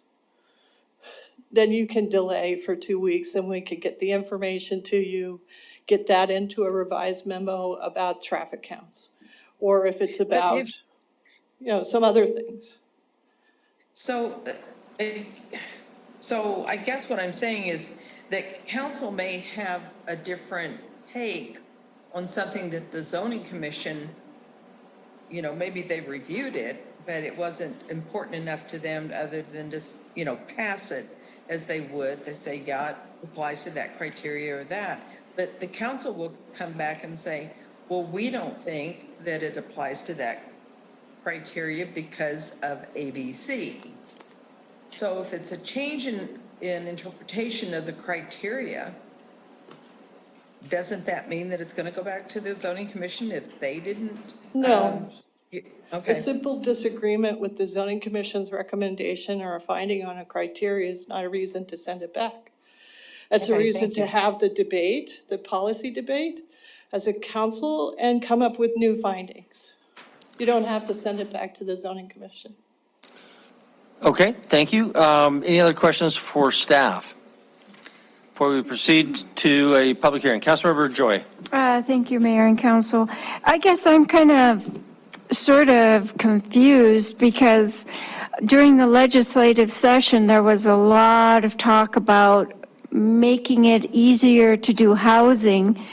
then you can delay for 2 weeks and we could get the information to you, get that into a revised memo about traffic counts. Or if it's about, some other things. So, so I guess what I'm saying is that council may have a different take on something that the zoning commission, maybe they reviewed it, but it wasn't important enough to them other than just, pass it as they would to say, yeah, it applies to that criteria or that. But the council will come back and say, well, we don't think that it applies to that criteria because of ABC. So if it's a change in interpretation of the criteria, doesn't that mean that it's going to go back to the zoning commission if they didn't? No. Okay. A simple disagreement with the zoning commission's recommendation or a finding on a criteria is not a reason to send it back. That's a Okay, reason thank to you. have the debate, the policy debate, as a council and come up with new findings. You don't have to send it back to the zoning commission. Okay, thank you. Any other questions for staff? Before we proceed to a public hearing, Councilmember Joy. Thank you, Mayor and Council. I guess I'm kind of sort of confused because during the legislative session, there was a lot of talk about making it easier to do housing,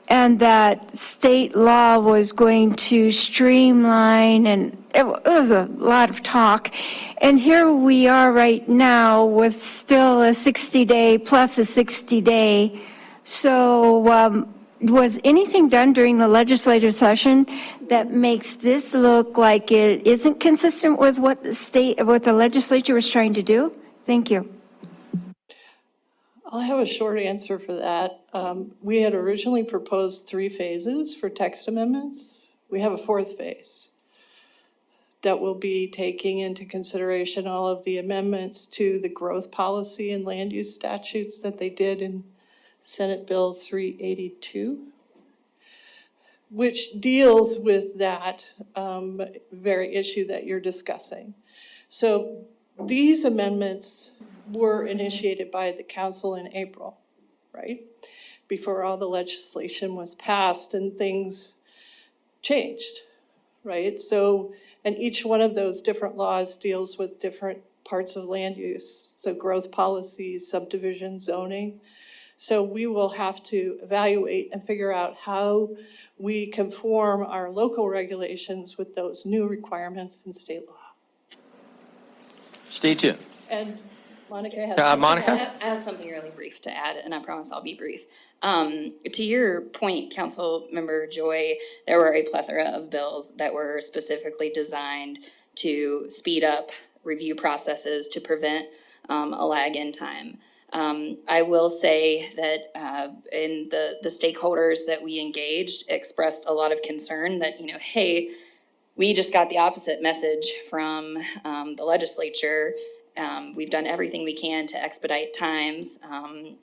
and that state law was going to streamline, and it was a lot of talk. And here we are right now with still a 60-day plus a 60-day. So was anything done during the legislative session that makes this look like it isn't consistent with what the legislature was trying to do? Thank you. I'll have a short answer for that. We had originally proposed 3 phases for text amendments. We have a 4th phase that will be taking into consideration all of the amendments to the growth policy and land use statutes that they did in Senate Bill 382, which deals with that very issue that you're discussing. So these amendments were initiated by the council in April, right? Before all the legislation was passed and things changed, right? So, and each one of those different laws deals with different parts of land use. So growth policies, subdivision, zoning. So we will have to evaluate and figure out how we conform our local regulations with those new requirements in state law. Stay tuned. And Monica has Monica? I have something really brief to add, and I promise I'll be brief. To your point, Councilmember Joy, there were a plethora of bills that were specifically designed to speed up review processes to prevent a lag in time. I will say that in the stakeholders that we engaged expressed a lot of concern that, hey, we just got the opposite message from the legislature. We've done everything we can to expedite times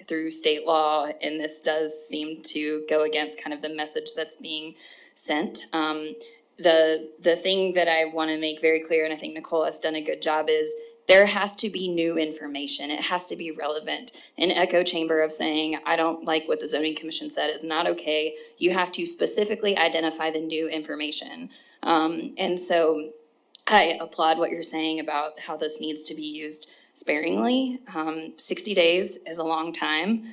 through state law, and this does seem to go against kind of the message that's being sent. The thing that I want to make very clear, and I think Nicole has done a good job, is there has to be new information. It has to be relevant. An echo chamber of saying, I don't like what the zoning commission said is not okay. You have to specifically identify the new information. And so I applaud what you're saying about how this needs to be used sparingly. 60 days is a long time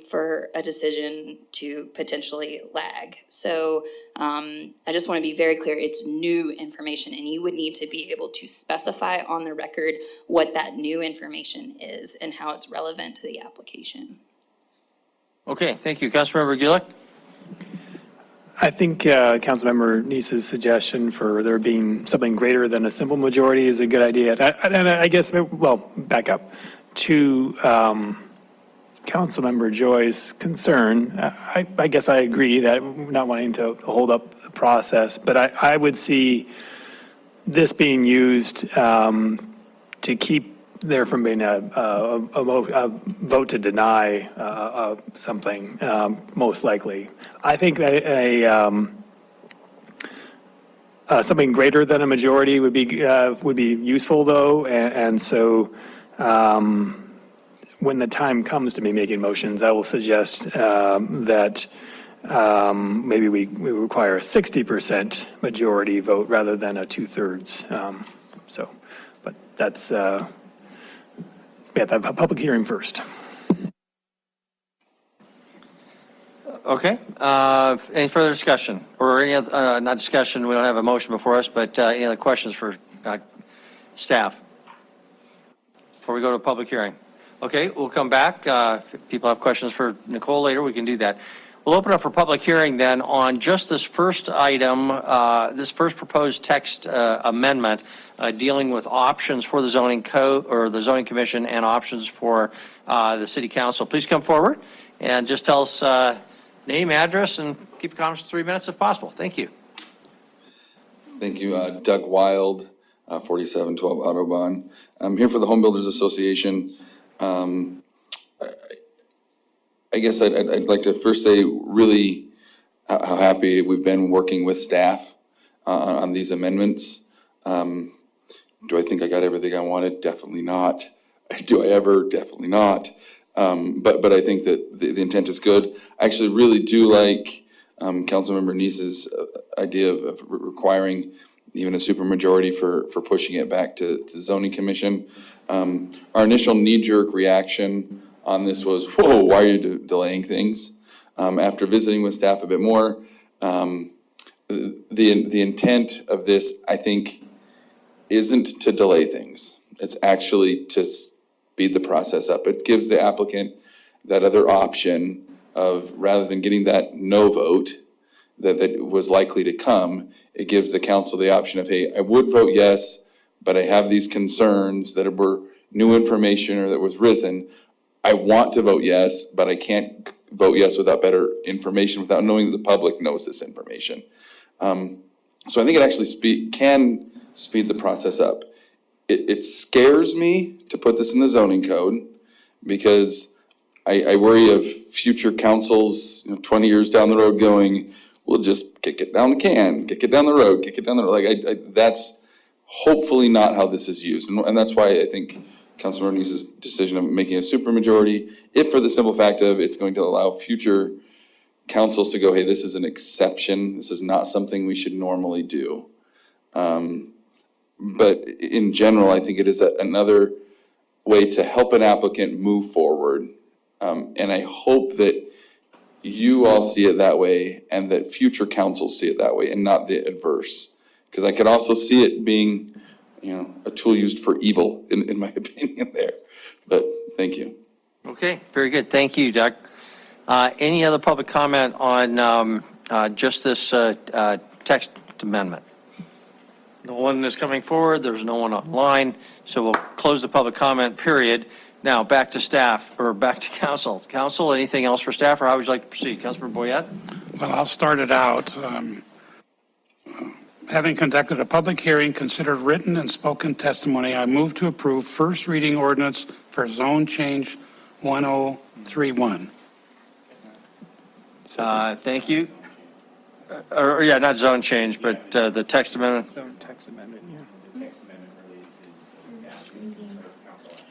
for a decision to potentially lag. So I just want to be very clear, it's new information, and you would need to be able to specify on the record what that new information is and how it's relevant to the application. Okay, thank you. Councilmember Gillick? I think Councilmember Neese's suggestion for there being something greater than a simple majority is a good idea. And I guess, well, back up to Councilmember Joy's concern. I guess I agree that we're not wanting to hold up the process, but I would see this being used to keep there from being a vote to deny something, most likely. I think something greater than a majority would be useful, though, and so when the time comes to me making motions, I will suggest that maybe we require a 60% majority vote rather than a 2/3. So, but that's, we have to have a public hearing first. Okay, any further discussion, or any other, not discussion, we don't have a motion before us, but any other questions for staff before we go to a public hearing? Okay, we'll come back. If people have questions for Nicole later, we can do that. We'll open up for public hearing then on just this first item, this first proposed text amendment dealing with options for the zoning code or the zoning commission and options for the city council. Please come forward and just tell us name, address, and keep your comments to 3 minutes if possible. Thank you. Thank you. Doug Wild, 4712 Autobahn. I'm here for the Home Builders Association. I guess I'd like to first say really how happy we've been working with staff on these amendments. Do I think I got everything I wanted? Definitely not. Do I ever? Definitely not. But I think that the intent is good. I actually really do like Councilmember Neese's idea of requiring even a supermajority for pushing it back to zoning commission. Our initial knee-jerk reaction on this was, whoa, why are you delaying things? After visiting with staff a bit more, the intent of this, I think, isn't to delay things. It's actually to speed the process up. It gives the applicant that other option of, rather than getting that no vote that was likely to come, it gives the council the option of, hey, I would vote yes, but I have these concerns that were new information or that was risen. I want to vote yes, but I can't vote yes without better information, without knowing that the public knows this information. So I think it actually can speed the process up. It scares me to put this in the zoning code because I worry of future councils, 20 years down the road going, we'll just kick it down the can, kick it down the road, kick it down the road. Like that's hopefully not how this is used. And that's why I think Councilmember Neese's decision of making a supermajority, if for the simple fact of it's going to allow future councils to go, hey, this is an exception. This is not something we should normally do. But in general, I think it is another way to help an applicant move forward. And I hope that you all see it that way and that future councils see it that way and not the adverse. Because I could also see it being, a tool used for evil, in my opinion there. But thank you. Okay, very good. Thank you, Doug. Any other public comment on just this text amendment? No one is coming forward. There's no one online. So we'll close the public comment period. Now back to staff or back to council. Council, anything else for staff or how would you like to proceed? Councilmember Boyette? Well, I'll start it out. Having conducted a public hearing, considered written and spoken testimony, I move to approve first reading ordinance for zone change 1031. Thank you. Yeah, not zone change, but the text amendment. Zone text amendment, yeah. Text amendment really is council actions.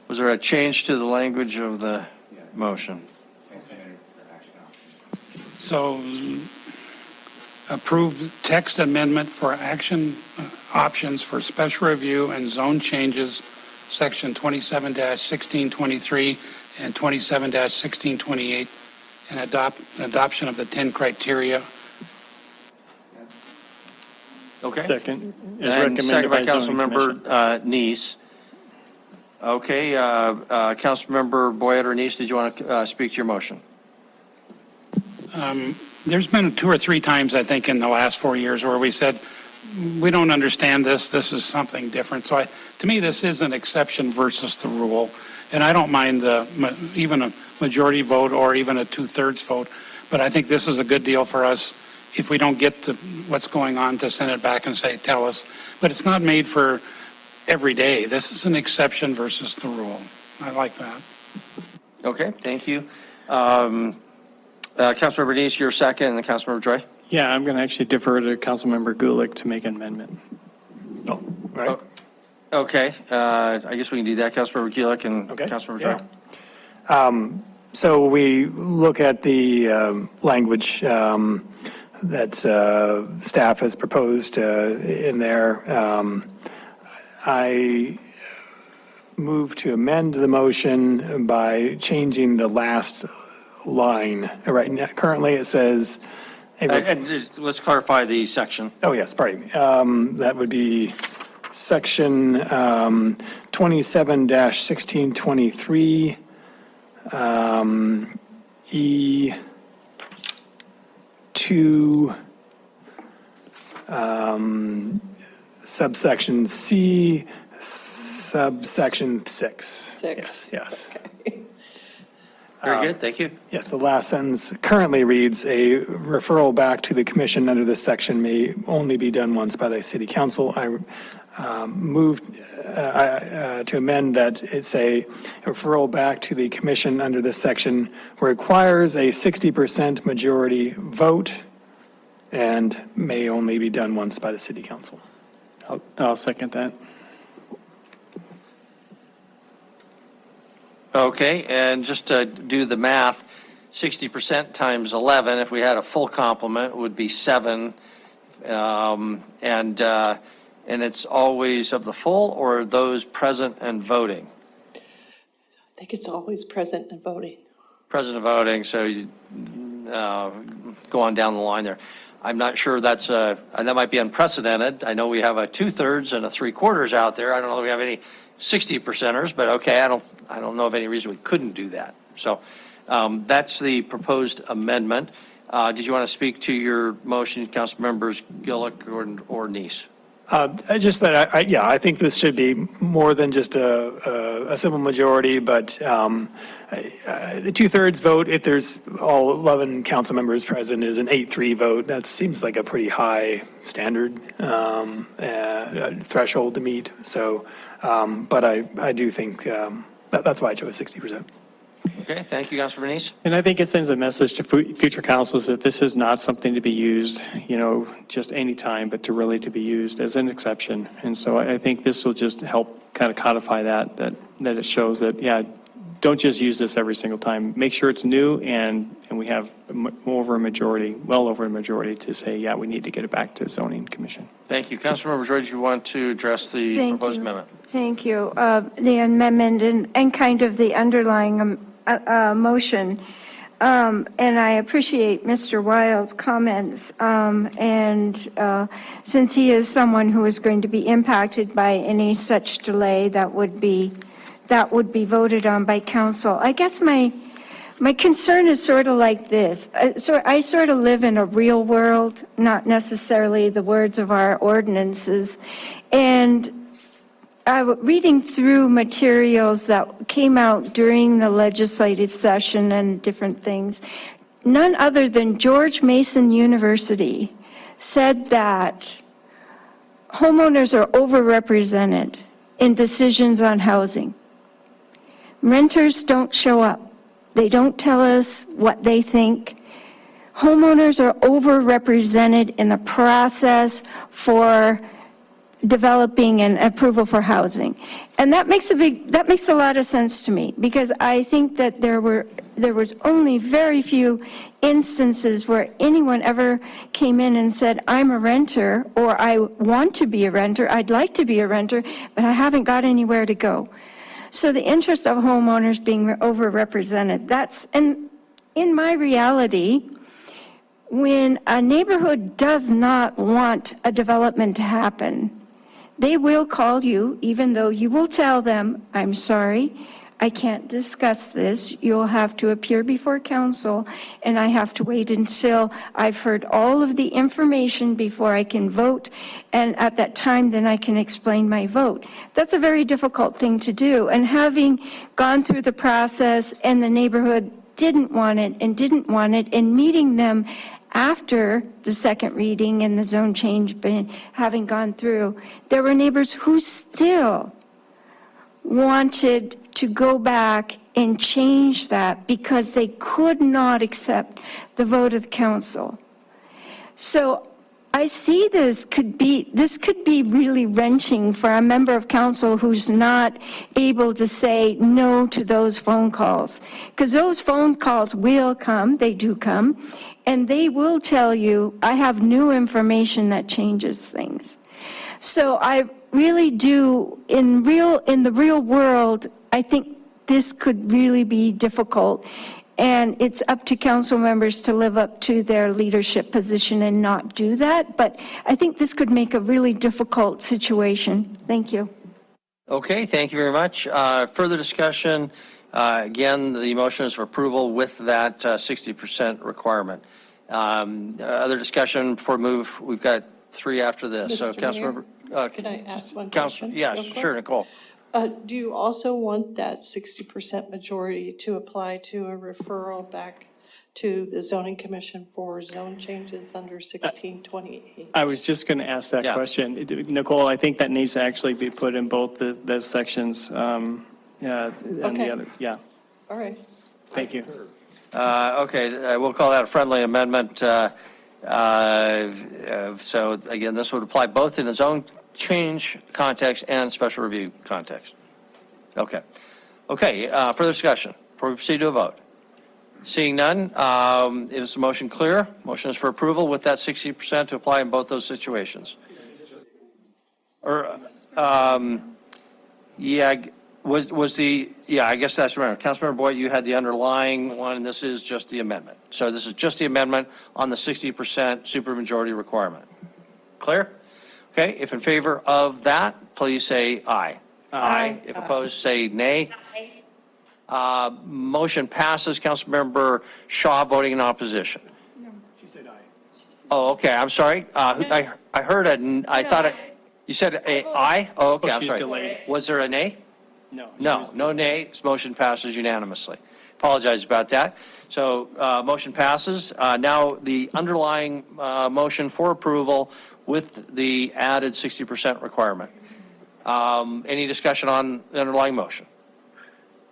Was there a change to the language of the motion? So approve text amendment for action options for special review and zone changes, section 27-1623 and 27-1628, and adoption of the 10 criteria. Okay. Second, as And recommended second by by zoning commission. Councilmember Neese. Okay, Councilmember Boyette or Neese, did you want to speak to your motion? There's been 2 or 3 times, I think, in the last 4 years where we said, we don't understand this. This is something different. So to me, this is an exception versus the rule. And I don't mind even a majority vote or even a 2/3 vote. But I think this is a good deal for us if we don't get to what's going on, to send it back and say, tell us. But it's not made for every day. This is an exception versus the rule. I like that. Okay, thank you. Councilmember Denise, your second, and then Councilmember Joy. Yeah, I'm going to actually defer to Councilmember Gulick to make an amendment. Oh, right. Okay, I guess we can do that, Councilmember Kulik and Okay, Councilmember Joy. yeah. So we look at the language that staff has proposed in there. I move to amend the motion by changing the last line. Right now, currently it says. And just, let's clarify the section. Oh, yes, pardon me. That would be section 27-1623, E2, subsection C, subsection 6. Yes. Okay. Very good, thank you. Yes, the last sentence currently reads, a referral back to the commission under this section may only be done once by the city council. I moved to amend that it's a referral back to the commission under this section requires a 60% majority vote and may only be done once by the city council. I'll second that. Okay, and just to do the math, 60% times 11, if we had a full complement, would be 7. And it's always of the full or those present and voting? I think it's always present and voting. Present and voting, so you go on down the line there. I'm not sure that might be unprecedented. I know we have a 2/3 and a 3/4 out there. I don't know if we have any 60%ers, but okay, I don't know of any reason we couldn't do that. So that's the proposed amendment. Did you want to speak to your motion, Council Members Gillick or Neese? Just that, I think this should be more than just a simple majority, but the 2/3 vote, if there's all 11 council members present, is an 8-3 vote. That seems like a pretty high standard threshold to meet. So, but I do think that's why I chose 60%. Okay, thank you, Councilor Bernice. And I think it sends a message to future councils that this is not something to be used, just any time, but to be used as an exception. And so I think this will just help kind of codify that it shows that, don't just use this every single time. Make sure it's new and we have well over a majority to say, we need to get it back to zoning commission. Thank you. Councilmember George, you want to address the proposed amendment? Thank you. The amendment and kind of the underlying motion. And I appreciate Mr. Wild's comments. Since he is someone who is going to be impacted by any such delay, that would be voted on by council. I guess my concern is sort of like this. I sort of live in a real world, not necessarily the words of our ordinances. And reading through materials that came out during the legislative session and different things, none other than George Mason University said that homeowners are overrepresented in decisions on housing. Renters don't show up. They don't tell us what they think. Homeowners are overrepresented in the process for developing an approval for housing. And that makes a lot of sense to me, because I think that there was only very few instances where anyone ever came in and said, I'm a renter, or I want to be a renter, I'd like to be a renter, but I haven't got anywhere to go. So the interest of homeowners being overrepresented, and in my reality, when a neighborhood does not want a development to happen, they will call you, even though you will tell them, I'm sorry, I can't discuss this. You'll have to appear before council, and I have to wait until I've heard all of the information before I can vote, and at that time, then I can explain my vote. That's a very difficult thing to do, and having gone through the process and the neighborhood didn't want it, and meeting them after the second reading and the zone change having gone through, there were neighbors who still wanted to go back and change that because they could not accept the vote of the council. So I see this could be really wrenching for a member of council who's not able to say no to those phone calls. Because those phone calls will come, they do come, and they will tell you, I have new information that changes things. So I really do, in the real world, I think this could really be difficult. And it's up to council members to live up to their leadership position and not do that. But I think this could make a really difficult situation. Thank you. Okay, thank you very much. Further discussion. Again, the motion is for approval with that 60% requirement. Other discussion before we move. We've got 3 after this. So, Mr. Councilmember. Can I ask one Council, question? yes, real quick? sure, Nicole. Do you also want that 60% majority to apply to a referral back to the zoning commission for zone changes under 1628? I was just going to ask that Yeah. question. Nicole, I think that needs to actually be put in both those sections. And the Okay. other, yeah, All right. thank you. Okay, we'll call that a friendly amendment. So again, this would apply both in a zone change context and special review context. Okay. Okay, further discussion before we proceed to a vote. Seeing none, is the motion clear? Motion is for approval with that 60% to apply in both those situations. Or, yeah, I guess that's right. Councilmember Boyd, you had the underlying one, and this is just the amendment. So this is just the amendment on the 60% supermajority requirement. Clear? Okay, if in favor of that, please say aye. Aye. If opposed, say nay. Motion passes. Councilmember Shaw voting in opposition. No, she said aye. Oh, okay, I'm sorry. I heard I thought you said a aye? Oh, okay, I'm she's sorry. delayed. Was there a nay? No. No nays. Motion passes unanimously. Apologize about that. So motion passes. Now the underlying motion for approval with the added 60% requirement. Any discussion on the underlying motion?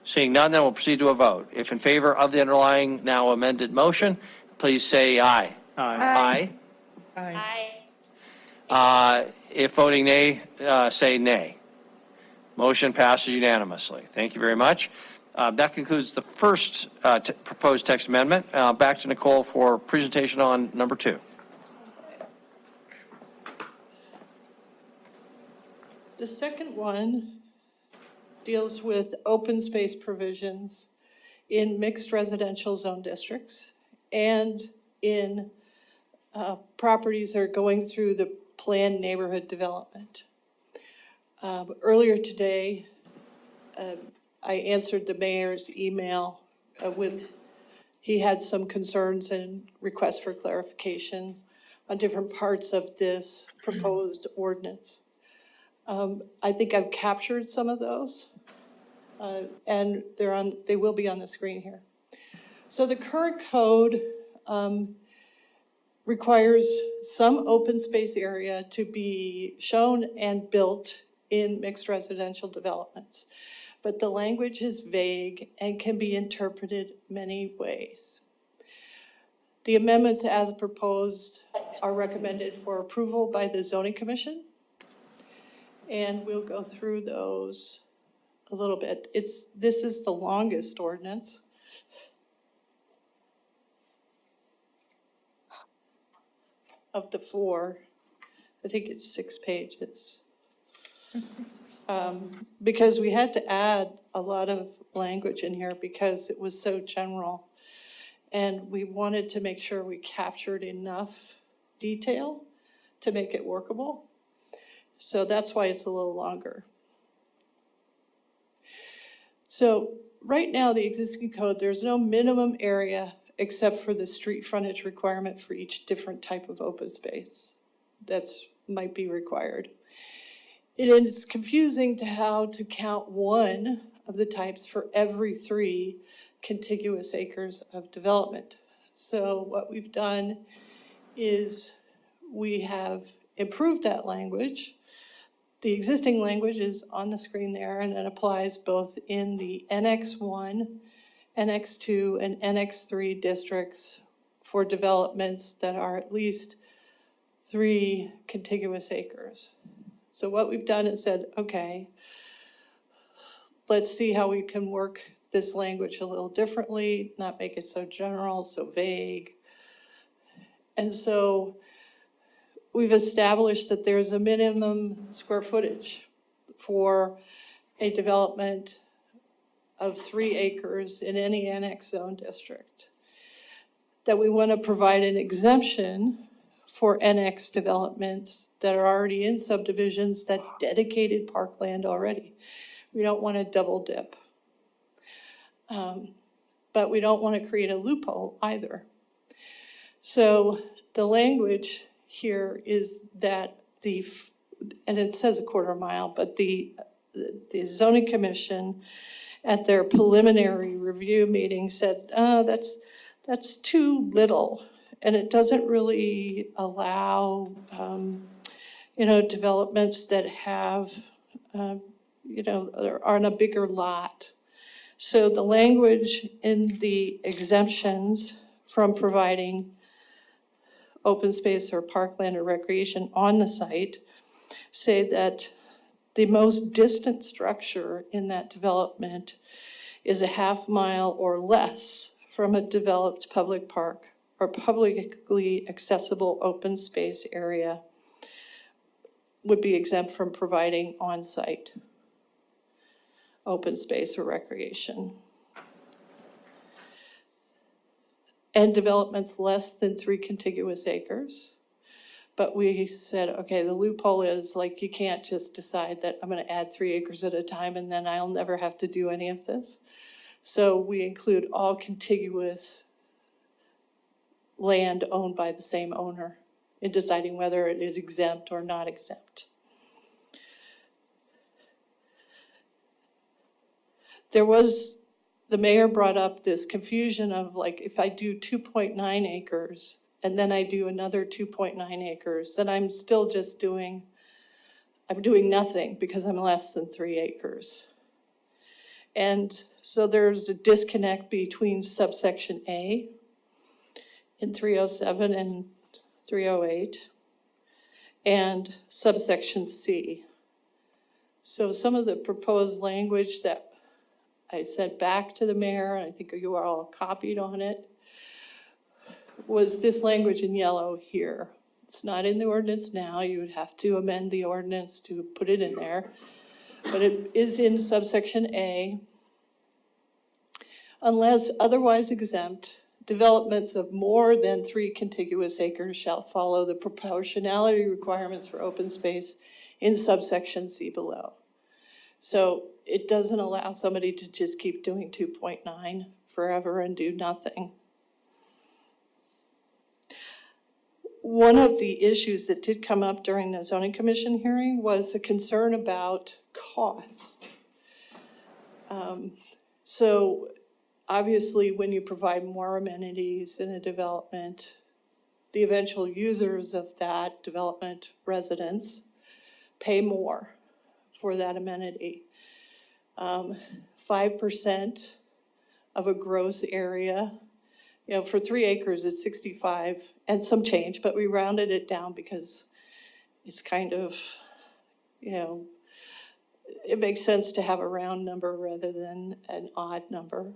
Seeing none, then we'll proceed to a vote. If in favor of the underlying now amended motion, please say aye. Aye. Aye. If voting nay, say nay. Motion passes unanimously. Thank you very much. That concludes the first proposed text amendment. Back to Nicole for presentation on number 2. The second one deals with open space provisions in mixed residential zone districts and in properties that are going through the planned neighborhood development. Earlier today, I answered the mayor's email he had some concerns and requests for clarifications on different parts of this proposed ordinance. I think I've captured some of those, and they will be on the screen here. So the current code requires some open space area to be shown and built in mixed residential developments. But the language is vague and can be interpreted many ways. The amendments as proposed are recommended for approval by the zoning commission. And we'll go through those a little bit. This is the longest ordinance. Of the 4, I think it's 6 pages. Because we had to add a lot of language in here because it was so general. And we wanted to make sure we captured enough detail to make it workable. So that's why it's a little longer. So right now, the existing code, there's no minimum area except for the street frontage requirement for each different type of open space that's might be required. It is confusing to how to count one of the types for every 3 contiguous acres of development. So what we've done is we have improved that language. The existing language is on the screen there, and it applies both in the NX1, NX2, and NX3 districts for developments that are at least 3 contiguous acres. So what we've done is said, okay, let's see how we can work this language a little differently, not make it so general, so vague. And so we've established that there's a minimum square footage for a development of 3 acres in any annex zone district. That we want to provide an exemption for NX developments that are already in subdivisions that dedicated parkland already. We don't want to double dip. But we don't want to create a loophole either. So the language here is that and it says a quarter mile, but the zoning commission at their preliminary review meeting said, that's too little. And it doesn't really allow, developments that have, are on a bigger lot. So the language in the exemptions from providing open space or parkland or recreation on the site say that the most distant structure in that development is a half mile or less from a developed public park or publicly accessible open space area would be exempt from providing on-site open space or recreation. And developments less than 3 contiguous acres. But we said, okay, the loophole is like, you can't just decide that I'm going to add 3 acres at a time and then I'll never have to do any of this. So we include all contiguous land owned by the same owner in deciding whether it is exempt or not exempt. The mayor brought up this confusion of like, if I do 2.9 acres and then I do another 2.9 acres, then I'm still just doing nothing because I'm less than 3 acres. And so there's a disconnect between subsection A in 307 and 308 and subsection C. So some of the proposed language that I sent back to the mayor, and I think you are all copied on it, was this language in yellow here. It's not in the ordinance now. You would have to amend the ordinance to put it in there. But it is in subsection A. Unless otherwise exempt, developments of more than 3 contiguous acres shall follow the proportionality requirements for open space in subsection C below. So it doesn't allow somebody to just keep doing 2.9 forever and do nothing. One of the issues that did come up during the zoning commission hearing was a concern about cost. So obviously when you provide more amenities in a development, the eventual users of that development, residents, pay more for that amenity. 5% of a gross area, for 3 acres is 65 and some change, but we rounded it down because it's kind of, it makes sense to have a round number rather than an odd number,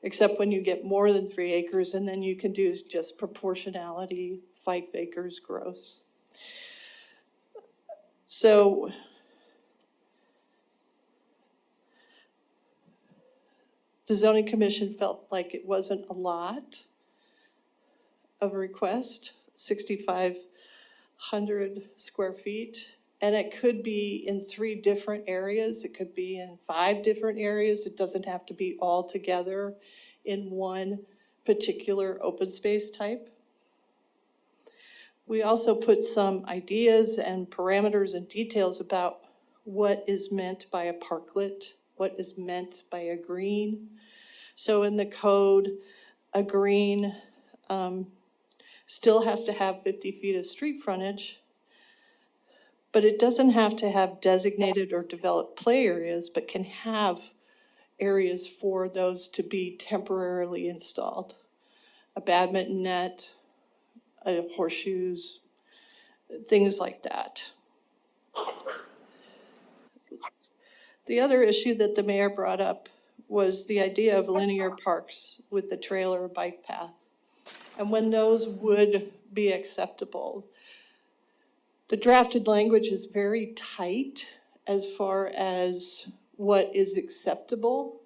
except when you get more than 3 acres and then you can do just proportionality, 5 acres gross. So the zoning commission felt like it wasn't a lot of a request, 6,500 square feet. And it could be in 3 different areas. It could be in 5 different areas. It doesn't have to be all together in one particular open space type. We also put some ideas and parameters and details about what is meant by a parklet, what is meant by a green. So in the code, a green still has to have 50 feet of street frontage, but it doesn't have to have designated or developed play areas, but can have areas for those to be temporarily installed. A badminton net, horseshoes, things like that. The other issue that the mayor brought up was the idea of linear parks with the trail or bike path, and when those would be acceptable. The drafted language is very tight as far as what is acceptable.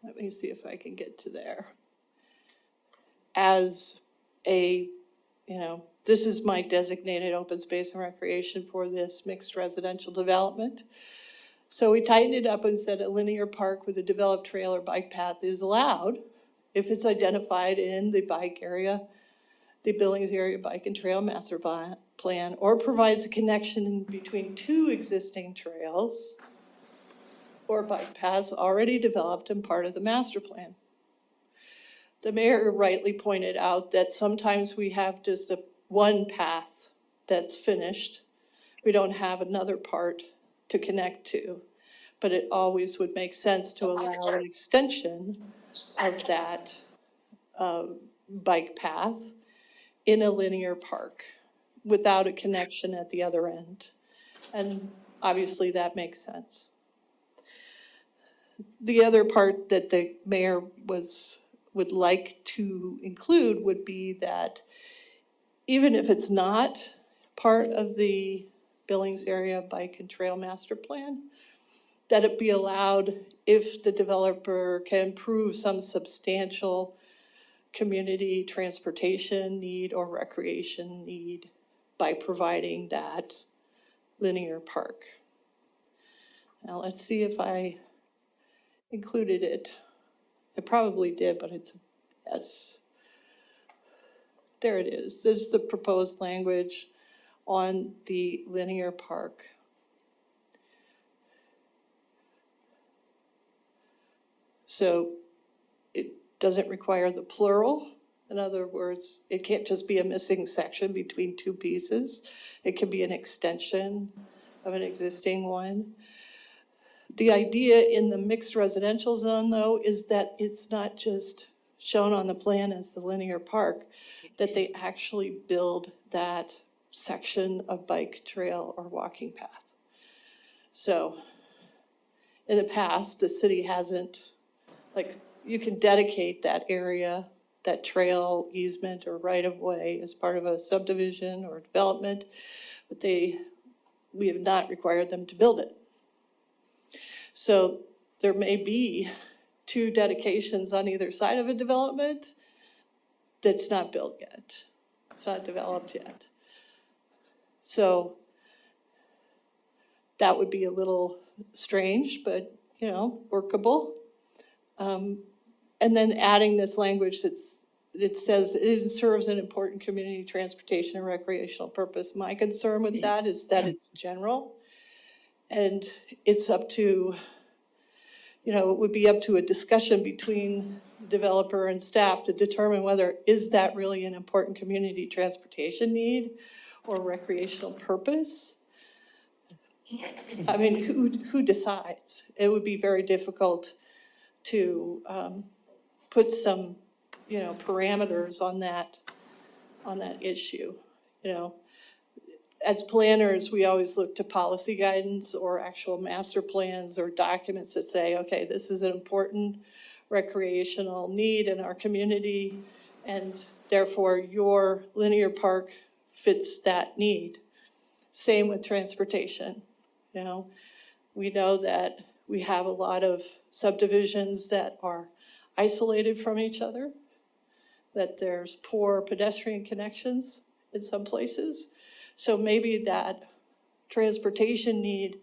Let me see if I can get to there. As a, this is my designated open space and recreation for this mixed residential development. So we tightened it up and said a linear park with a developed trail or bike path is allowed if it's identified in the bike area, the Billings area bike and trail master plan, or provides a connection between two existing trails or bike paths already developed and part of the master plan. The mayor rightly pointed out that sometimes we have just one path that's finished. We don't have another part to connect to, but it always would make sense to allow an extension of that bike path in a linear park without a connection at the other end. And obviously that makes sense. The other part that the mayor would like to include would be that even if it's not part of the Billings area bike and trail master plan, that it be allowed if the developer can prove some substantial community transportation need or recreation need by providing that linear park. Now let's see if I included it. I probably did, but it's, yes. There it is. This is the proposed language on the linear park. So it doesn't require the plural. In other words, it can't just be a missing section between two pieces. It can be an extension of an existing one. The idea in the mixed residential zone, though, is that it's not just shown on the plan as the linear park, that they actually build that section of bike trail or walking path. So in the past, the city hasn't, like, you can dedicate that area, that trail easement or right of way as part of a subdivision or development, but we have not required them to build it. So there may be two dedications on either side of a development that's not built yet. It's not developed yet. So that would be a little strange, but, workable. And then adding this language it says it serves an important community transportation and recreational purpose. My concern with that is that it's general. And it's up to, it would be up to a discussion between the developer and staff to determine whether is that really an important community transportation need or recreational purpose. I mean, who decides? It would be very difficult to put some, parameters on that issue. As planners, we always look to policy guidance or actual master plans or documents that say, okay, this is an important recreational need in our community, and therefore your linear park fits that need. Same with transportation. We know that we have a lot of subdivisions that are isolated from each other, that there's poor pedestrian connections in some places. So maybe that transportation need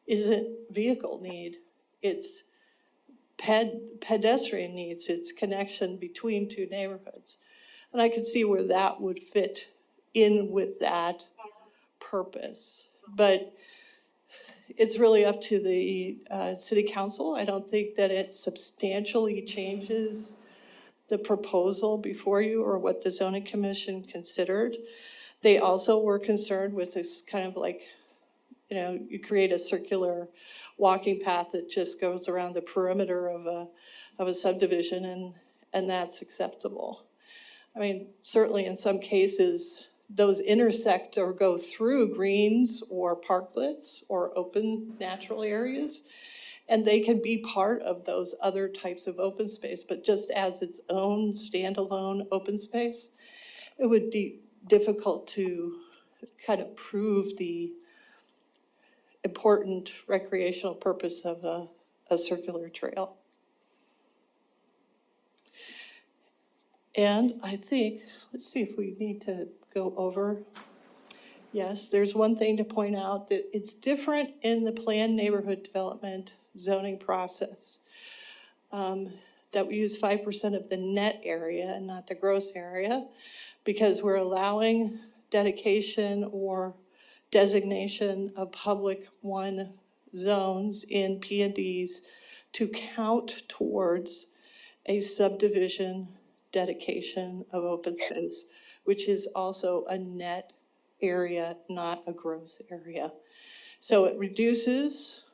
isn't vehicle need, it's pedestrian needs, it's connection between two neighborhoods. And I could see where that would fit in with that purpose. But it's really up to the city council. I don't think that it substantially changes the proposal before you or what the zoning commission considered. They also were concerned with this kind of like, you create a circular walking path that just goes around the perimeter of a subdivision, and that's acceptable. I mean, certainly in some cases, those intersect or go through greens or parklets or open natural areas, and they can be part of those other types of open space, but just as its own standalone open space, it would be difficult to kind of prove the important recreational purpose of a circular trail. And I think, let's see if we need to go over. Yes, there's one thing to point out, that it's different in the planned neighborhood development zoning process. That we use 5% of the net area and not the gross area, because we're allowing dedication or designation of public one zones in P&Ds to count towards a subdivision dedication of open space, which is also a net area, not a gross area. So it reduces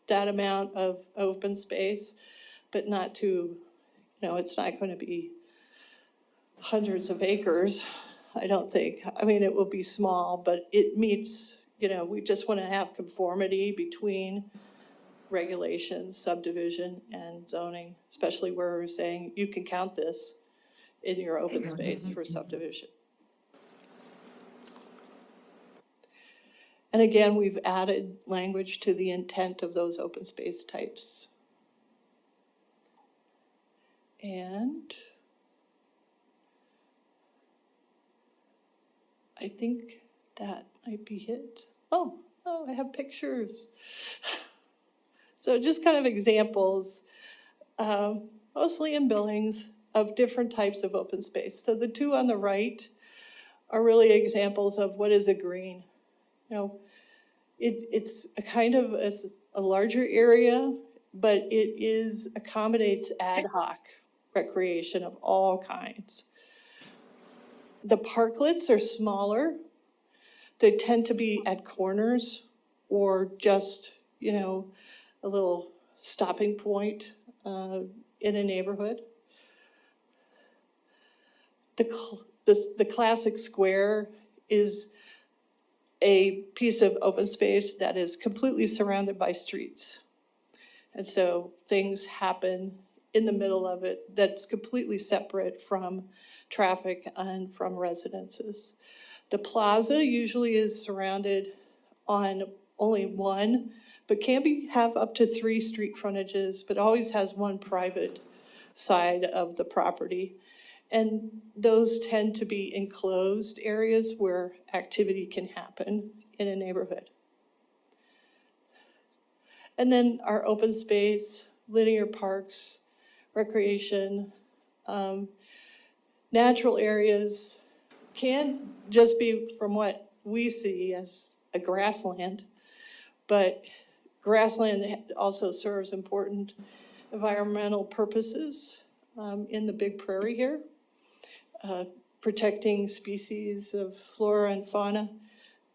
that amount of open space, but not to, it's not going to be hundreds of acres, I don't think. I mean, it will be small, but it meets, we just want to have conformity between regulations, subdivision, and zoning, especially where we're saying you can count this in your open space for subdivision. And again, we've added language to the intent of those open space types. And I think that might be it. Oh, I have pictures. So just kind of examples, mostly in Billings, of different types of open space. So the two on the right are really examples of what is a green. It's a kind of a larger area, but it accommodates ad hoc recreation of all kinds. The parklets are smaller. They tend to be at corners or just, a little stopping point in a neighborhood. The classic square is a piece of open space that is completely surrounded by streets. And so things happen in the middle of it that's completely separate from traffic and from residences. The plaza usually is surrounded on only one, but can have up to 3 street frontages, but always has one private side of the property. And those tend to be enclosed areas where activity can happen in a neighborhood. And then our open space, linear parks, recreation, natural areas can just be, from what we see, as a grassland, but grassland also serves important environmental purposes in the big prairie here, protecting species of flora and fauna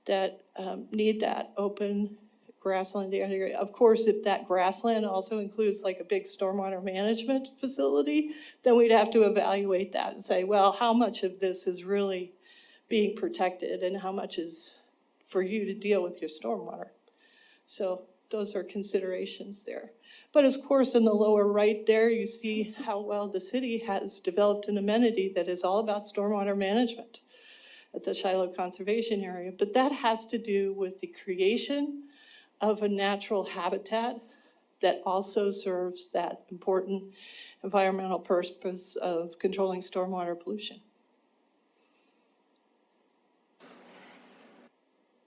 that need that open grassland area. Of course, if that grassland also includes like a big stormwater management facility, then we'd have to evaluate that and say, well, how much of this is really being protected and how much is for you to deal with your stormwater? So those are considerations there. But of course, in the lower right there, you see how well the city has developed an amenity that is all about stormwater management at the Shiloh Conservation Area. But that has to do with the creation of a natural habitat that also serves that important environmental purpose of controlling stormwater pollution.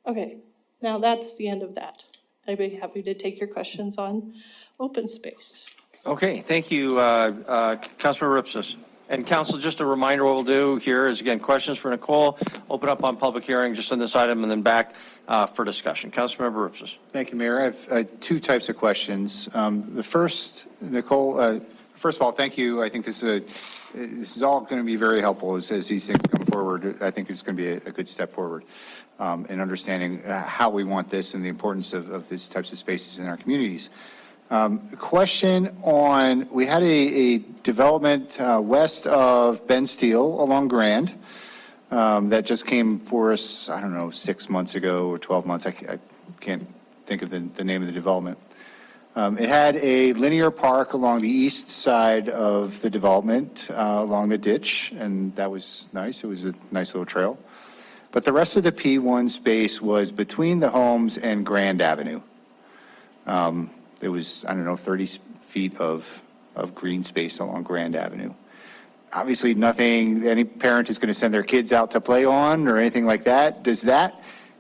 Okay, now that's the end of that. I'd be happy to take your questions on open space. Okay, thank you, Councilmember Ripsis. And council, just a reminder, what we'll do here is, again, questions for Nicole, open up on public hearing just on this item, and then back for discussion. Councilmember Ripsis. Thank you, Mayor. I have 2 types of questions. The first, Nicole, first of all, thank you. I think this is this is all going to be very helpful as these things come forward. I think it's going to be a good step forward in understanding how we want this and the importance of these types of spaces in our communities. Question on, we had a development west of Ben Steele along Grand that just came for us, I don't know, 6 months ago or 12 months. I can't think of the name of the development. It had a linear park along the east side of the development, along the ditch, and that was nice. It was a nice little trail. But the rest of the P1 space was between the homes and Grand Avenue. There was, I don't know, 30 feet of green space along Grand Avenue. Obviously, nothing any parent is going to send their kids out to play on or anything like that.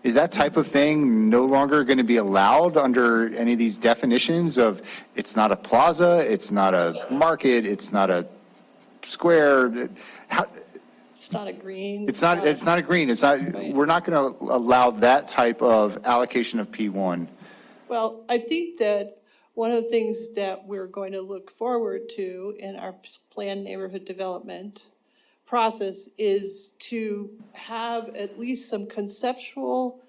Is that type of thing no longer going to be allowed under any of these definitions of it's not a plaza, it's not a market, it's not a square? It's not a green. It's not a green. It's not. Right. We're not going to allow that type of allocation of P1. Well, I think that one of the things that we're going to look forward to in our planned neighborhood development process is to have at least some conceptual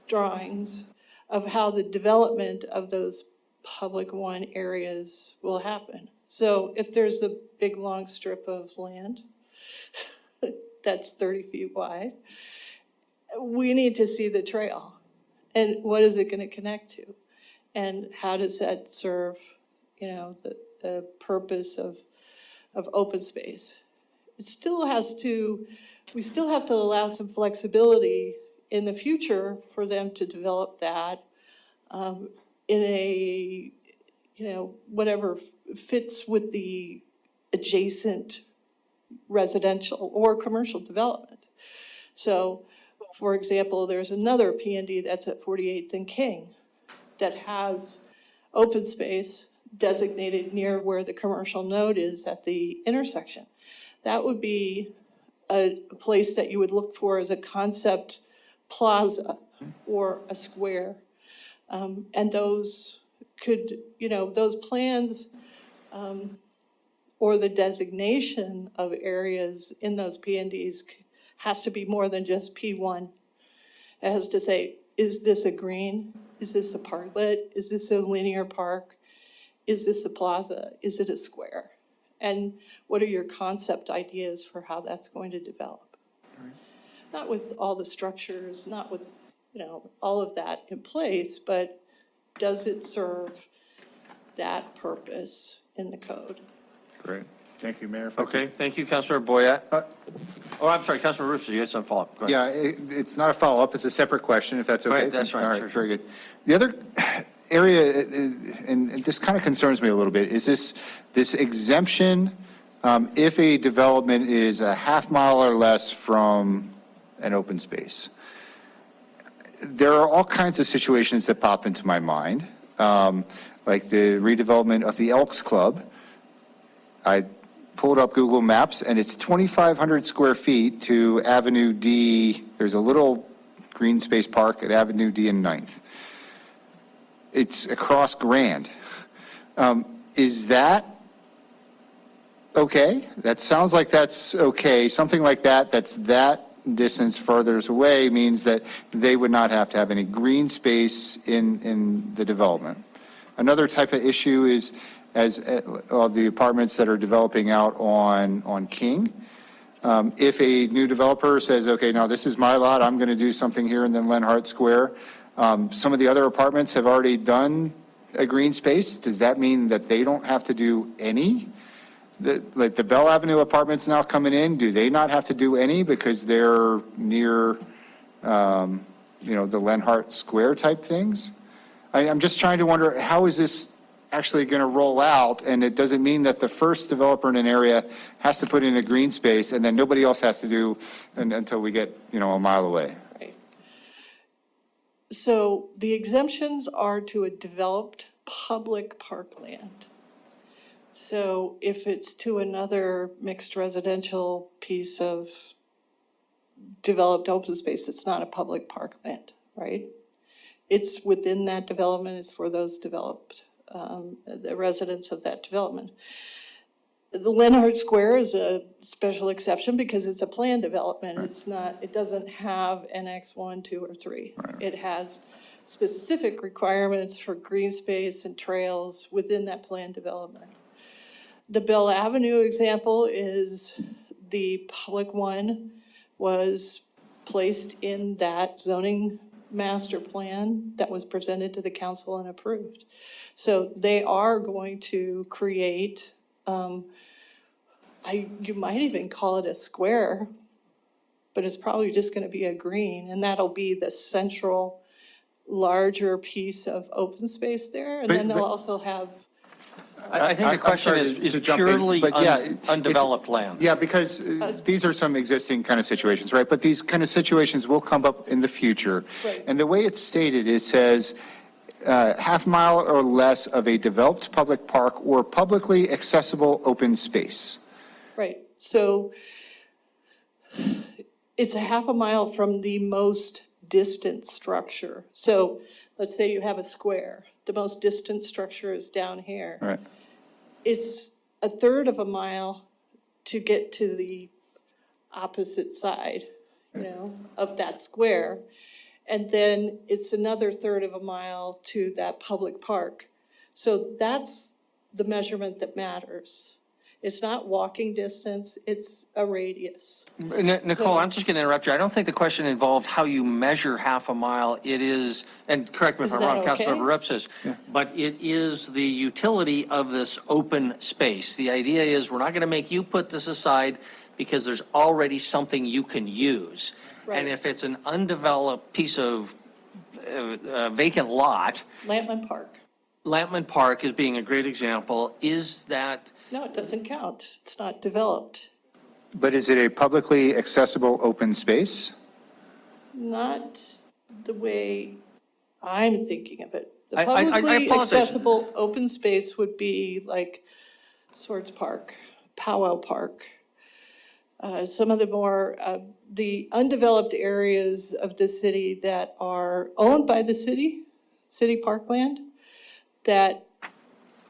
drawings of how the development of those public one areas will happen. So if there's a big, long strip of land that's 30 feet wide, we need to see the trail. And what is it going to connect to? And how does that serve, the purpose of open space? It still has to, we still have to allow some flexibility in the future for them to develop that in a, whatever fits with the adjacent residential or commercial development. So, for example, there's another P&D that's at 48th and King that has open space designated near where the commercial node is at the intersection. That would be a place that you would look for as a concept plaza or a square. And those could, those plans or the designation of areas in those P&Ds has to be more than just P1. It has to say, is this a green? Is this a parklet? Is this a linear park? Is this a plaza? Is it a square? And what are your concept ideas for how that's going to develop? Not with all the structures, not with, all of that in place, but does it serve that purpose in the code? Great. Thank you, Mayor. Okay, thank you, Councilor Boyette. I'm sorry, Councilor Roots, you had some follow-up. Go ahead. Yeah, it's not a follow-up. It's a separate question, if that's okay. Right, that's right. All right, Sure, very good. The other area, and this kind of concerns me a little bit, is this exemption if a development is a half mile or less from an open space. There are all kinds of situations that pop into my mind, like the redevelopment of the Elks Club. I pulled up Google Maps, and it's 2,500 square feet to Avenue D. There's a little green space park at Avenue D and 9th. It's across Grand. Is that okay? That sounds like that's okay. Something like that's that distance further away means that they would not have to have any green space in the development. Another type of issue is as the apartments that are developing out on King. If a new developer says, okay, now this is my lot, I'm going to do something here in the Lenhart Square. Some of the other apartments have already done a green space. Does that mean that they don't have to do any? Like the Bell Avenue apartments now coming in, do they not have to do any because they're near, the Lenhart Square type things? I'm just trying to wonder, how is this actually going to roll out? And it doesn't mean that the first developer in an area has to put in a green space and then nobody else has to do until we get, a mile away. Right. So the exemptions are to a developed public parkland. So if it's to another mixed residential piece of developed open space, it's not a public parkland, right? It's within that development, it's for those developed, the residents of that development. The Lenhart Square is a special exception because it's a planned development. It's not, it doesn't have NX 1, 2, or 3. It has specific requirements for green space and trails within that planned development. The Bell Avenue example is the public one was placed in that zoning master plan that was presented to the council and approved. So they are going to create, you might even call it a square, but it's probably just gonna be a green, and that'll be the central larger piece of open space there, and then they'll also have. I think the question is purely undeveloped land. Yeah, because these are some existing kind of situations, right? But these kind of situations will come up in the future. Right. And the way it's stated, it says half mile or less of a developed public park or publicly accessible open space. Right, so it's a half a mile from the most distant structure. So let's say you have a square. The most distant structure is down here. Right. It's a third of a mile to get to the opposite side, of that square. And then it's another third of a mile to that public park. So that's the measurement that matters. It's not walking distance, it's a radius. Nicole, I'm just going to interrupt you. I don't think the question involved how you measure half a mile. It is, and correct me if I'm wrong, Councilmember Rupp says, but it is the utility of this open space. The idea is we're not going to make you put this aside because there's already something you can use. Right. And if it's an undeveloped piece of vacant lot, Lampman Park is being a great example. Is that? No, it doesn't count. It's not developed. But is it a publicly accessible open space? Not the way I'm thinking of it. The I publicly apologize. accessible open space would be like Swords Park, Powell Park. Some of the more, the undeveloped areas of the city that are owned by the city parkland, that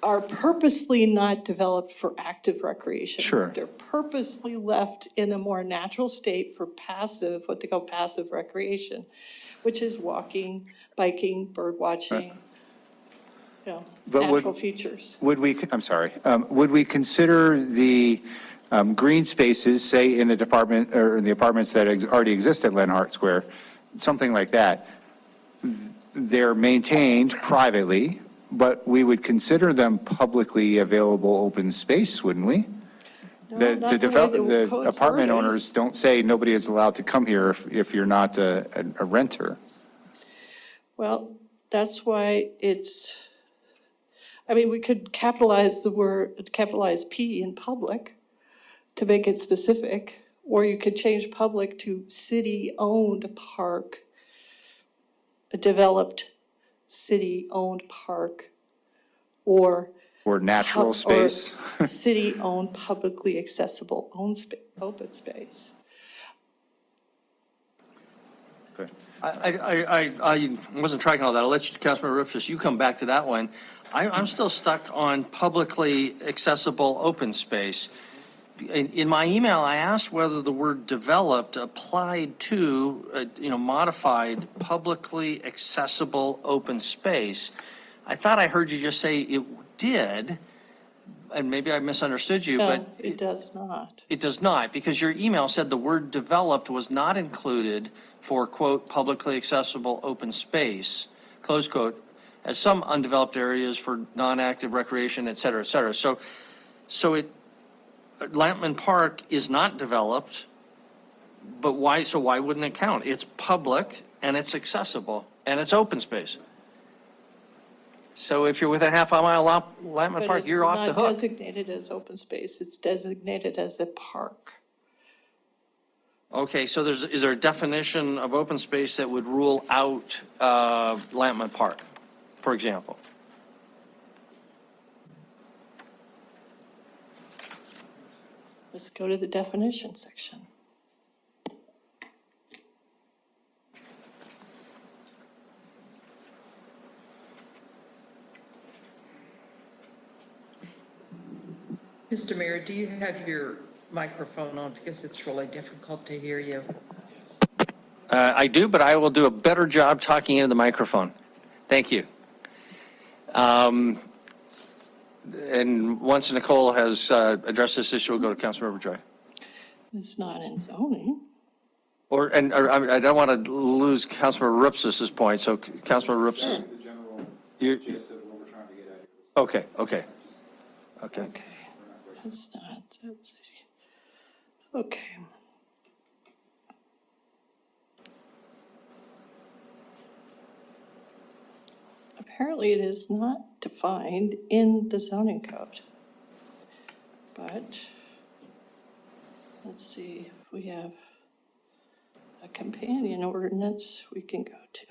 are purposely not developed for active recreation. Sure. They're purposely left in a more natural state for passive, what they call passive recreation, which is walking, biking, bird watching, natural features. Would we consider the green spaces, say in the department, or in the apartments that already exist at Lenhart Square, something like that, they're maintained privately, but we would consider them publicly available open space, wouldn't we? No, not the way the code's apartment worded. owners don't say nobody is allowed to come here if you're not a renter. Well, that's why it's, we could capitalize P in public to make it specific, or you could change public to city-owned park, a developed city-owned park, or natural space. or city-owned, publicly accessible open space. Okay. I wasn't tracking all that. I'll let you, Councilmember Ripsis, you come back to that one. I'm still stuck on publicly accessible open space. In my email, I asked whether the word developed applied to, modified publicly accessible open space. I thought I heard you just say it did, and maybe I misunderstood you, but. No, it does not. It does not, because your email said the word developed was not included for, quote, publicly accessible open space, close quote, as some undeveloped areas for non-active recreation, et cetera, et cetera. So Lampman Park is not developed, but why wouldn't it count? It's public and it's accessible and it's open space. So if you're within a half a mile of Lampman Park, you're off the But hook. it's not designated as open space, it's designated as a park. Okay, so is there a definition of open space that would rule out Lampman Park, for example? Let's go to the definition section. Mr. Mayor, do you have your microphone on? Because it's really difficult to hear you. I do, but I will do a better job talking into the microphone. Thank you. And once Nicole has addressed this issue, we'll go to Councilmember Joy. It's not in zoning. Or I don't want to lose Councilmember Rups's point, so Councilmember Rups. The general You, gist of what we're trying to get at here. okay. Okay. That's okay. Apparently it is not defined in the zoning code. But let's see if we have a companion ordinance we can go to.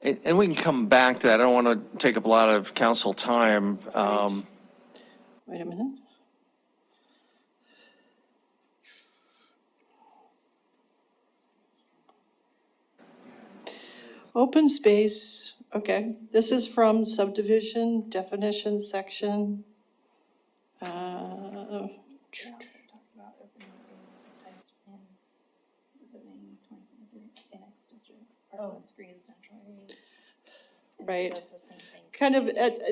And we can come back to that. I don't want to take up a lot of council time. Wait a minute. Open space, okay, this is from subdivision definition section. It also talks about open space types in zoning 2073 annex districts, parklands, greens, natural areas. And it Right. does the same thing. Kind of,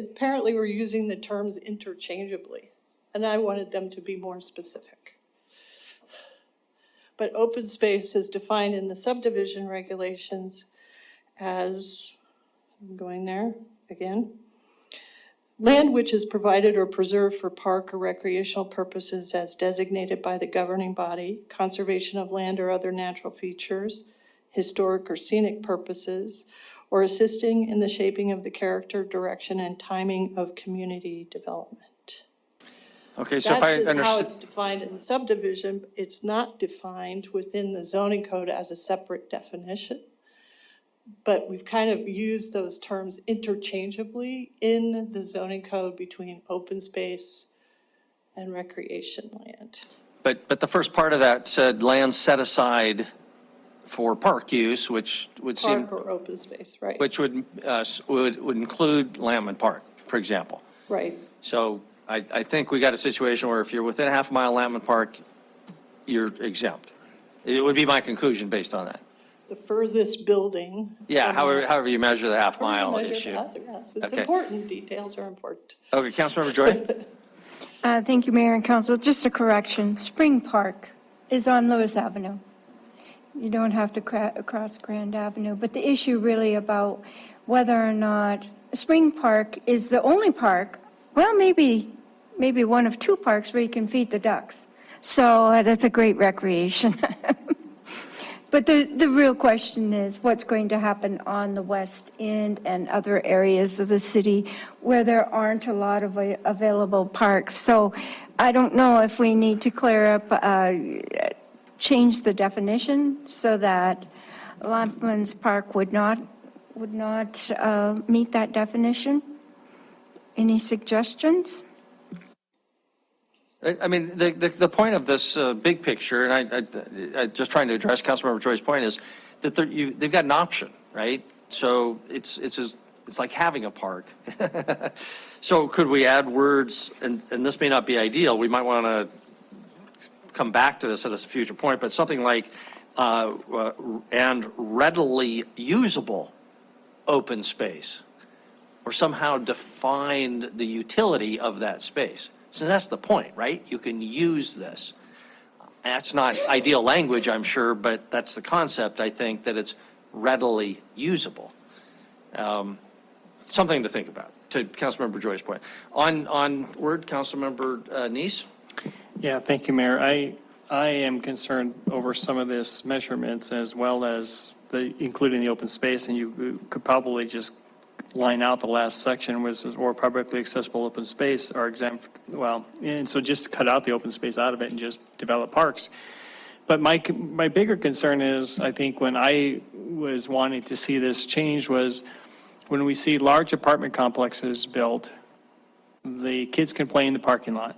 apparently we're using the terms interchangeably, and I wanted them to be more specific. But open space is defined in the subdivision regulations as, I'm going there again, land which is provided or preserved for park or recreational purposes as designated by the governing body, conservation of land or other natural features, historic or scenic purposes, or assisting in the shaping of the character, direction, and timing of community development. Okay, so if I That's how understand. it's defined in the subdivision. It's not defined within the zoning code as a separate definition. But we've kind of used those terms interchangeably in the zoning code between open space and recreation land. But the first part of that said land set aside for park use, which would seem. Park or open space, right? Which would include Lampman Park, for example. Right. So I think we got a situation where if you're within a half mile of Lampman Park, you're exempt. It would be my conclusion based on that. The furthest building. Yeah, however you measure the half mile Measure issue. that, yes, it's Okay. important. Details are important. Okay, Councilmember Joy? Thank you, Mayor and Council. Just a correction. Spring Park is on Lewis Avenue. You don't have to cross Grand Avenue. But the issue really about whether or not Spring Park is the only park, well, maybe one of two parks where you can feed the ducks. So that's a great recreation. But the real question is what's going to happen on the west end and other areas of the city where there aren't a lot of available parks. So I don't know if we need to clear up, change the definition so that Lampman's Park would not meet that definition. Any suggestions? I mean, the point of this big picture, and I just trying to address Councilmember Joy's point, is that they've got an option, right? So it's like having a park. So could we add words, and this may not be ideal, we might want to come back to this at a future point, but something like, and readily usable open space, or somehow define the utility of that space. So that's the point, right? You can use this. That's not ideal language, I'm sure, but that's the concept, I think, that it's readily usable. Something to think about, to Councilmember Joy's point. On word, Councilmember Neese? Yeah, thank you, Mayor. I am concerned over some of this measurements as well as including the open space, and you could probably just line out the last section, which is or publicly accessible open space are exempt. Well, and so just cut out the open space out of it and just develop parks. But my bigger concern is, I think when I was wanting to see this change was when we see large apartment complexes built, the kids can play in the parking lot.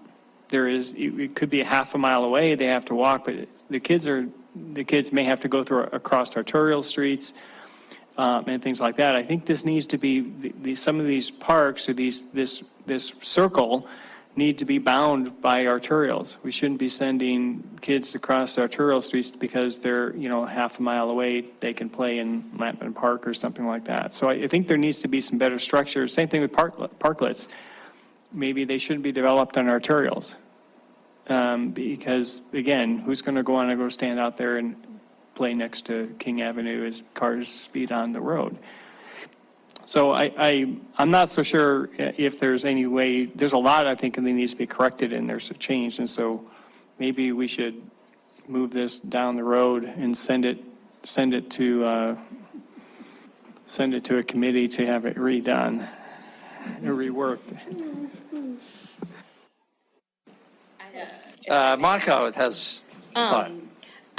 It could be a half a mile away, they have to walk, but the kids may have to go across arterial streets. and things like that. I think this needs to be, some of these parks or this circle need to be bound by arterials. We shouldn't be sending kids to cross arterial streets because they're, half a mile away, they can play in Lampman Park or something like that. So I think there needs to be some better structure. Same thing with parklets. Maybe they shouldn't be developed on arterials. Because again, who's going to go stand out there and play next to King Avenue as cars speed on the road? So I'm not so sure if there's any way, there's a lot I think that needs to be corrected and there's a change. And so maybe we should move this down the road and send it to a committee to have it redone and reworked. Monica has thought.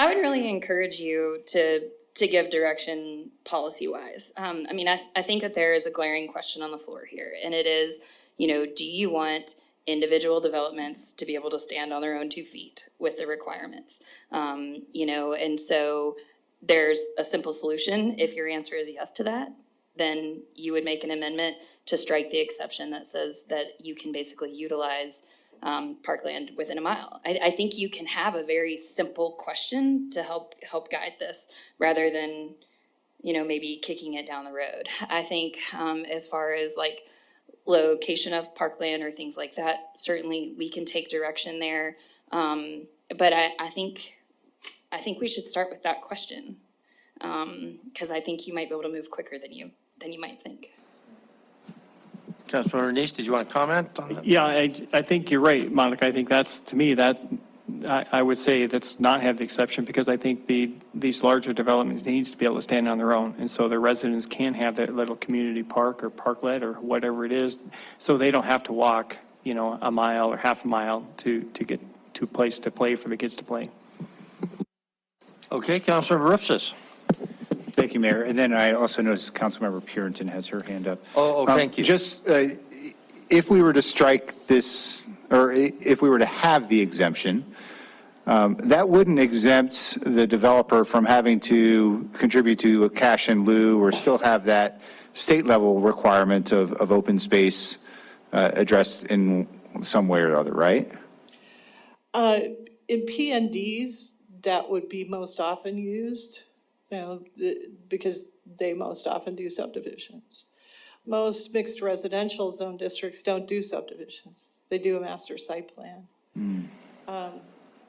I would really encourage you to give direction policy-wise. I think that there is a glaring question on the floor here, and it is, do you want individual developments to be able to stand on their own 2 feet with the requirements? And so there's a simple solution. If your answer is yes to that, then you would make an amendment to strike the exception that says that you can basically utilize parkland within a mile. I think you can have a very simple question to help guide this rather than, maybe kicking it down the road. I think as far as like location of parkland or things like that, certainly we can take direction there. But I think we should start with that question because I think you might be able to move quicker than you might think. Councilmember Neese, did you want to comment on that? Yeah, I think you're right, Monica. I think that's, to me, that I would say that's not have the exception because I think these larger developments needs to be able to stand on their own. And so the residents can have that little community park or parklet or whatever it is, so they don't have to walk, a mile or half a mile to get to a place to play for the kids to play. Okay, Councilmember Ripsis. Thank you, Mayor. And then I also noticed Councilmember Purinton has her hand up. Oh, thank you. Just if we were to strike this, or if we were to have the exemption, that wouldn't exempt the developer from having to contribute to a cash in lieu or still have that state level requirement of open space addressed in some way or other, right? In PNDs, that would be most often used. Because they most often do subdivisions. Most mixed residential zone districts don't do subdivisions. They do a master site plan.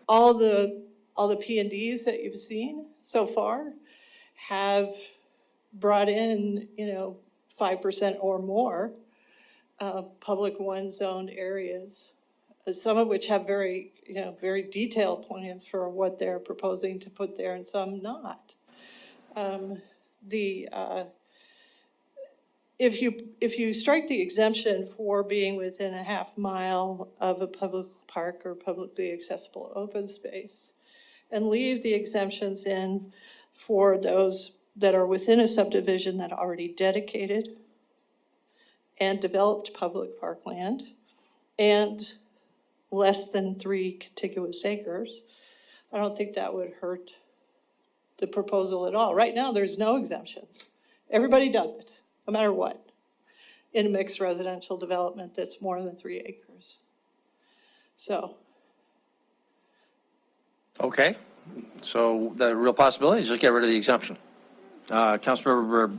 All the P&Ds that you've seen so far have brought in, 5% or more public one zoned areas, some of which have very detailed plans for what they're proposing to put there and some not. If you strike the exemption for being within a half mile of a public park or publicly accessible open space and leave the exemptions in for those that are within a subdivision that are already dedicated and developed public parkland and less than 3 contiguous acres, I don't think that would hurt the proposal at all. Right now, there's no exemptions. Everybody does it, no matter what, in a mixed residential development that's more than 3 acres. So. Okay, so the real possibility is just get rid of the exemption. Councilmember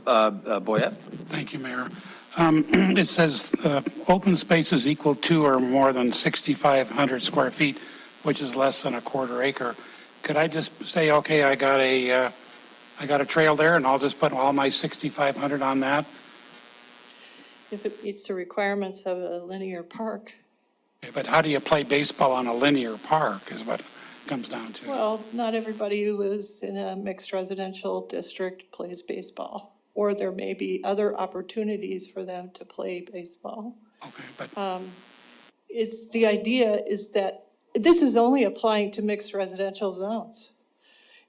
Boyette. Thank you, Mayor. It says open space is equal to or more than 6,500 square feet, which is less than a quarter acre. Could I just say, okay, I got a trail there, and I'll just put all my 6,500 on that? If it meets the requirements of a linear park. Okay, but how do you play baseball on a linear park is what it comes down to. Well, not everybody who lives in a mixed residential district plays baseball, or there may be other opportunities for them to play baseball. Okay, but it's the idea is that this is only applying to mixed residential zones.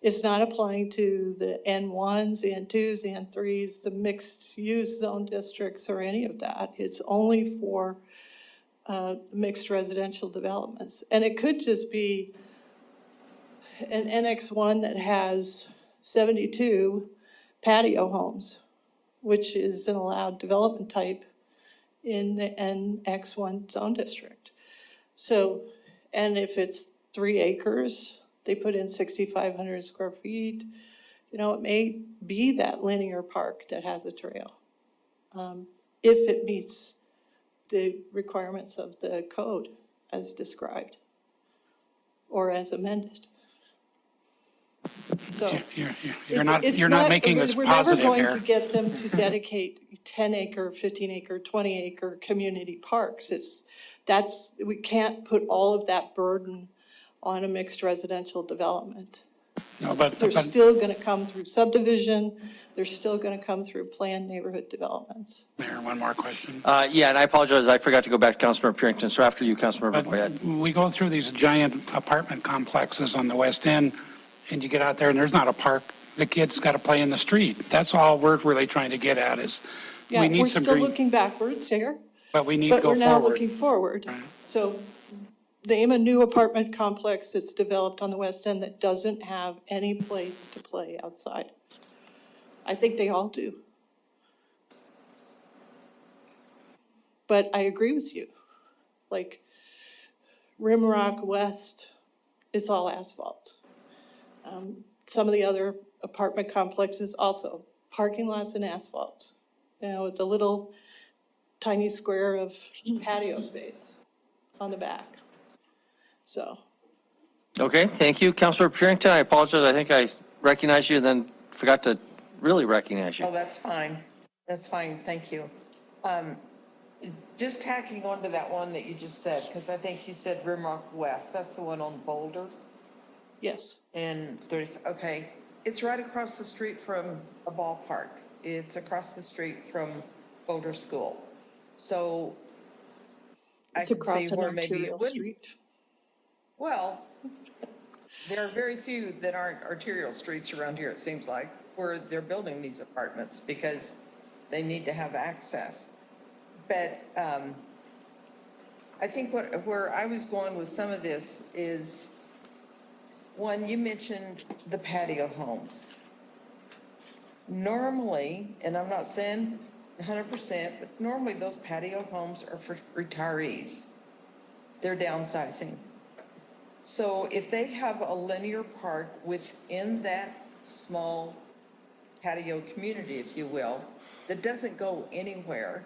It's not applying to the N1s, N2s, N3s, the mixed use zone districts or any of that. It's only for mixed residential developments. And it could just be an NX1 that has 72 patio homes which is an allowed development type in the NX1 zone district. So, and if it's 3 acres, they put in 6,500 square feet, you know, it may be that linear park that has a trail, if it meets the requirements of the code as described or as amended. So You're not making this we're positive never here. going to get them to dedicate 10-acre, 15-acre, 20-acre community parks. We can't put all of that burden on a mixed residential development. No, but They're still going to come through subdivision. They're still going to come through planned neighborhood developments. Mayor, one more question. Yeah, and I apologize, I forgot to go back to Councilmember Purington, so after you, Councilmember Boyette. We go through these giant apartment complexes on the west end, and you get out there and there's not a park. The kids got to play in the street. That's all we're really trying to get at is Yeah, we need we're some still green, looking backwards here, but we need to but go we're now forward. looking forward. Right. So name a new apartment complex that's developed on the west end that doesn't have any place to play outside. I think they all do. But I agree with you. Like Rimrock West, it's all asphalt. Some of the other apartment complexes also, parking lots and asphalt. You know, with the little tiny square of patio space on the back. So. Okay, thank you. Councilmember Purington, I apologize, I think I recognized you and then forgot to really recognize you. Oh, that's fine. That's fine, thank you. Just tacking on to that one that you just said, because I think you said Rimrock West, that's the one on Boulder. Yes. And okay, it's right across the street from a ballpark. It's across the street from Boulder School. So It's I can across see an where maybe arterial it wouldn't. street. Well, there are very few that aren't arterial streets around here, it seems like, where they're building these apartments because they need to have access. But I think where I was going with some of this is, one, you mentioned the patio homes. Normally, and I'm not saying 100%, but normally those patio homes are for retirees. They're downsizing. So if they have a linear park within that small patio community, if you will, that doesn't go anywhere,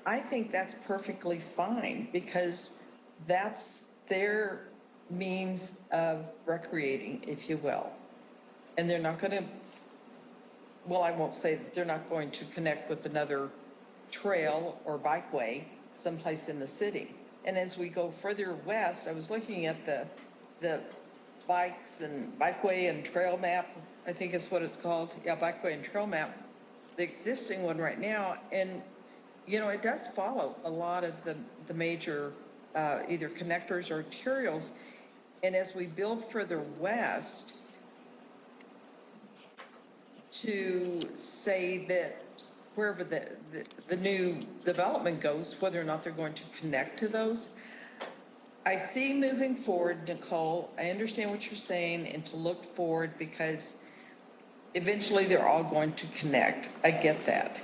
I think that's perfectly fine because that's their means of recreating, if you will. And they're not going to, well, I won't say that they're not going to connect with another trail or bikeway someplace in the city. And as we go further west, I was looking at the bikes and bikeway and trail map, I think is what it's called. Yeah, bikeway and trail map, the existing one right now. And, you know, it does follow a lot of the major either connectors or arterials. And as we build further west, to say that wherever the new development goes, whether or not they're going to connect to those, I see moving forward, Nicole, I understand what you're saying and to look forward because eventually they're all going to connect. I get that.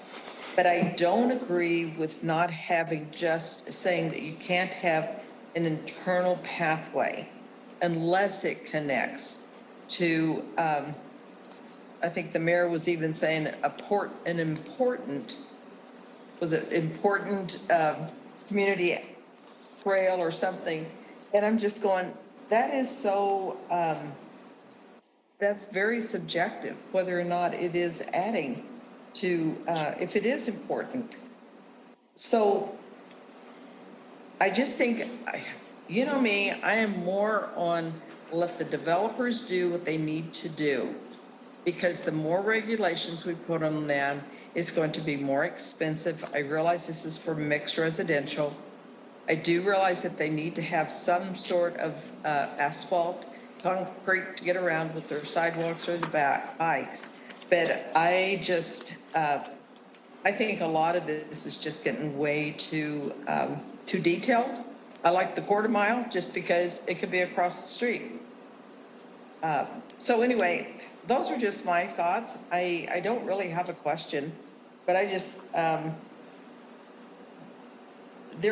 But I don't agree with not having just saying that you can't have an internal pathway unless it connects to, I think the mayor was even saying an important community trail or something. And I'm just going, that is so, that's very subjective, whether or not it is adding to, if it is important. So I just think, you know me, I am more on let the developers do what they need to do. Because the more regulations we put on them, it's going to be more expensive. I realize this is for mixed residential. I do realize that they need to have some sort of asphalt, concrete to get around with their sidewalks or the bikes. But I just, I think a lot of this is just getting way too detailed. I like the quarter mile just because it could be across the street. So anyway, those are just my thoughts. I don't really have a question. But I just, there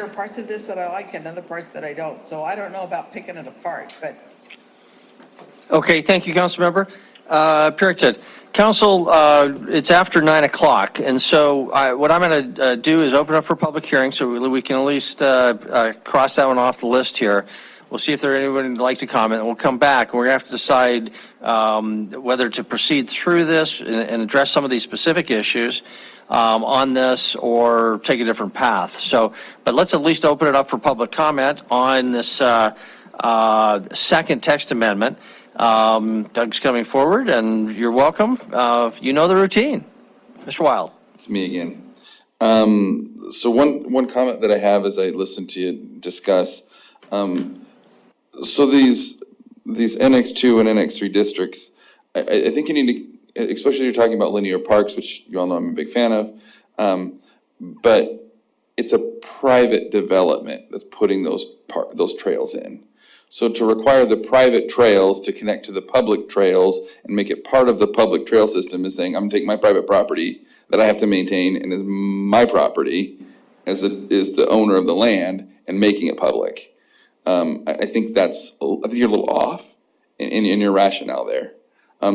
are parts of this that I like and other parts that I don't. So I don't know about picking it apart, but Okay, thank you, Councilmember. Purington. Council, it's after 9 o'clock, and so what I'm going to do is open up for public hearing, so we can at least cross that one off the list here. We'll see if there's anyone who'd like to comment, and we'll come back, and we're going to have to decide whether to proceed through this and address some of these specific issues on this or take a different path. So, but let's at least open it up for public comment on this second text amendment. Doug's coming forward, and you're welcome. You know the routine. Mr. Wild. It's me again. So one comment that I have as I listen to you discuss, so these NX2 and NX3 districts, I think you need to, especially you're talking about linear parks, which you all know I'm a big fan of, but it's a private development that's putting those trails in. So to require the private trails to connect to the public trails and make it part of the public trail system is saying, I'm gonna take my private property that I have to maintain and is my property is the owner of the land and making it public. I think I think you're a little off in your rationale there.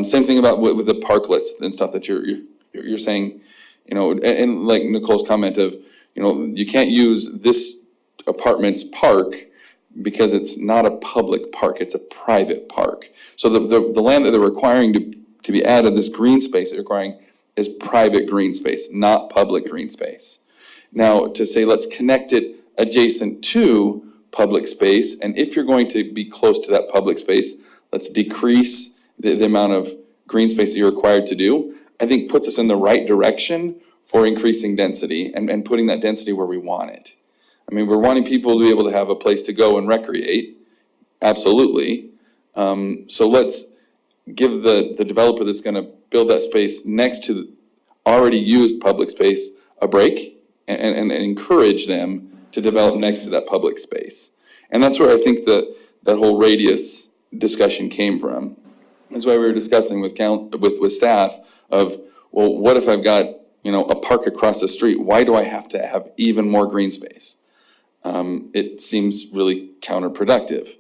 Same thing about with the parklets and stuff that you're saying, and like Nicole's comment of, you can't use this apartment's park because it's not a public park, it's a private park. So the land that they're requiring to be added, this green space they're requiring, is private green space, not public green space. Now, to say let's connect it adjacent to public space, and if you're going to be close to that public space, let's decrease the amount of green space that you're required to do, I think puts us in the right direction for increasing density and putting that density where we want it. I mean, we're wanting people to be able to have a place to go and recreate, absolutely. So let's give the developer that's gonna build that space next to already used public space a break and encourage them to develop next to that public space. And that's where I think that whole radius discussion came from. That's why we were discussing with staff of, well, what if I've got, a park across the street? Why do I have to have even more green space? It seems really counterproductive.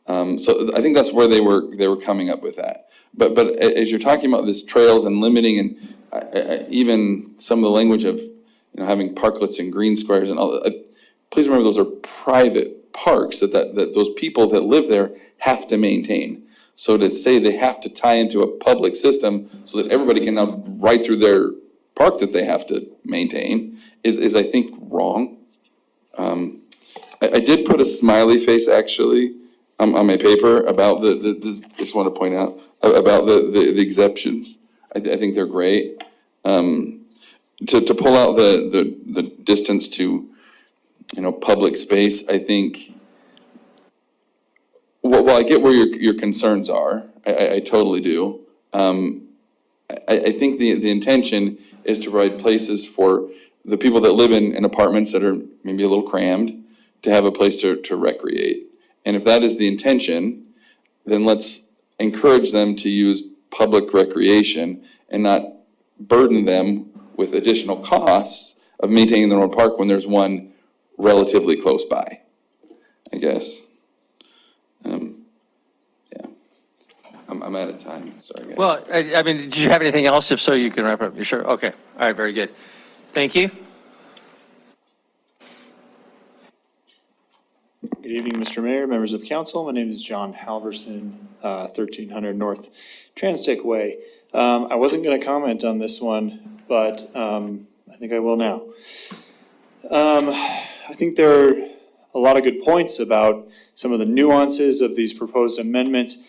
So I think that's where they were coming up with that. But as you're talking about this trails and limiting and even some of the language of having parklets and green squares and all, please remember those are private parks that those people that live there have to maintain. So to say they have to tie into a public system so that everybody can now ride through their park that they have to maintain is I think wrong. I did put a smiley face actually on my paper about just want to point out about the exceptions. I think they're great. To pull out the distance to, public space, I think, well, I get where your concerns are. I totally do. I think the intention is to provide places for the people that live in apartments that are maybe a little crammed to have a place to recreate. And if that is the intention, then let's encourage them to use public recreation and not burden them with additional costs of maintaining their own park when there's one relatively close by, I guess. Yeah. I'm out of time, sorry guys. Well, I mean, did you have anything else? If so, you can wrap it up. You're sure? Okay. All right, very good. Thank you. Good evening, Mr. Mayor, members of council. My name is John Halverson, 1300 North Transtech Way. I wasn't going to comment on this one, but I think I will now. I think there are a lot of good points about some of the nuances of these proposed amendments.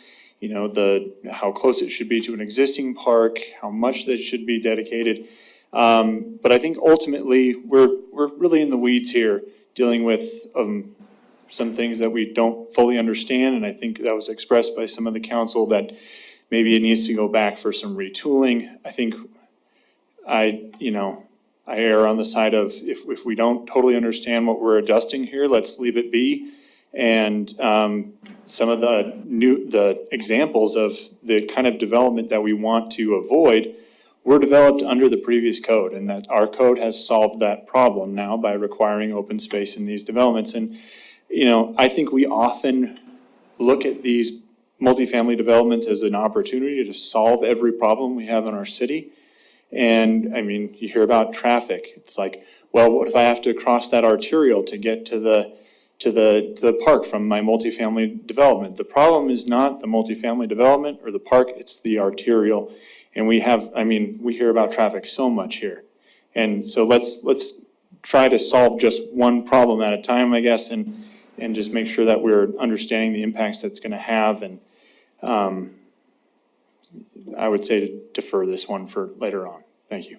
How close it should be to an existing park, how much that should be dedicated. But I think ultimately we're really in the weeds here, dealing with some things that we don't fully understand, and I think that was expressed by some of the council that maybe it needs to go back for some retooling. I think I err on the side of if we don't totally understand what we're adjusting here, let's leave it be. And some of the examples of the kind of development that we want to avoid were developed under the previous code, and that our code has solved that problem now by requiring open space in these developments. And, I think we often look at these multifamily developments as an opportunity to solve every problem we have in our city. And you hear about traffic. It's like, well, what if I have to cross that arterial to get to the park from my multifamily development? The problem is not the multifamily development or the park, it's the arterial. And we hear about traffic so much here. And so let's try to solve just one problem at a time, I guess, and just make sure that we're understanding the impacts that's gonna have. And I would say to defer this one for later on. Thank you.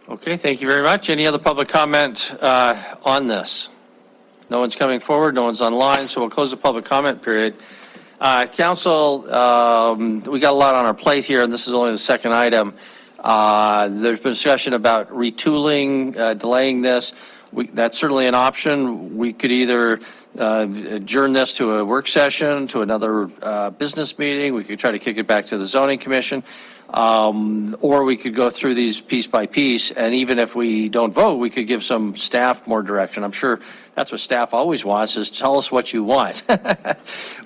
Okay, thank you very much. Any other public comment on this? No one's coming forward, no one's online, so we'll close the public comment period. Council, we got a lot on our plate here, and this is only the second item. There's been discussion about retooling, delaying this. That's certainly an option. We could either adjourn this to a work session, to another business meeting. We could try to kick it back to the zoning commission. Or we could go through these piece by piece, and even if we don't vote, we could give some staff more direction. I'm sure that's what staff always wants, is tell us what you want,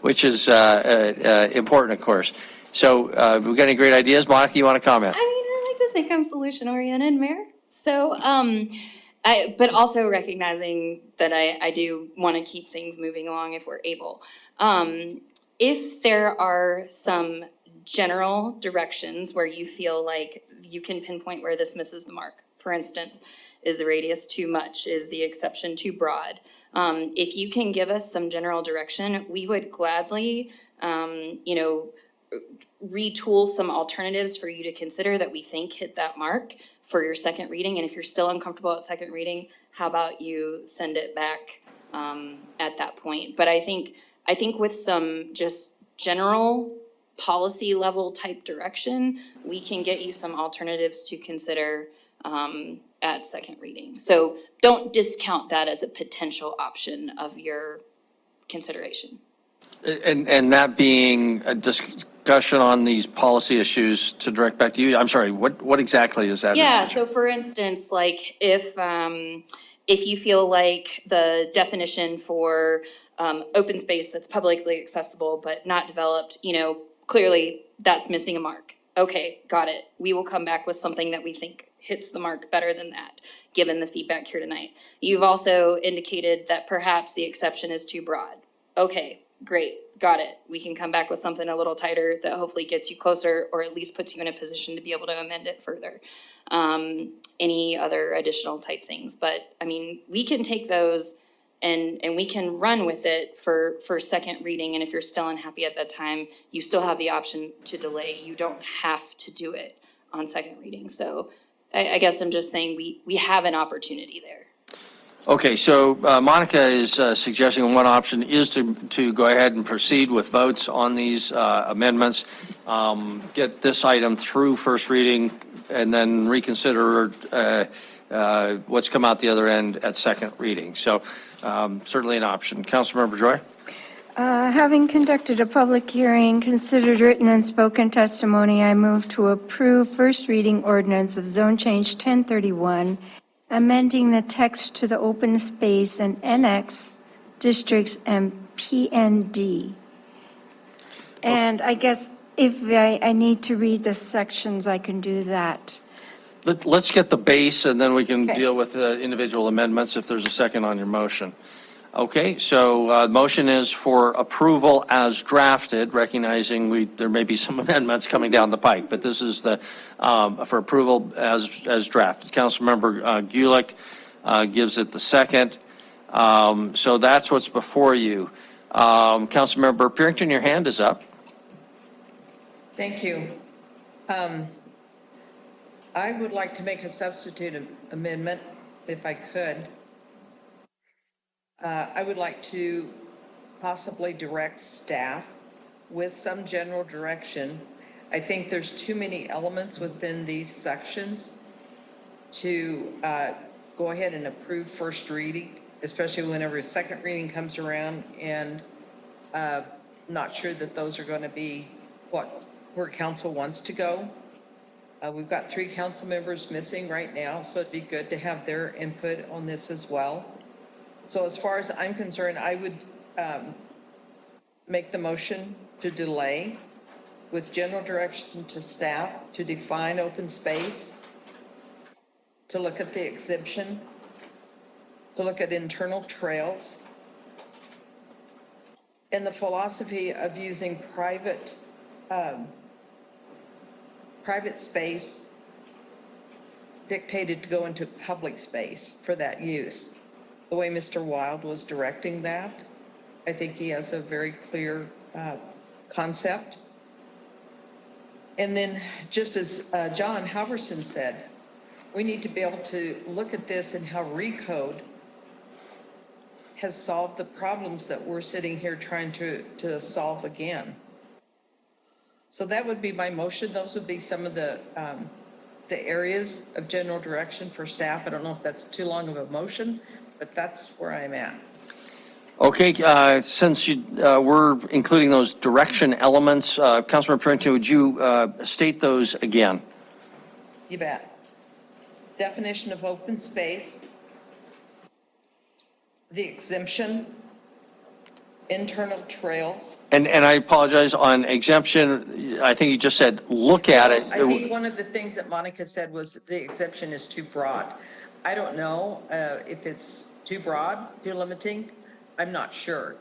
which is important, of course. So we got any great ideas? Monica, you want to comment? I like to think I'm solution-oriented, Mayor. So, but also recognizing that I do want to keep things moving along if we're able. If there are some general directions where you feel like you can pinpoint where this misses the mark, for instance, is the radius too much? Is the exception too broad? If you can give us some general direction, we would gladly, retool some alternatives for you to consider that we think hit that mark for your second reading. And if you're still uncomfortable at second reading, how about you send it back at that point? But I think with some just general policy level type direction, we can get you some alternatives to consider at second reading. So don't discount that as a potential option of your consideration. And that being a discussion on these policy issues to direct back to you. I'm sorry, what exactly is that? Yeah, so for instance, like if you feel like the definition for open space that's publicly accessible but not developed, clearly that's missing a mark. Okay, got it. We will come back with something that we think hits the mark better than that, given the feedback here tonight. You've also indicated that perhaps the exception is too broad. Okay, great, got it. We can come back with something a little tighter that hopefully gets you closer, or at least puts you in a position to be able to amend it further. Any other additional type things, but we can take those and we can run with it for second reading. And if you're still unhappy at that time, you still have the option to delay. You don't have to do it on second reading. So I guess I'm just saying we have an opportunity there. Okay, so Monica is suggesting one option is to go ahead and proceed with votes on these amendments, get this item through first reading, and then reconsider what's come out the other end at second reading. So certainly an option. Councilmember Joy? Having conducted a public hearing, considered written and spoken testimony, I move to approve first reading ordinance of zone change 1031, amending the text to the open space and NX districts and PND. And I guess if I need to read the sections, I can do that. Let's get the base, and then we can Okay. deal with the individual amendments if there's a second on your motion. Okay, so the motion is for approval as drafted, recognizing there may be some amendments coming down the pike, but this is the for approval as drafted. Councilmember Gulick gives it the second. So that's what's before you. Councilmember Purington, your hand is up. Thank you. I would like to make a substitute amendment, if I could. I would like to possibly direct staff with some general direction. I think there's too many elements within these sections to go ahead and approve first reading, especially whenever a second reading comes around, and not sure that those are going to be where council wants to go. We've got 3 council members missing right now, so it'd be good to have their input on this as well. So as far as I'm concerned, I would make the motion to delay with general direction to staff to define open space, to look at the exemption, to look at internal trails, and the philosophy of using private space dictated to go into public space for that use. The way Mr. Wild was directing that, I think he has a very clear concept. And then, just as John Halverson said, we need to be able to look at this and how Recode has solved the problems that we're sitting here trying to solve again. So that would be my motion. Those would be some of the areas of general direction for staff. I don't know if that's too long of a motion, but that's where I'm at. Okay, since we're including those direction elements, Councilmember Printon, would you state those again? You bet. Definition of open space, the exemption, internal trails. And I apologize, on exemption, I think you just said, look at it. I think one of the things that Monica said was the exemption is too broad. I don't know if it's too broad, too limiting. I'm not sure.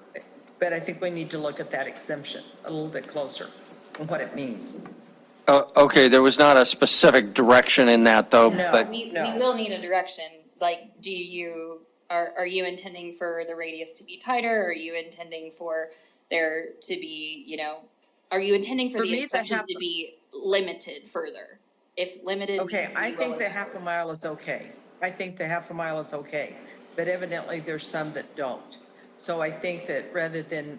But I think we need to look at that exemption a little bit closer and what it means. Okay, there was not a specific direction in that, though. No. But We will need a direction, like, are you intending for the radius to be tighter, or are you intending for there to be, are you intending for the exceptions to be limited further? If limited Okay, means we I think roll the it half a backwards. mile is okay. I think the half a mile is okay, but evidently there's some that don't. So I think that rather than,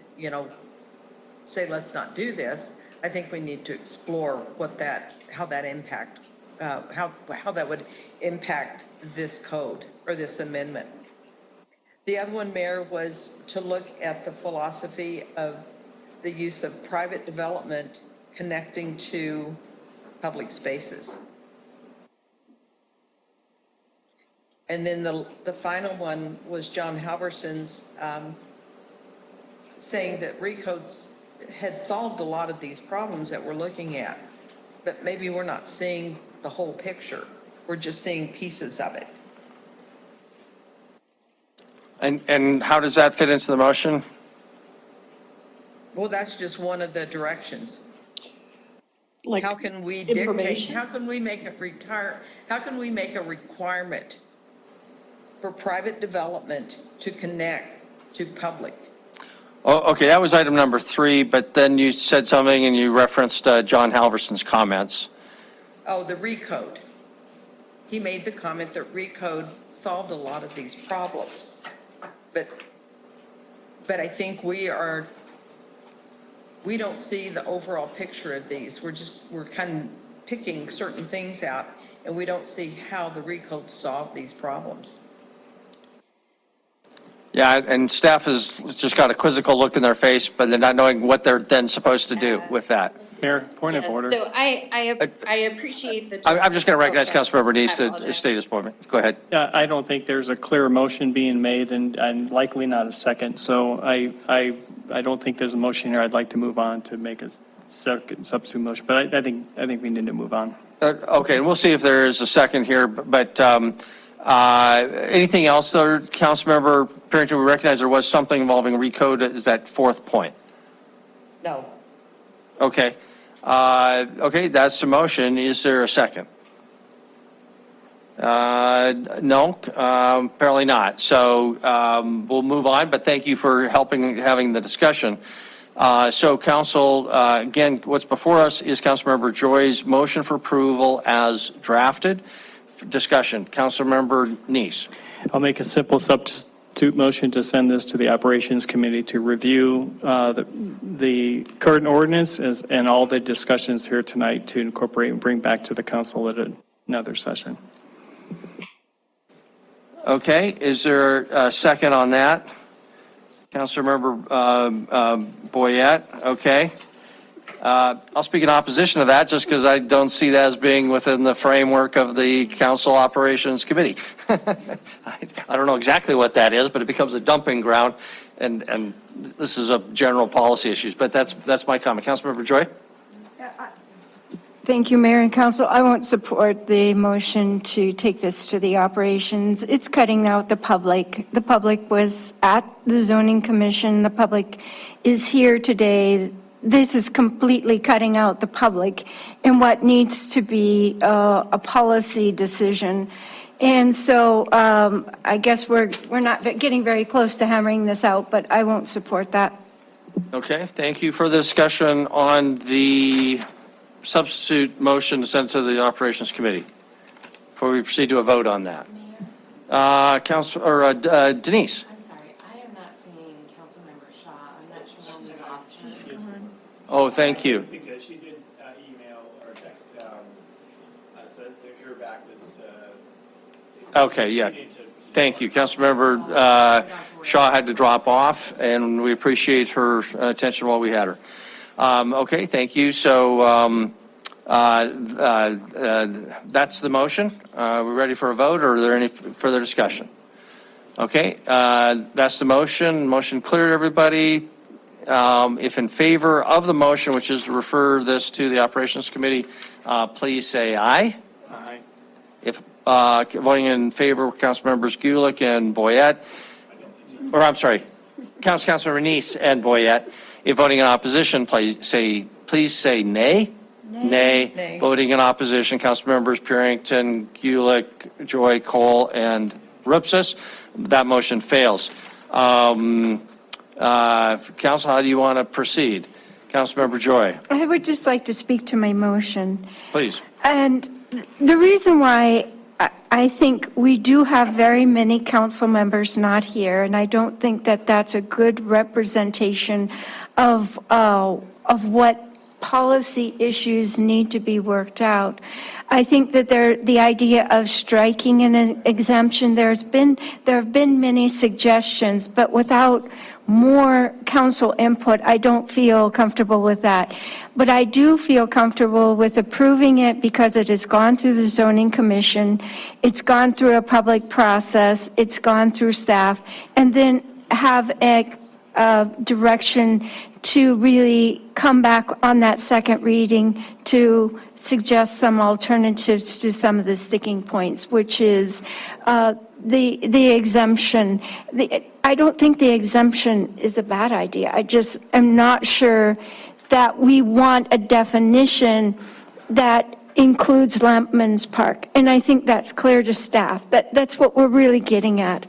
say, let's not do this, I think we need to explore how that would impact this code or this amendment. The other one, Mayor, was to look at the philosophy of the use of private development connecting to public spaces. And then the final one was John Halverson's saying that Recodes had solved a lot of these problems that we're looking at, but maybe we're not seeing the whole picture. We're just seeing pieces of it. And how does that fit into the motion? Well, that's just one of the directions. Like How can we dictate, information? how can we make a requirement for private development to connect to public? Oh, okay, that was item number 3, but then you said something and you referenced John Halverson's comments. Oh, the Recode. He made the comment that Recode solved a lot of these problems. But I think we don't see the overall picture of these. We're kind of picking certain things out, and we don't see how the Recode solved these problems. Yeah, and staff has just got a quizzical look in their face, but they're not knowing what they're then supposed to do with that. Mayor, point of Yes, order. so I appreciate the. I'm just going to recognize Oh, sorry. Councilmember Neese I to apologize. state his point. Go ahead. I don't think there's a clear motion being made and likely not a second. So I don't think there's a motion here. I'd like to move on to make a second substitute motion, but I think we need to move on. Okay, and we'll see if there is a second here, but anything else, though, Councilmember Parrington? We recognize there was something involving Recode. Is that 4th point? No. Okay. Okay, that's the motion. Is there a second? No, apparently not. So we'll move on, but thank you for having the discussion. So council, again, what's before us is Councilmember Joy's motion for approval as drafted. Discussion, Councilmember Neese. I'll make a simple substitute motion to send this to the Operations Committee to review the current ordinance and all the discussions here tonight to incorporate and bring back to the council at another session. Okay, is there a second on that? Councilmember Boyette, okay. I'll speak in opposition to that just because I don't see that as being within the framework of the Council Operations Committee. I don't know exactly what that is, but it becomes a dumping ground, and this is a general policy issues, but that's my comment. Councilmember Joy? Thank you, Mayor and Council. I won't support the motion to take this to the operations. It's cutting out the public. The public was at the zoning commission. The public is here today. This is completely cutting out the public in what needs to be a policy decision. And so I guess we're not getting very close to hammering this out, but I won't support that. Okay, thank you for the discussion on the substitute motion to send to the Operations Committee. Before we proceed to a vote on that. Denise? I'm sorry, I am not seeing Councilmember Shaw. I'm not sure when we lost her. Oh, thank you. Because she did email or text us that her back was. Okay, yeah. Thank you. Councilmember Shaw had to drop off, and we appreciate her attention while we had her. Okay, thank you. So that's the motion. We're ready for a vote, or are there any further discussion? Okay, that's the motion. Motion cleared, everybody. If in favor of the motion, which is to refer this to the Operations Committee, please say aye. Aye. If voting in favor, Councilmembers Gulick and Boyette, or I'm sorry, Councilmember Neese and Boyette. If voting in opposition, please say nay. Nay. Voting in opposition, Councilmembers Purington, Gulick, Joy, Cole, and Rupsis. That motion fails. Council, how do you want to proceed? Councilmember Joy, I would just like to speak to my motion. please. And the reason why I think we do have very many council members not here, and I don't think that that's a good representation of what policy issues need to be worked out. I think that the idea of striking an exemption, there have been many suggestions, but without more council input, I don't feel comfortable with that. But I do feel comfortable with approving it because it has gone through the zoning commission, it's gone through a public process, it's gone through staff, and then have a direction to really come back on that second reading to suggest some alternatives to some of the sticking points, which is the exemption. I don't think the exemption is a bad idea. I just am not sure that we want a definition that includes Lampman's Park. And I think that's clear to staff. That's what we're really getting at.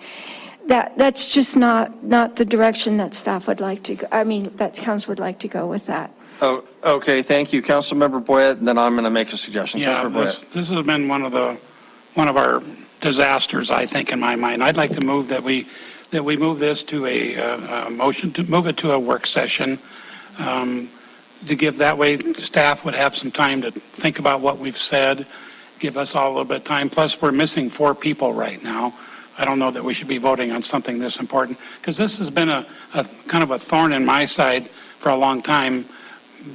That's just not the direction that staff would like to go. I mean, that council would like to go with that. Oh, okay, thank you. Councilmember Boyette, and then I'm going to make a suggestion. Yeah, Councilmember Boyette. this has been one of our disasters, I think, in my mind. I'd like to move that we move this to a motion, to move it to a work session, to give that way staff would have some time to think about what we've said, give us all a little bit of time. Plus, we're missing 4 people right now. I don't know that we should be voting on something this important, because this has been a kind of a thorn in my side for a long time,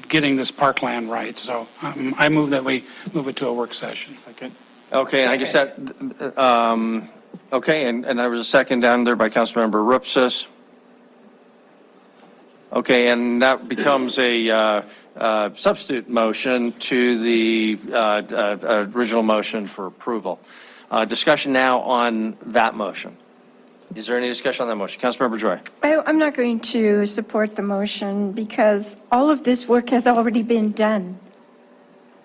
getting this parkland right. So I move that we move it to a work session. Second. Okay, I guess that, okay, and there was a second down there by Councilmember Rupsis. Okay, and that becomes a substitute motion to the original motion for approval. Discussion now on that motion. Is there any discussion on that motion? Councilmember Joy. I'm not going to support the motion because all of this work has already been done.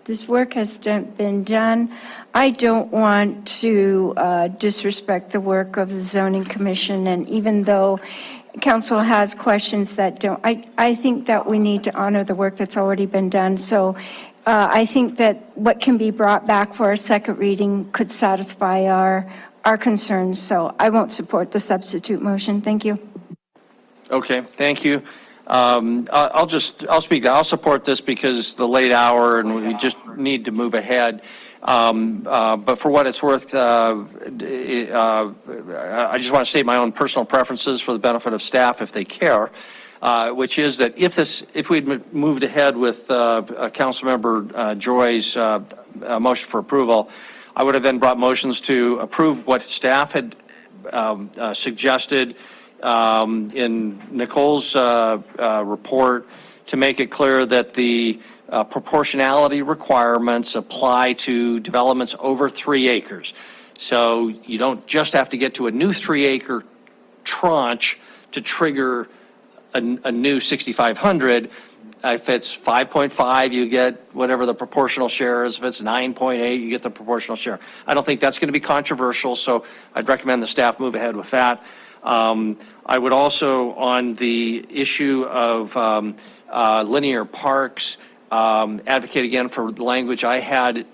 This work has been done. I don't want to disrespect the work of the zoning commission, and even though council has questions that don't, I think that we need to honor the work that's already been done. So I think that what can be brought back for a second reading could satisfy our concerns. So I won't support the substitute motion. Thank you. Okay, thank you. I'll speak. I'll support this because the late hour and we just need to move ahead. But for what it's worth, I just want to state my own personal preferences for the benefit of staff if they care. which is that if we'd moved ahead with Councilmember Joy's motion for approval, I would have then brought motions to approve what staff had suggested in Nicole's report, to make it clear that the proportionality requirements apply to developments over 3 acres. So you don't just have to get to a new 3-acre tranche to trigger a new 6,500. If it's 5.5, you get whatever the proportional share is. If it's 9.8, you get the proportional share. I don't think that's going to be controversial, so I'd recommend the staff move ahead with that. I would also, on the issue of linear parks, advocate again for the language I had,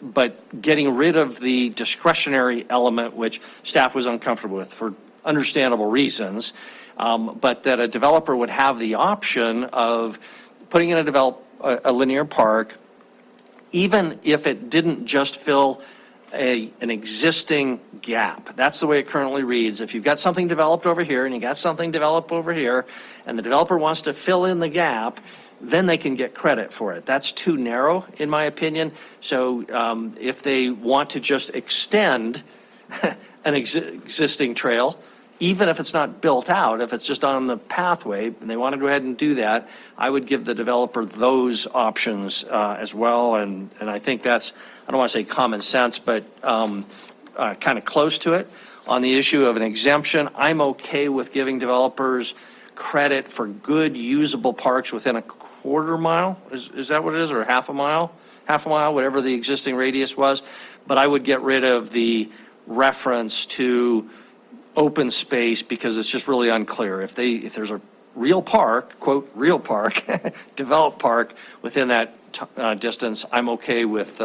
but getting rid of the discretionary element, which staff was uncomfortable with for understandable reasons, but that a developer would have the option of putting in a linear park, even if it didn't just fill an existing gap. That's the way it currently reads. If you've got something developed over here and you got something developed over here, and the developer wants to fill in the gap, then they can get credit for it. That's too narrow, in my opinion. So if they want to just extend an existing trail, even if it's not built out, if it's just on the pathway, and they want to go ahead and do that, I would give the developer those options as well. And I think that's, I don't want to say common sense, but kind of close to it. On the issue of an exemption, I'm okay with giving developers credit for good usable parks within a quarter mile. Is that what it is, or half a mile? Half a mile, whatever the existing radius was. But I would get rid of the reference to open space, because it's just really unclear. If there's a real park, quote, real park, developed park within that distance, I'm okay with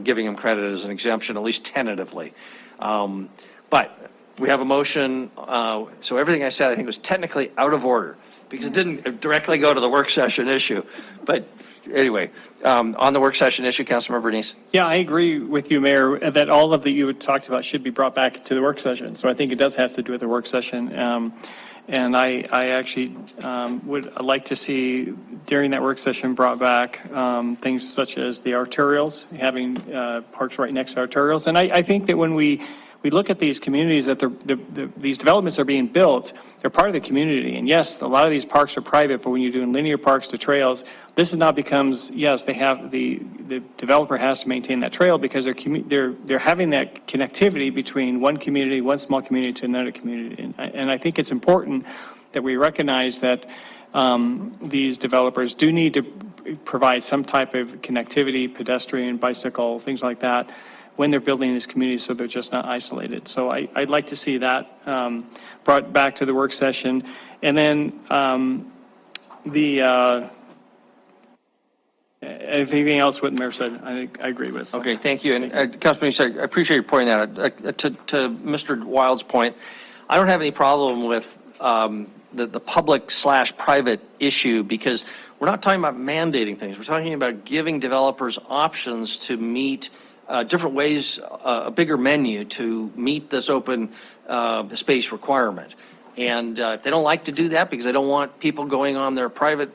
giving them credit as an exemption, at least tentatively. But we have a motion, so everything I said I think was technically out of order, because it didn't directly go to the work session issue. But anyway, on the work session issue, Councilmember Bernice. Yeah, I agree with you, Mayor, that all of that you had talked about should be brought back to the work session. So I think it does have to do with the work session. And I actually would like to see during that work session brought back things such as the arterials, having parks right next to arterials. And I think that when we look at these communities that these developments are being built, they're part of the community. And yes, a lot of these parks are private, but when you're doing linear parks to trails, this now becomes, yes, they have the developer has to maintain that trail, because they're having that connectivity between one community, one small community, to another community. And I think it's important that we recognize that these developers do need to provide some type of connectivity, pedestrian, bicycle, things like that, when they're building these communities, so they're just not isolated. So I'd like to see that brought back to the work session. And then everything else what the mayor said, I agree with. So. Okay, thank you. And Councilman, I appreciate you pointing that out. To Mr. Wild's point, I don't have any problem with the public/private issue, because we're not talking about mandating things. We're talking about giving developers options to meet different ways, a bigger menu to meet this open space requirement. And if they don't like to do that because they don't want people going on their private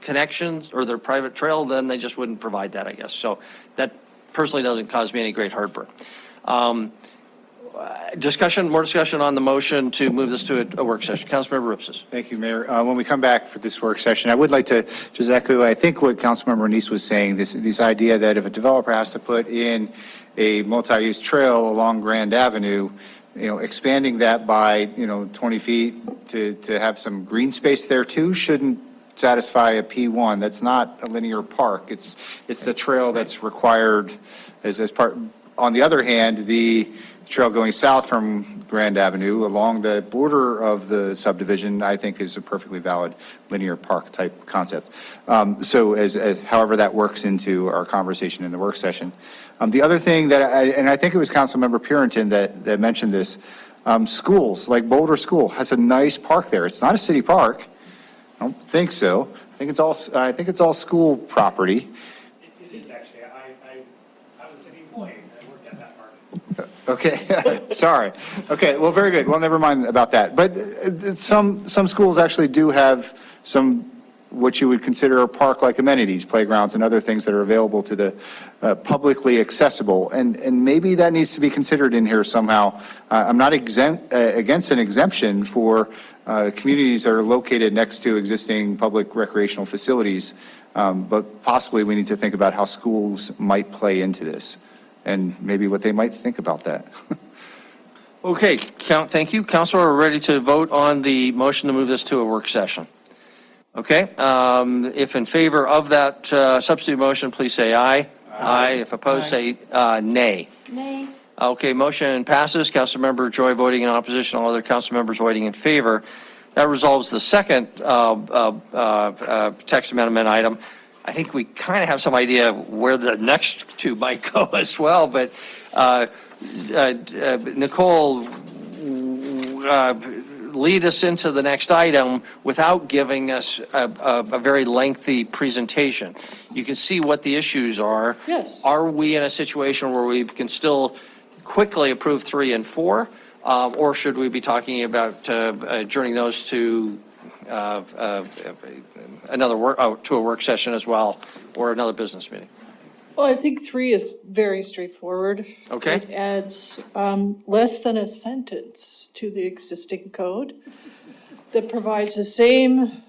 connections or their private trail, then they just wouldn't provide that, I guess. So that personally doesn't cause me any great heartburn. More discussion on the motion to move this to a work session. Councilmember Rupsis. Thank you, Mayor. When we come back for this work session, I would like to just echo, I think, what Councilmember Bernice was saying, this idea that if a developer has to put in a multi-use trail along Grand Avenue, expanding that by, 20 feet to have some green space there too shouldn't satisfy a P1. That's not a linear park. It's the trail that's required as part. On the other hand, the trail going south from Grand Avenue along the border of the subdivision, I think, is a perfectly valid linear park type concept. So as however that works into our conversation in the work session. The other thing that I think it was Councilmember Purinton that mentioned this, schools, like Boulder School has a nice park there. It's not a city park. I don't think so. I think it's all school property. It is actually. I was a city employee. I worked at that park. Okay, sorry. Okay, well, very good. Well, never mind about that. But some schools actually do have some, what you would consider park-like amenities, playgrounds and other things that are available to the publicly accessible. And maybe that needs to be considered in here somehow. I'm not against an exemption for communities that are located next to existing public recreational facilities. But possibly we need to think about how schools might play into this and maybe what they might think about that. Okay, thank you. Counselor, we're ready to vote on the motion to move this to a work session. Okay, if in favor of that substitute motion, please say aye. Aye. If opposed, say nay. Nay. Okay, motion passes. Councilmember Joy voting in opposition, all other council members voting in favor. That resolves the second text amendment item. I think we kind of have some idea where the next two might go as well, but Nicole, lead us into the next item without giving us a very lengthy presentation. You can see what the issues are. Yes. Are we in a situation where we can still quickly approve 3 and 4, or should we be talking about adjourning those to another to a work session as well, or another business meeting? Well, I think 3 is very straightforward. Okay. It adds less than a sentence to the existing code that provides the same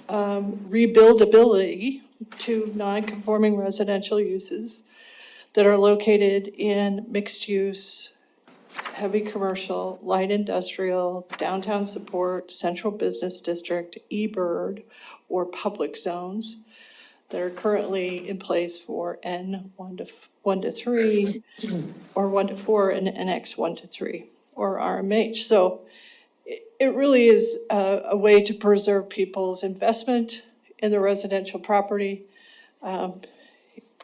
rebuildability to non-conforming residential uses that are located in mixed-use, heavy commercial, light industrial, downtown support, central business district, eBird, or public zones that are currently in place for N 1 to 3, or 1 to 4, and NX 1 to 3, or RMH. So it really is a way to preserve people's investment in the residential property,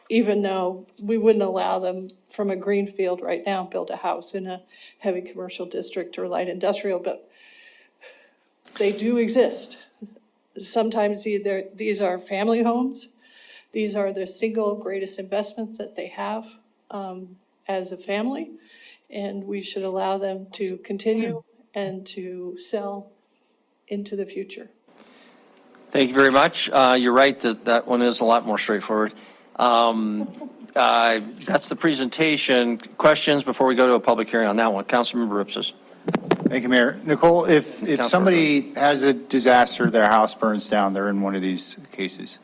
even though we wouldn't allow them from a green field right now, build a house in a heavy commercial district or light industrial, but they do exist. Sometimes these are family homes. These are the single greatest investments that they have as a family, and we should allow them to continue and to sell into the future. Thank you very much. You're right that one is a lot more straightforward. That's the presentation. Questions before we go to a public hearing on that one? Councilmember Ripsis. Thank you, Mayor. Nicole, if somebody has a disaster, their house burns down, they're in one of these cases,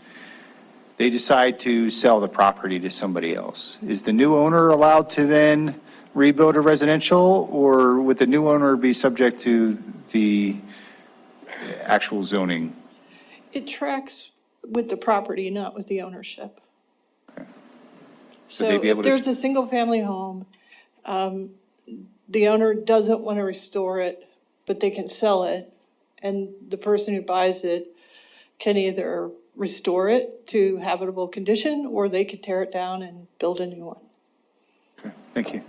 they decide to sell the property to somebody else. Is the new owner allowed to then rebuild a residential, or would the new owner be subject to the actual zoning? It tracks with the property, not with the ownership. Okay. So they'd be able if to there's a single-family home, the owner doesn't want to restore it, but they can sell it, and the person who buys it can either restore it to habitable condition, or they could tear it down and build a new one. Okay, thank you.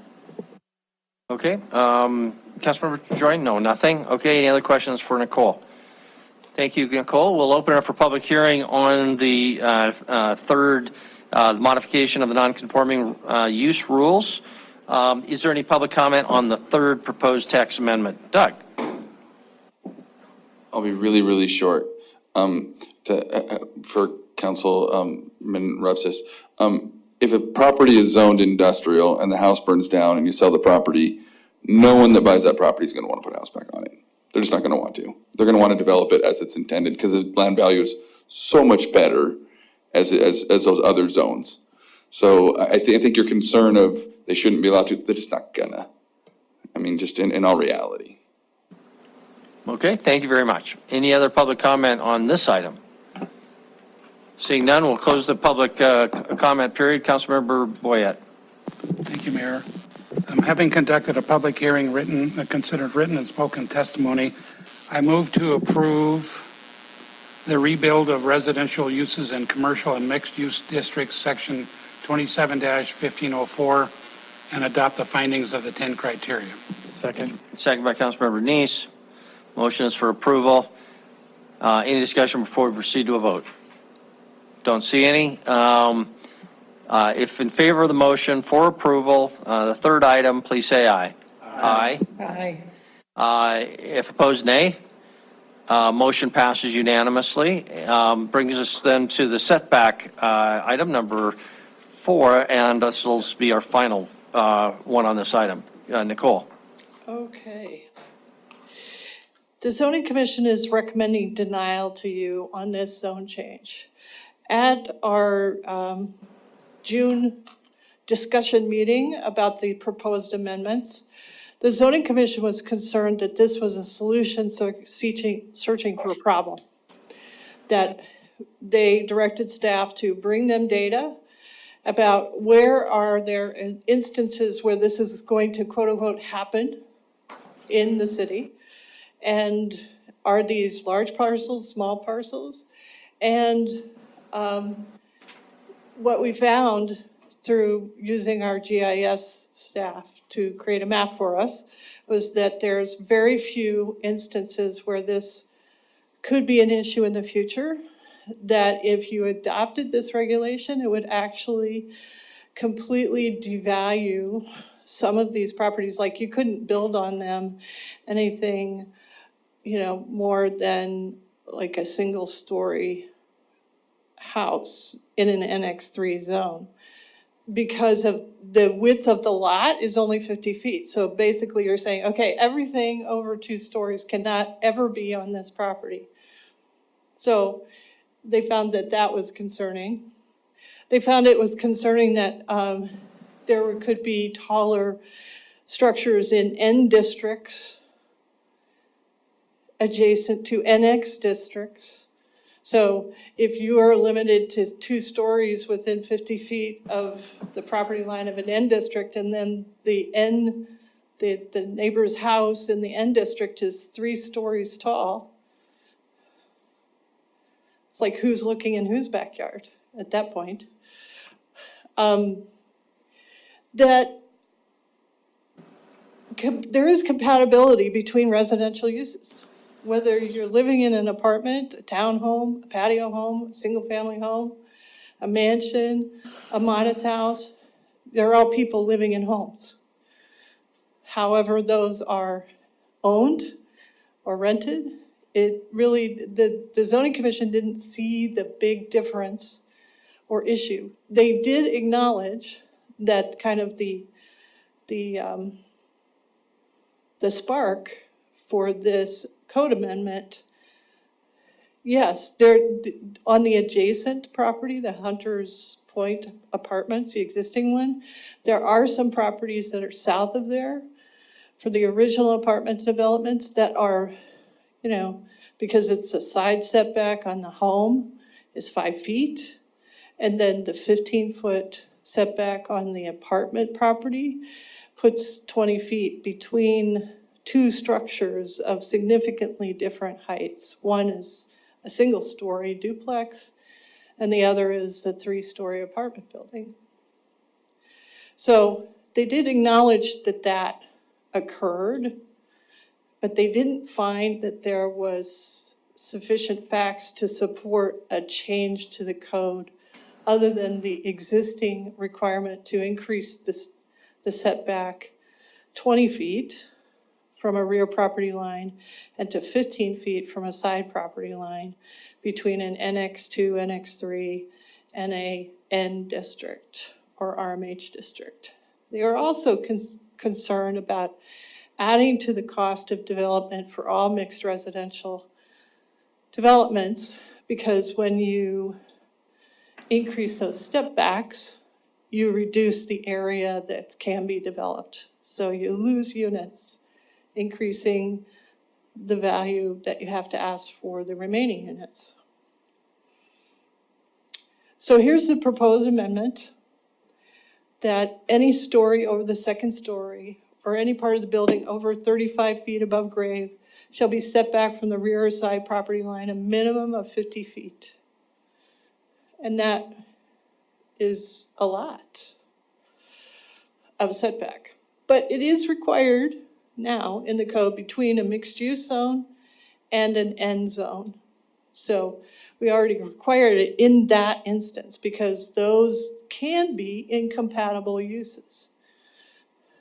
Okay, Councilmember Joy, no, nothing. Okay, any other questions for Nicole? Thank you, Nicole. We'll open it up for public hearing on the third modification of the non-conforming use rules. Is there any public comment on the third proposed text amendment? Doug? I'll be really, really short. For Councilman Repsis, if a property is zoned industrial and the house burns down and you sell the property, no one that buys that property is going to want to put a house back on it. They're just not going to want to. They're going to want to develop it as it's intended because the land value is so much better as those other zones. So I think your concern of they shouldn't be allowed to, they're just not gonna. I mean, just in all reality. Okay, thank you very much. Any other public comment on this item? Seeing none, we'll close the public comment period. Councilmember Boyette. Thank you, Mayor. Having conducted a public hearing considered written and spoken testimony, I move to approve the rebuild of residential uses in commercial and mixed-use districts, section 27-1504, and adopt the findings of the 10 criteria. Second. Second by Councilmember Neese. Motion is for approval. Any discussion before we proceed to a vote? Don't see any. If in favor of the motion for approval, the third item, please say aye. Aye. If opposed, nay. Motion passes unanimously. Brings us then to the setback, item number 4, and this will be our final one on this item. Nicole. Okay. The zoning commission is recommending denial to you on this zone change. At our June discussion meeting about the proposed amendments, the zoning commission was concerned that this was a solution searching for a problem. That they directed staff to bring them data about where are there instances where this is going to quote unquote happen in the city. And are these large parcels, small parcels? And what we found through using our GIS staff to create a map for us was that there's very few instances where this could be an issue in the future, that if you adopted this regulation, it would actually completely devalue some of these properties. Like you couldn't build on them anything, more than like a single story house in an NX3 zone, because of the width of the lot is only 50 feet. So basically you're saying, okay, everything over 2 stories cannot ever be on this property. So they found that that was concerning. They found it was concerning that there could be taller structures in N districts adjacent to NX districts. So if you are limited to 2 stories within 50 feet of the property line of an N district, and then the neighbor's house in the N district is 3 stories tall, it's like who's looking in whose backyard at that point. That there is compatibility between residential uses. Whether you're living in an apartment, a townhome, a patio home, a single-family home, a mansion, a modest house, they're all people living in homes. However, those are owned or rented, it really, the zoning commission didn't see the big difference or issue. They did acknowledge that kind of the spark for this code amendment. Yes, they're on the adjacent property, the Hunter's Point Apartments, the existing one. There are some properties that are south of there for the original apartment developments that are, because it's a side setback on the home is 5 feet. And then the 15-foot setback on the apartment property puts 20 feet between 2 structures of significantly different heights. One is a single-story duplex, and the other is a 3-story apartment building. So they did acknowledge that that occurred, but they didn't find that there was sufficient facts to support a change to the code other than the existing requirement to increase the setback 20 feet from a rear property line and to 15 feet from a side property line between an NX2, NX3, and a N district or RMH district. They are also concerned about adding to the cost of development for all mixed residential developments, because when you increase those step backs, you reduce the area that can be developed. So you lose units, increasing the value that you have to ask for the remaining units. So here's the proposed amendment, that any story over the second story or any part of the building over 35 feet above grade shall be set back from the rear or side property line a minimum of 50 feet. And that is a lot of setback. But it is required now in the code between a mixed use zone and an N zone. So we already required it in that instance because those can be incompatible uses.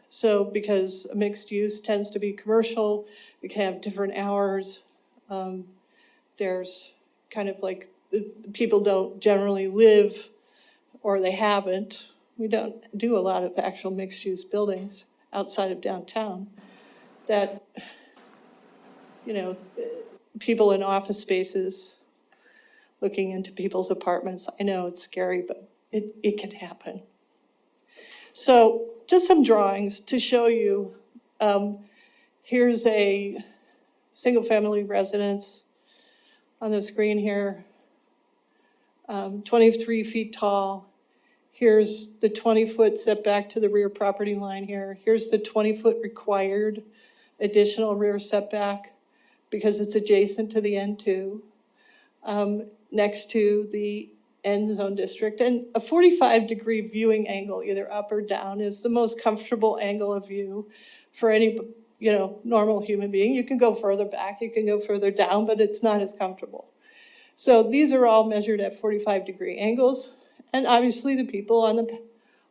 So because a mixed use tends to be commercial, it can have different hours. There's kind of like, people don't generally live, or they haven't. We don't do a lot of actual mixed use buildings outside of downtown that, you know, people in office spaces looking into people's apartments. I know it's scary, but it can happen. So just some drawings to show you. Here's a single-family residence on the screen here, 23 feet tall. Here's the 20-foot setback to the rear property line here. Here's the 20-foot required additional rear setback because it's adjacent to the N2, next to the end zone district. And a 45-degree viewing angle, either up or down, is the most comfortable angle of view for any, normal human being. You can go further back, you can go further down, but it's not as comfortable. So these are all measured at 45-degree angles. And obviously the people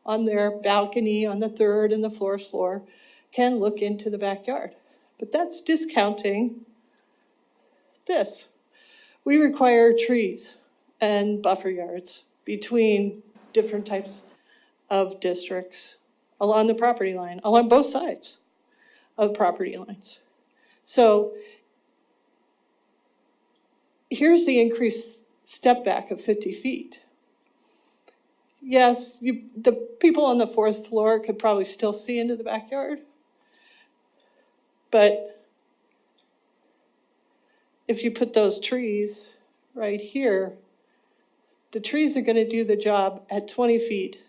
on their balcony on the third and the fourth floor can look into the backyard. But that's discounting this. We require trees and buffer yards between different types of districts along the property line, along both sides of property lines. So here's the increased step back of 50 feet. Yes, the people on the fourth floor could probably still see into the backyard, but if you put those trees right here, the trees are going to do the job at 20 feet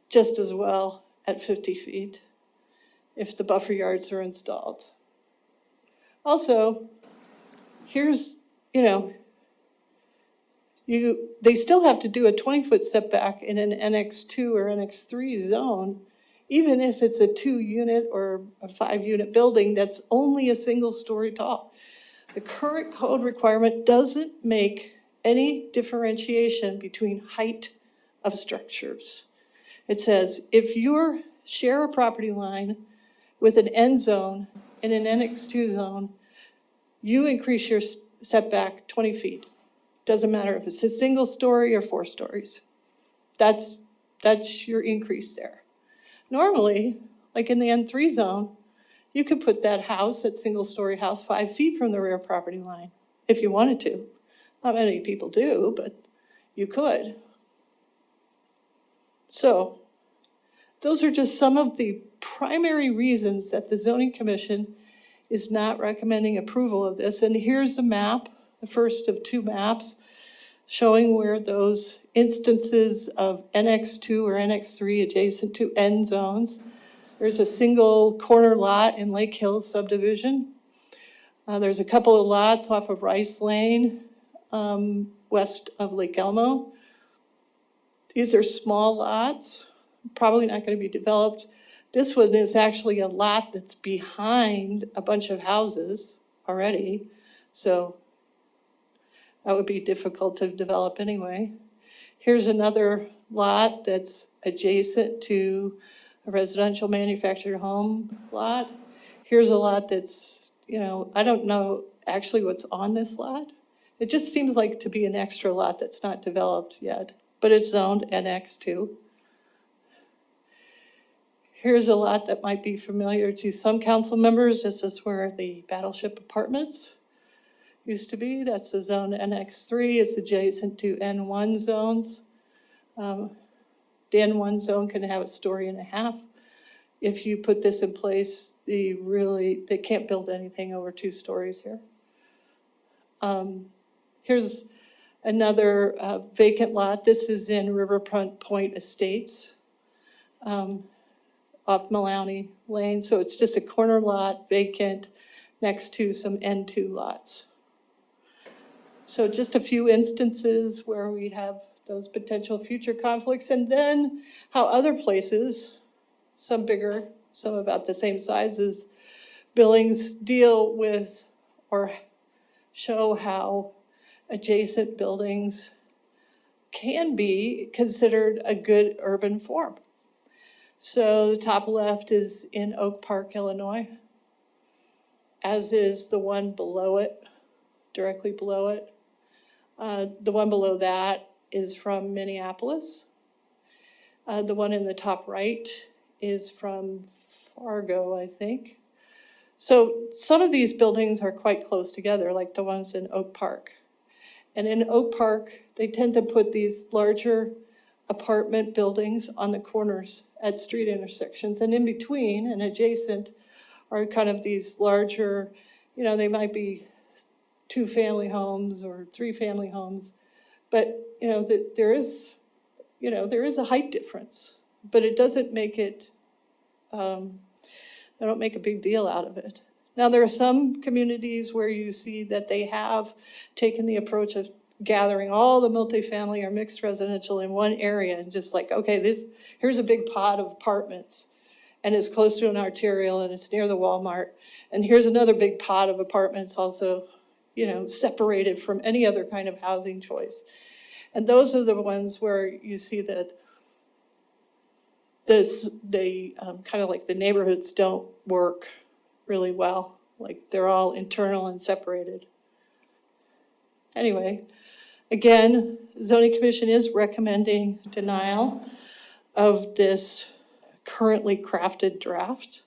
just as well at 50 feet if the buffer yards are installed. Also, here's, they still have to do a 20-foot setback in an NX2 or NX3 zone, even if it's a 2-unit or a 5-unit building that's only a single story tall. The current code requirement doesn't make any differentiation between height of structures. It says if you share a property line with an N zone in an NX2 zone, you increase your setback 20 feet. Doesn't matter if it's a single story or 4 stories. That's your increase there. Normally, like in the N3 zone, you could put that house, that single story house, 5 feet from the rear property line if you wanted to. Not many people do, but you could. So those are just some of the primary reasons that the Zoning Commission is not recommending approval of this. And here's a map, the first of 2 maps, showing where those instances of NX2 or NX3 adjacent to N zones. There's a single corner lot in Lake Hills subdivision. There's a couple of lots off of Rice Lane, west of Lake Elmo. These are small lots, probably not going to be developed. This one is actually a lot that's behind a bunch of houses already, so that would be difficult to develop anyway. Here's another lot that's adjacent to a residential manufactured home lot. Here's a lot that's, I don't know actually what's on this lot. It just seems like to be an extra lot that's not developed yet, but it's zoned NX2. Here's a lot that might be familiar to some council members. This is where the Battleship Apartments used to be. That's the zone NX3. It's adjacent to N1 zones. The N1 zone can have a story and a half. If you put this in place, they can't build anything over 2 stories here. Here's another vacant lot. This is in Riverfront Point Estates, off Maloney Lane. So it's just a corner lot, vacant, next to some N2 lots. So just a few instances where we have those potential future conflicts, and then how other places, some bigger, some about the same size as Billings, deal with or show how adjacent buildings can be considered a good urban form. So the top left is in Oak Park, Illinois, as is the one below it, directly below it. The one below that is from Minneapolis. The one in the top right is from Fargo, I think. So some of these buildings are quite close together, like the ones in Oak Park. And in Oak Park, they tend to put these larger apartment buildings on the corners at street intersections. And in between and adjacent are kind of these larger, they might be 2-family homes or 3-family homes. But, there is a height difference, but it doesn't make it, they don't make a big deal out of it. Now, there are some communities where you see that they have taken the approach of gathering all the multifamily or mixed residential in one area and just like, okay, here's a big pot of apartments and it's close to an arterial and it's near the Walmart. And here's another big pot of apartments also, separated from any other kind of housing choice. And those are the ones where you see that kind of like the neighborhoods don't work really well. Like they're all internal and separated. Anyway, again, zoning commission is recommending denial of this currently crafted draft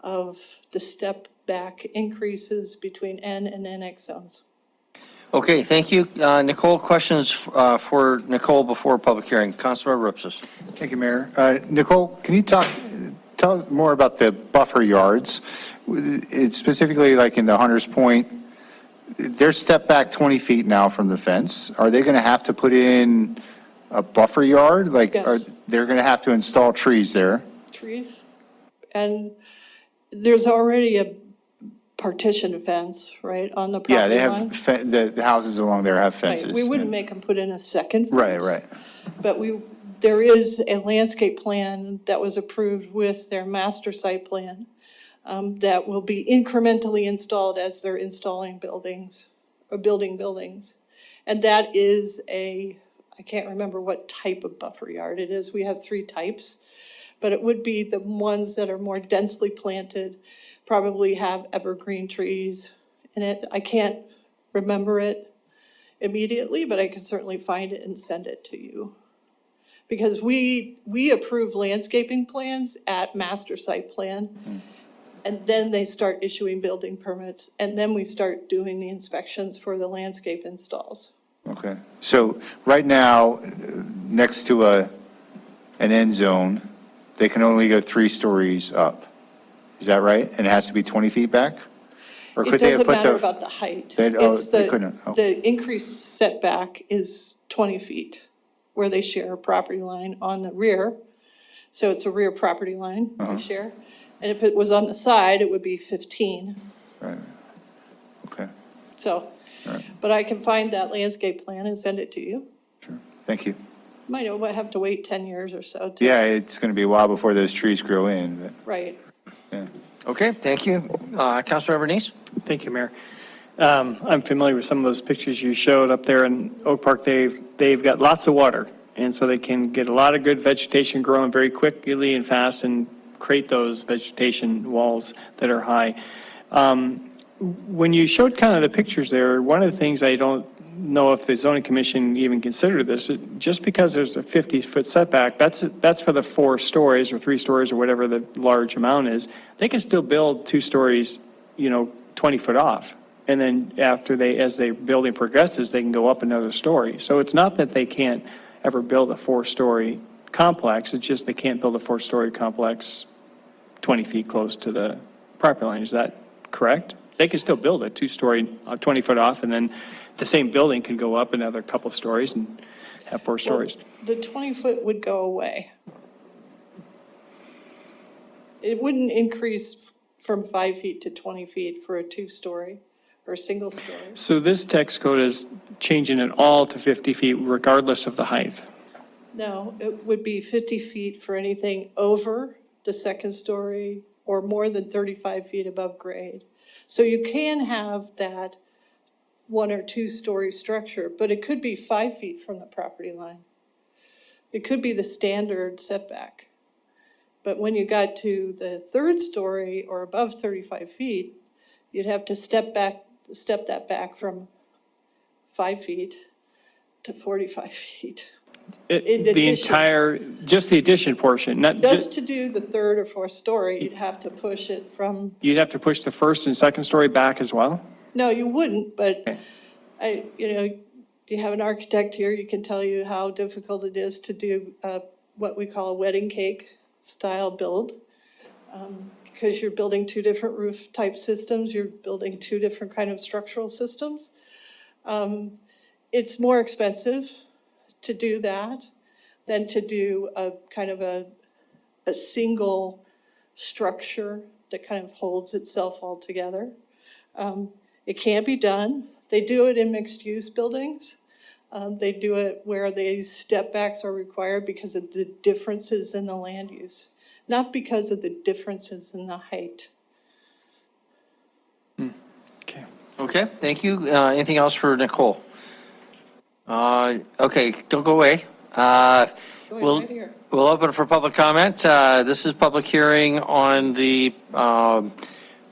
of the step back increases between N and NX zones. Okay, thank you. Nicole, questions for Nicole before public hearing? Councilmember Ripsis. Thank you, Mayor. Nicole, can you tell more about the buffer yards? It's specifically like in the Hunters Point, they're stepped back 20 feet now from the fence. Are they going to have to put in a buffer yard? Like, Yes. they're going to have to install trees there? Trees. And there's already a partition fence, right, on the property Yeah, they line? have, the houses along there have fences. Right, we wouldn't make them put in a second Right, fence. right. But there is a landscape plan that was approved with their master site plan that will be incrementally installed as they're installing buildings, or building buildings. And that is I can't remember what type of buffer yard it is. We have 3 types. But it would be the ones that are more densely planted, probably have evergreen trees in it. I can't remember it immediately, but I can certainly find it and send it to you. Because we approve landscaping plans at master site plan, and then they start issuing building permits, and then we start doing the inspections for the landscape installs. Okay. So right now, next to an end zone, they can only go 3 stories up. Is that right? And it has to be 20 feet back? Or It could they have doesn't put matter about the height. they couldn't. Oh. The increased setback is 20 feet, where they share a property line on the rear. So it's a rear property line they share. And if it was on the side, it would be 15. Right. Okay. So, Right. but I can find that landscape plan and send it to you. Sure. Thank you. Might have to wait 10 years or so to. Yeah, it's going to be a while before those trees grow in. But, Right. yeah. Okay, thank you. Councilmember Neese? Thank you, Mayor. I'm familiar with some of those pictures you showed up there in Oak Park. They've got lots of water, and so they can get a lot of good vegetation growing very quickly and fast and create those vegetation walls that are high. When you showed kind of the pictures there, one of the things I don't know if the zoning commission even considered this, just because there's a 50-foot setback, that's for the 4 stories or 3 stories or whatever the large amount is. They can still build 2 stories, 20 foot off. And then as the building progresses, they can go up another story. So it's not that they can't ever build a 4-story complex. It's just they can't build a 4-story complex 20 feet close to the property line. Is that correct? They can still build a 2-story, 20 foot off, and then the same building can go up another couple stories and have 4 stories. The 20 foot would go away. It wouldn't increase from 5 feet to 20 feet for a 2-story or a single story. So this text code is changing it all to 50 feet regardless of the height. No, it would be 50 feet for anything over the 2nd story or more than 35 feet above grade. So you can have that 1 or 2 story structure, but it could be 5 feet from the property line. It could be the standard setback. But when you got to the 3rd story or above 35 feet, you'd have to step that back from 5 feet to 45 feet. Just the addition portion, not Just to do the 3rd or 4th story, you'd have to push it from, you'd have to push the 1st and 2nd story back as well? no, you wouldn't, but Okay. you have an architect here, you can tell you how difficult it is to do what we call a wedding cake style build. Because you're building 2 different roof type systems, you're building 2 different kind of structural systems. It's more expensive to do that than to do a kind of a single structure that kind of holds itself all together. It can be done. They do it in mixed-use buildings. They do it where these step backs are required because of the differences in the land use, not because of the differences in the height. Okay. Okay, thank you. Anything else for Nicole? Okay, don't go away. We'll Right here. we'll open for public comment. This is public hearing on the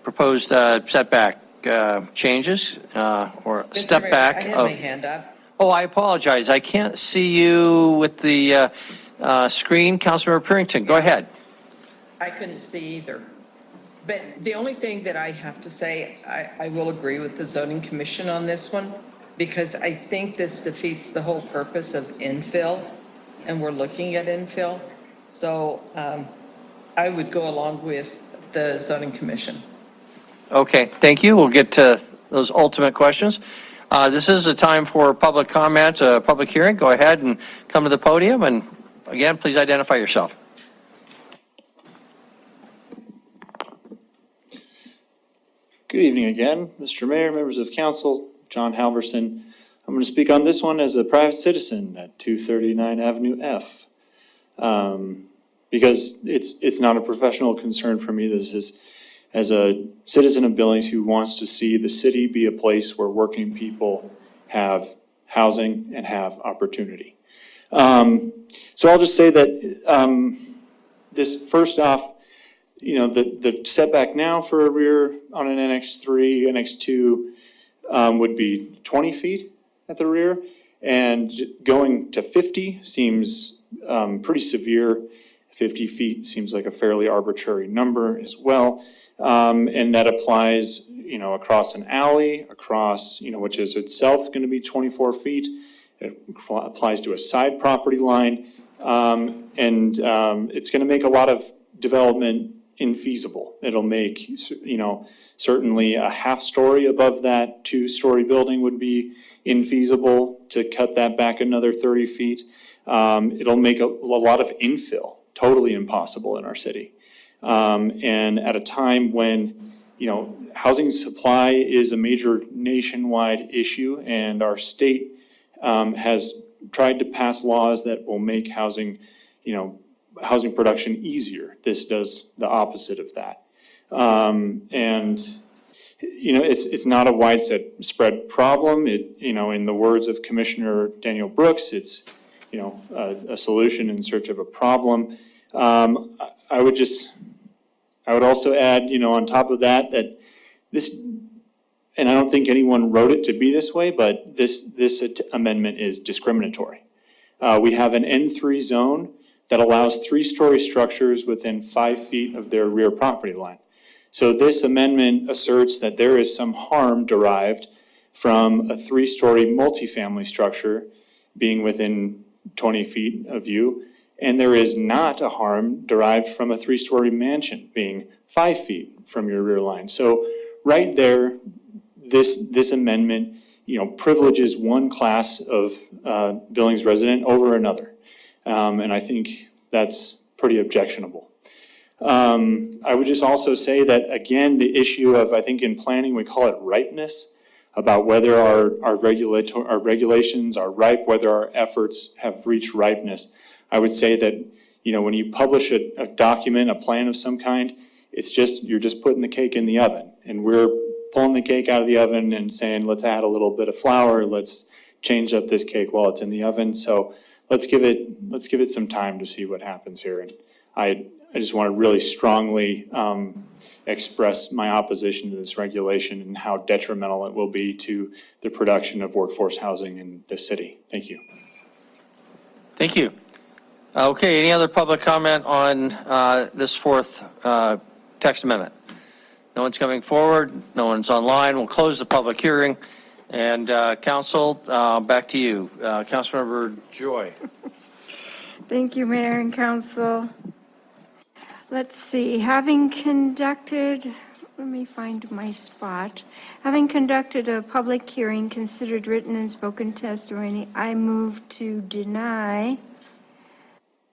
proposed setback changes or Mr. step Mayor, back I had of. my hand up. Oh, I apologize. I can't see you with the screen. Councilmember Purington, go ahead. I couldn't see either. But the only thing that I have to say, I will agree with the zoning commission on this one, because I think this defeats the whole purpose of infill, and we're looking at infill. So I would go along with the zoning commission. Okay, thank you. We'll get to those ultimate questions. This is a time for public comment, public hearing. Go ahead and come to the podium, and again, please identify yourself. Good evening again, Mr. Mayor, members of council, John Halverson. I'm going to speak on this one as a private citizen at 239 Avenue F. Because it's not a professional concern for me. This is as a citizen of Billings who wants to see the city be a place where working people have housing and have opportunity. So I'll just say that this, first off, the setback now for a rear on an NX3, NX2 would be 20 feet at the rear, and going to 50 seems pretty severe. 50 feet seems like a fairly arbitrary number as well, and that applies, across an alley, across, which is itself going to be 24 feet. It applies to a side property line, and it's going to make a lot of development infeasible. It'll make, certainly a half story above that 2-story building would be infeasible to cut that back another 30 feet. It'll make a lot of infill totally impossible in our city. And at a time when, housing supply is a major nationwide issue, and our state has tried to pass laws that will make housing production easier. This does the opposite of that. It's not a widespread problem. In the words of Commissioner Daniel Brooks, it's, a solution in search of a problem. I would also add, on top of that this, and I don't think anyone wrote it to be this way, but this amendment is discriminatory. We have an N3 zone that allows 3-story structures within 5 feet of their rear property line. So this amendment asserts that there is some harm derived from a 3-story multifamily structure being within 20 feet of you, and there is not a harm derived from a 3-story mansion being 5 feet from your rear line. So right there, this amendment, privileges one class of Billings resident over another. And I think that's pretty objectionable. I would just also say that, again, the issue of, I think in planning, we call it ripeness, about whether our regulations are ripe, whether our efforts have reached ripeness. I would say that, when you publish a document, a plan of some kind, you're just putting the cake in the oven. And we're pulling the cake out of the oven and saying, let's add a little bit of flour, let's change up this cake while it's in the oven. So let's give it some time to see what happens here. And I just want to really strongly express my opposition to this regulation and how detrimental it will be to the production of workforce housing in the city. Thank you. Thank you. Okay, any other public comment on this fourth text amendment? No one's coming forward. No one's online. We'll close the public hearing. And council, back to you. Councilmember Joy. Thank you, Mayor and Council. Let's see, having conducted, let me find my spot. Having conducted a public hearing, considered written and spoken testimony, I move to deny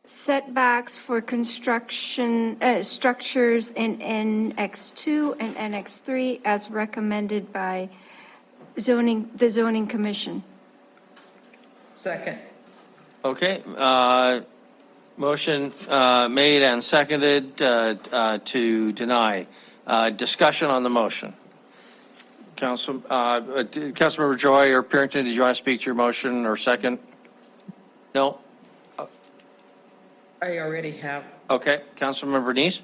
setbacks for construction, structures in NX2 and NX3 as recommended by the zoning commission. Second. Okay, motion made and seconded to deny. Discussion on the motion. Councilmember Joy or Purinton, did you want to speak to your motion or second? No? I already have. Okay, Councilmember Neese?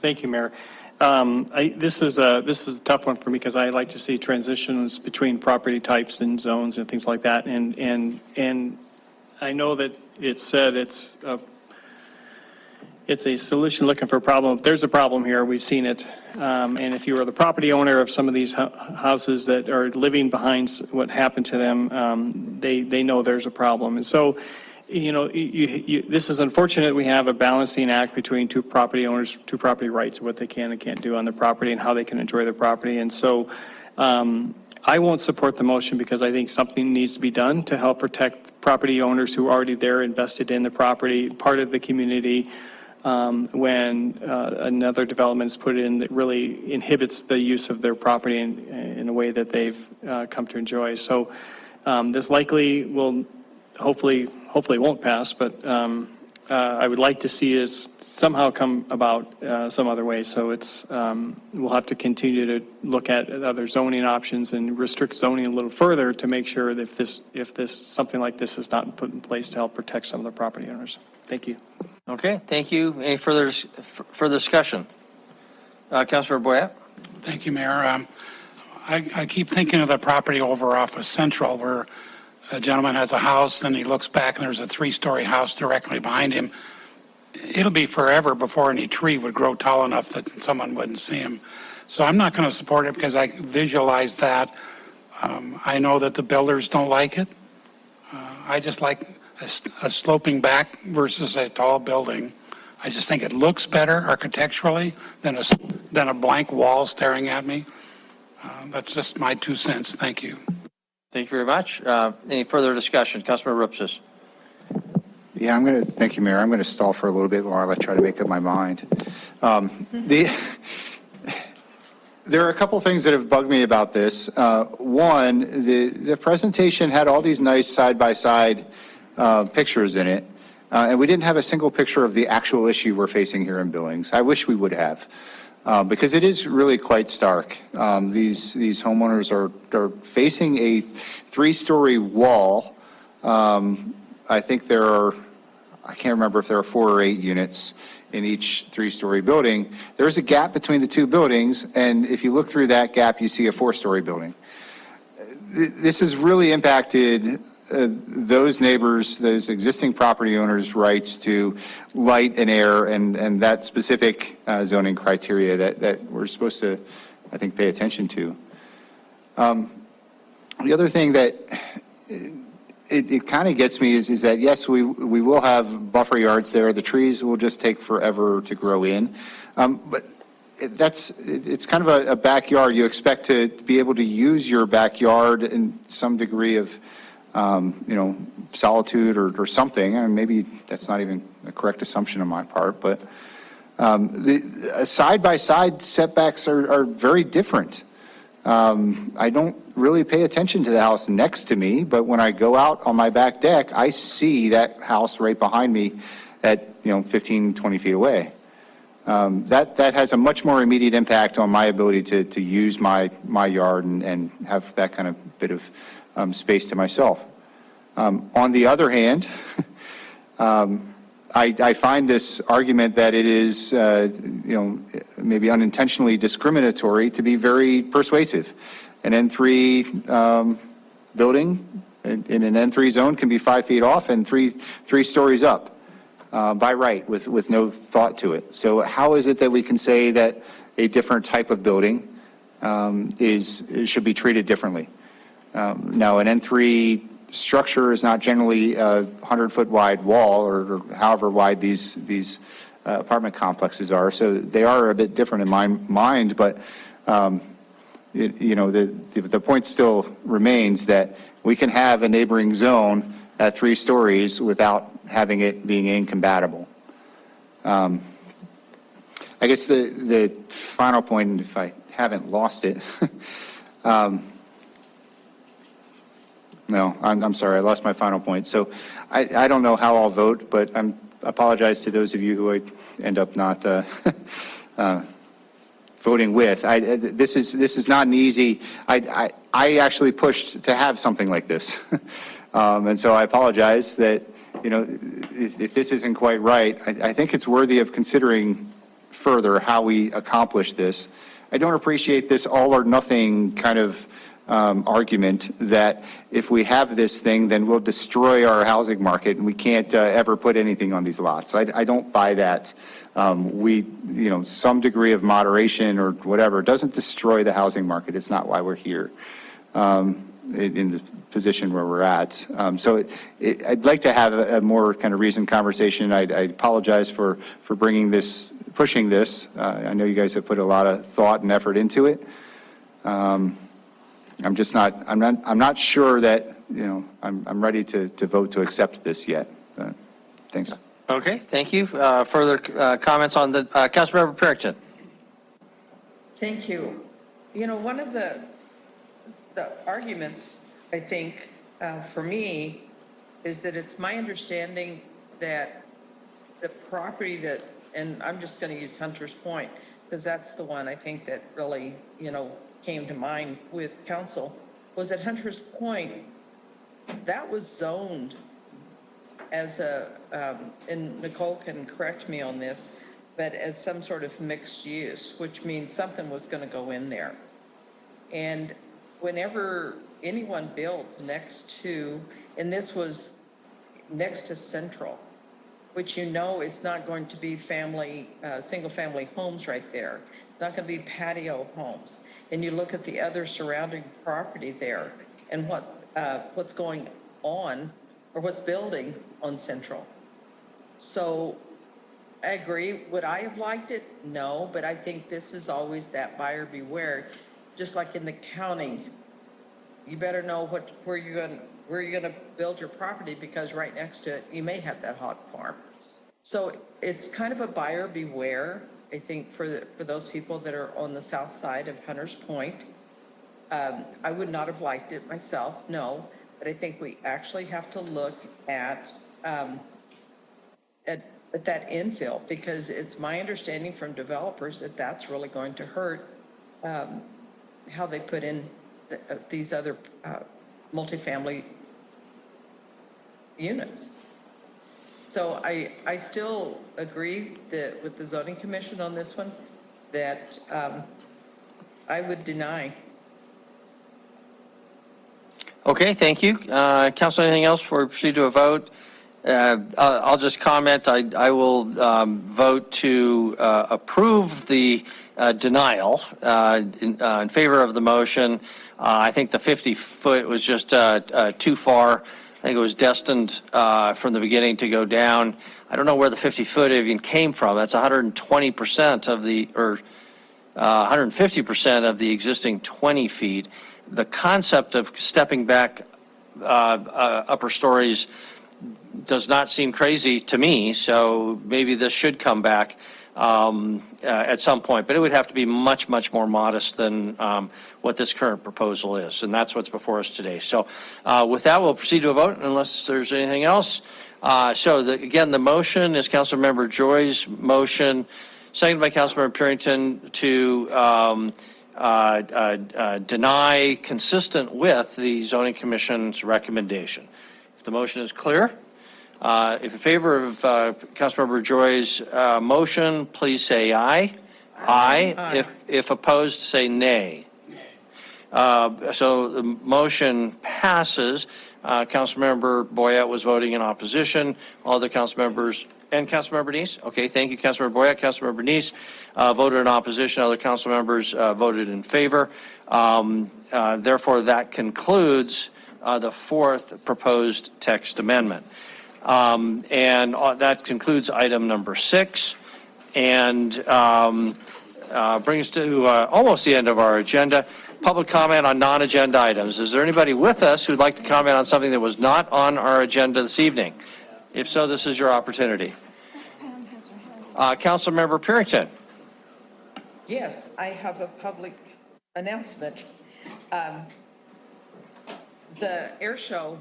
Thank you, Mayor. This is a tough one for me because I like to see transitions between property types and zones and things like that. And I know that it's said it's a solution looking for a problem. If there's a problem here, we've seen it. And if you are the property owner of some of these houses that are living behind what happened to them, they know there's a problem. And so, you know, this is unfortunate. We have a balancing act between two property owners, two property rights, what they can and can't do on their property and how they can enjoy their property. And so I won't support the motion because I think something needs to be done to help protect property owners who are already there, invested in the property, part of the community, when another development is put in that really inhibits the use of their property in a way that they've come to enjoy. So this likely will hopefully won't pass, but I would like to see it somehow come about some other way. So it's we'll have to continue to look at other zoning options and restrict zoning a little further to make sure that if this something like this is not put in place to help protect some of the property owners. Thank you. Okay, thank you. Any further discussion? Councilmember Boyette? Thank you, Mayor. I keep thinking of the property over off of Central where a gentleman has a house and he looks back and there's a 3-story house directly behind him. It'll be forever before any tree would grow tall enough that someone wouldn't see him. So I'm not going to support it because I visualize that. I know that the builders don't like it. I just like a sloping back versus a tall building. I just think it looks better architecturally than a blank wall staring at me. That's just my 2 cents. Thank you. Thank you very much. Any further discussion? Councilmember Rupsis. Yeah, thank you, Mayor. I'm going to stall for a little bit while I try to make up my mind. There are a couple things that have bugged me about this. One, the presentation had all these nice side-by-side pictures in it, and we didn't have a single picture of the actual issue we're facing here in Billings. I wish we would have. Because it is really quite stark. These homeowners are facing a 3-story wall. I think I can't remember if there are 4 or 8 units in each 3-story building. There's a gap between the 2 buildings, and if you look through that gap, you see a 4-story building. This has really impacted those neighbors, those existing property owners' rights to light and air and that specific zoning criteria that we're supposed to, I think, pay attention to. The other thing that it kind of gets me is that, yes, we will have buffer yards there. The trees will just take forever to grow in. But it's kind of a backyard. You expect to be able to use your backyard in some degree of solitude or something. And maybe that's not even a correct assumption on my part, but the side-by-side setbacks are very different. I don't really pay attention to the house next to me, but when I go out on my back deck, I see that house right behind me at 15, 20 feet away. That has a much more immediate impact on my ability to use my yard and have that kind of bit of space to myself. On the other hand, I find this argument that it is, maybe unintentionally discriminatory to be very persuasive. An N3 building in an N3 zone can be 5 feet off and three stories up by right with no thought to it. So how is it that we can say that a different type of building should be treated differently? Now, an N3 structure is not generally a 100-foot wide wall or however wide these apartment complexes are. So they are a bit different in my mind, but the point still remains that we can have a neighboring zone at 3 stories without having it being incompatible. I guess the final point, if I haven't lost it, no, I'm sorry, I lost my final point. So I don't know how I'll vote, but I apologize to those of you who I end up not voting with. This is not an easy. I actually pushed to have something like this, and so I apologize that if this isn't quite right. I think it's worthy of considering further how we accomplish this. I don't appreciate this all or nothing kind of argument that if we have this thing, then we'll destroy our housing market and we can't ever put anything on these lots. I don't buy that. Some degree of moderation or whatever doesn't destroy the housing market. It's not why we're here in the position where we're at. So I'd like to have a more kind of reasoned conversation. I apologize for pushing this. I know you guys have put a lot of thought and effort into it. I'm not sure that, I'm ready to vote to accept this yet. Thanks. Okay, thank you. Further comments on the, Councilmember Parrington. Thank you. One of the arguments, I think, for me, is that it's my understanding that the property that, and I'm just going to use Hunter's Point, because that's the one I think that really, came to mind with council, was that Hunter's Point, that was zoned as and Nicole can correct me on this, but as some sort of mixed use, which means something was going to go in there. And whenever anyone builds next to, and this was next to Central, which it's not going to be single-family homes right there. It's not going to be patio homes. And you look at the other surrounding property there and what's going on or what's building on Central. So I agree. Would I have liked it? No, but I think this is always that buyer beware. Just like in the county, you better know where you're going to build your property, because right next to it, you may have that hog farm. So it's kind of a buyer beware, I think, for those people that are on the south side of Hunter's Point. I would not have liked it myself, no, but I think we actually have to look at that infill, because it's my understanding from developers that that's really going to hurt how they put in these other multifamily units. So I still agree with the zoning commission on this one, that I would deny. Okay, thank you. Council, anything else before we proceed to a vote? I'll just comment. I will vote to approve the denial in favor of the motion. I think the 50-foot was just too far. I think it was destined from the beginning to go down. I don't know where the 50-foot even came from. That's 120% of or 150% of the existing 20 feet. The concept of stepping back upper stories does not seem crazy to me, so maybe this should come back at some point, but it would have to be much, much more modest than what this current proposal is, and that's what's before us today. So with that, we'll proceed to a vote unless there's anything else. Again, the motion is Councilmember Joy's motion seconded by Councilmember Purington to deny consistent with the zoning commission's recommendation. If the motion is clear, if in favor of Councilmember Joy's motion, please say aye. Aye. If opposed, say nay. So the motion passes. Councilmember Boyette was voting in opposition. All other council members, and Councilmember Neese? Okay, thank you, Councilmember Boyette. Councilmember Neese voted in opposition. Other council members voted in favor. Therefore, that concludes the fourth proposed text amendment. And that concludes item number 6 and brings to almost the end of our agenda. Public comment on non-agenda items. Is there anybody with us who'd like to comment on something that was not on our agenda this evening? If so, this is your opportunity. Councilmember Purington. Yes, I have a public announcement. The air show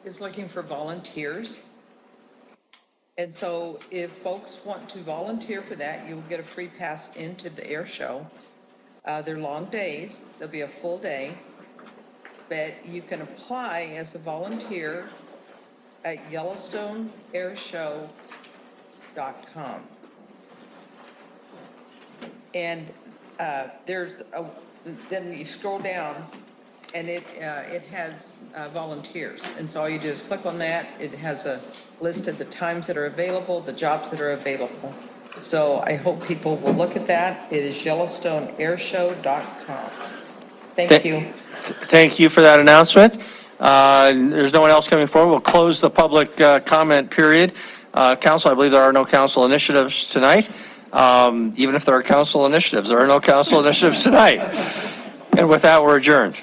is looking for volunteers. And so if folks want to volunteer for that, you'll get a free pass into the air show. They're long days. There'll be a full day. But you can apply as a volunteer at YellowstoneAirShow.com. And then you scroll down and it has volunteers. And so all you do is click on that. It has a list of the times that are available, the jobs that are available. So I hope people will look at that. It is YellowstoneAirShow.com. Thank you. Thank you for that announcement. There's no one else coming forward. We'll close the public comment period. Council, I believe there are no council initiatives tonight. Even if there are council initiatives, there are no council initiatives tonight. And with that, we're adjourned.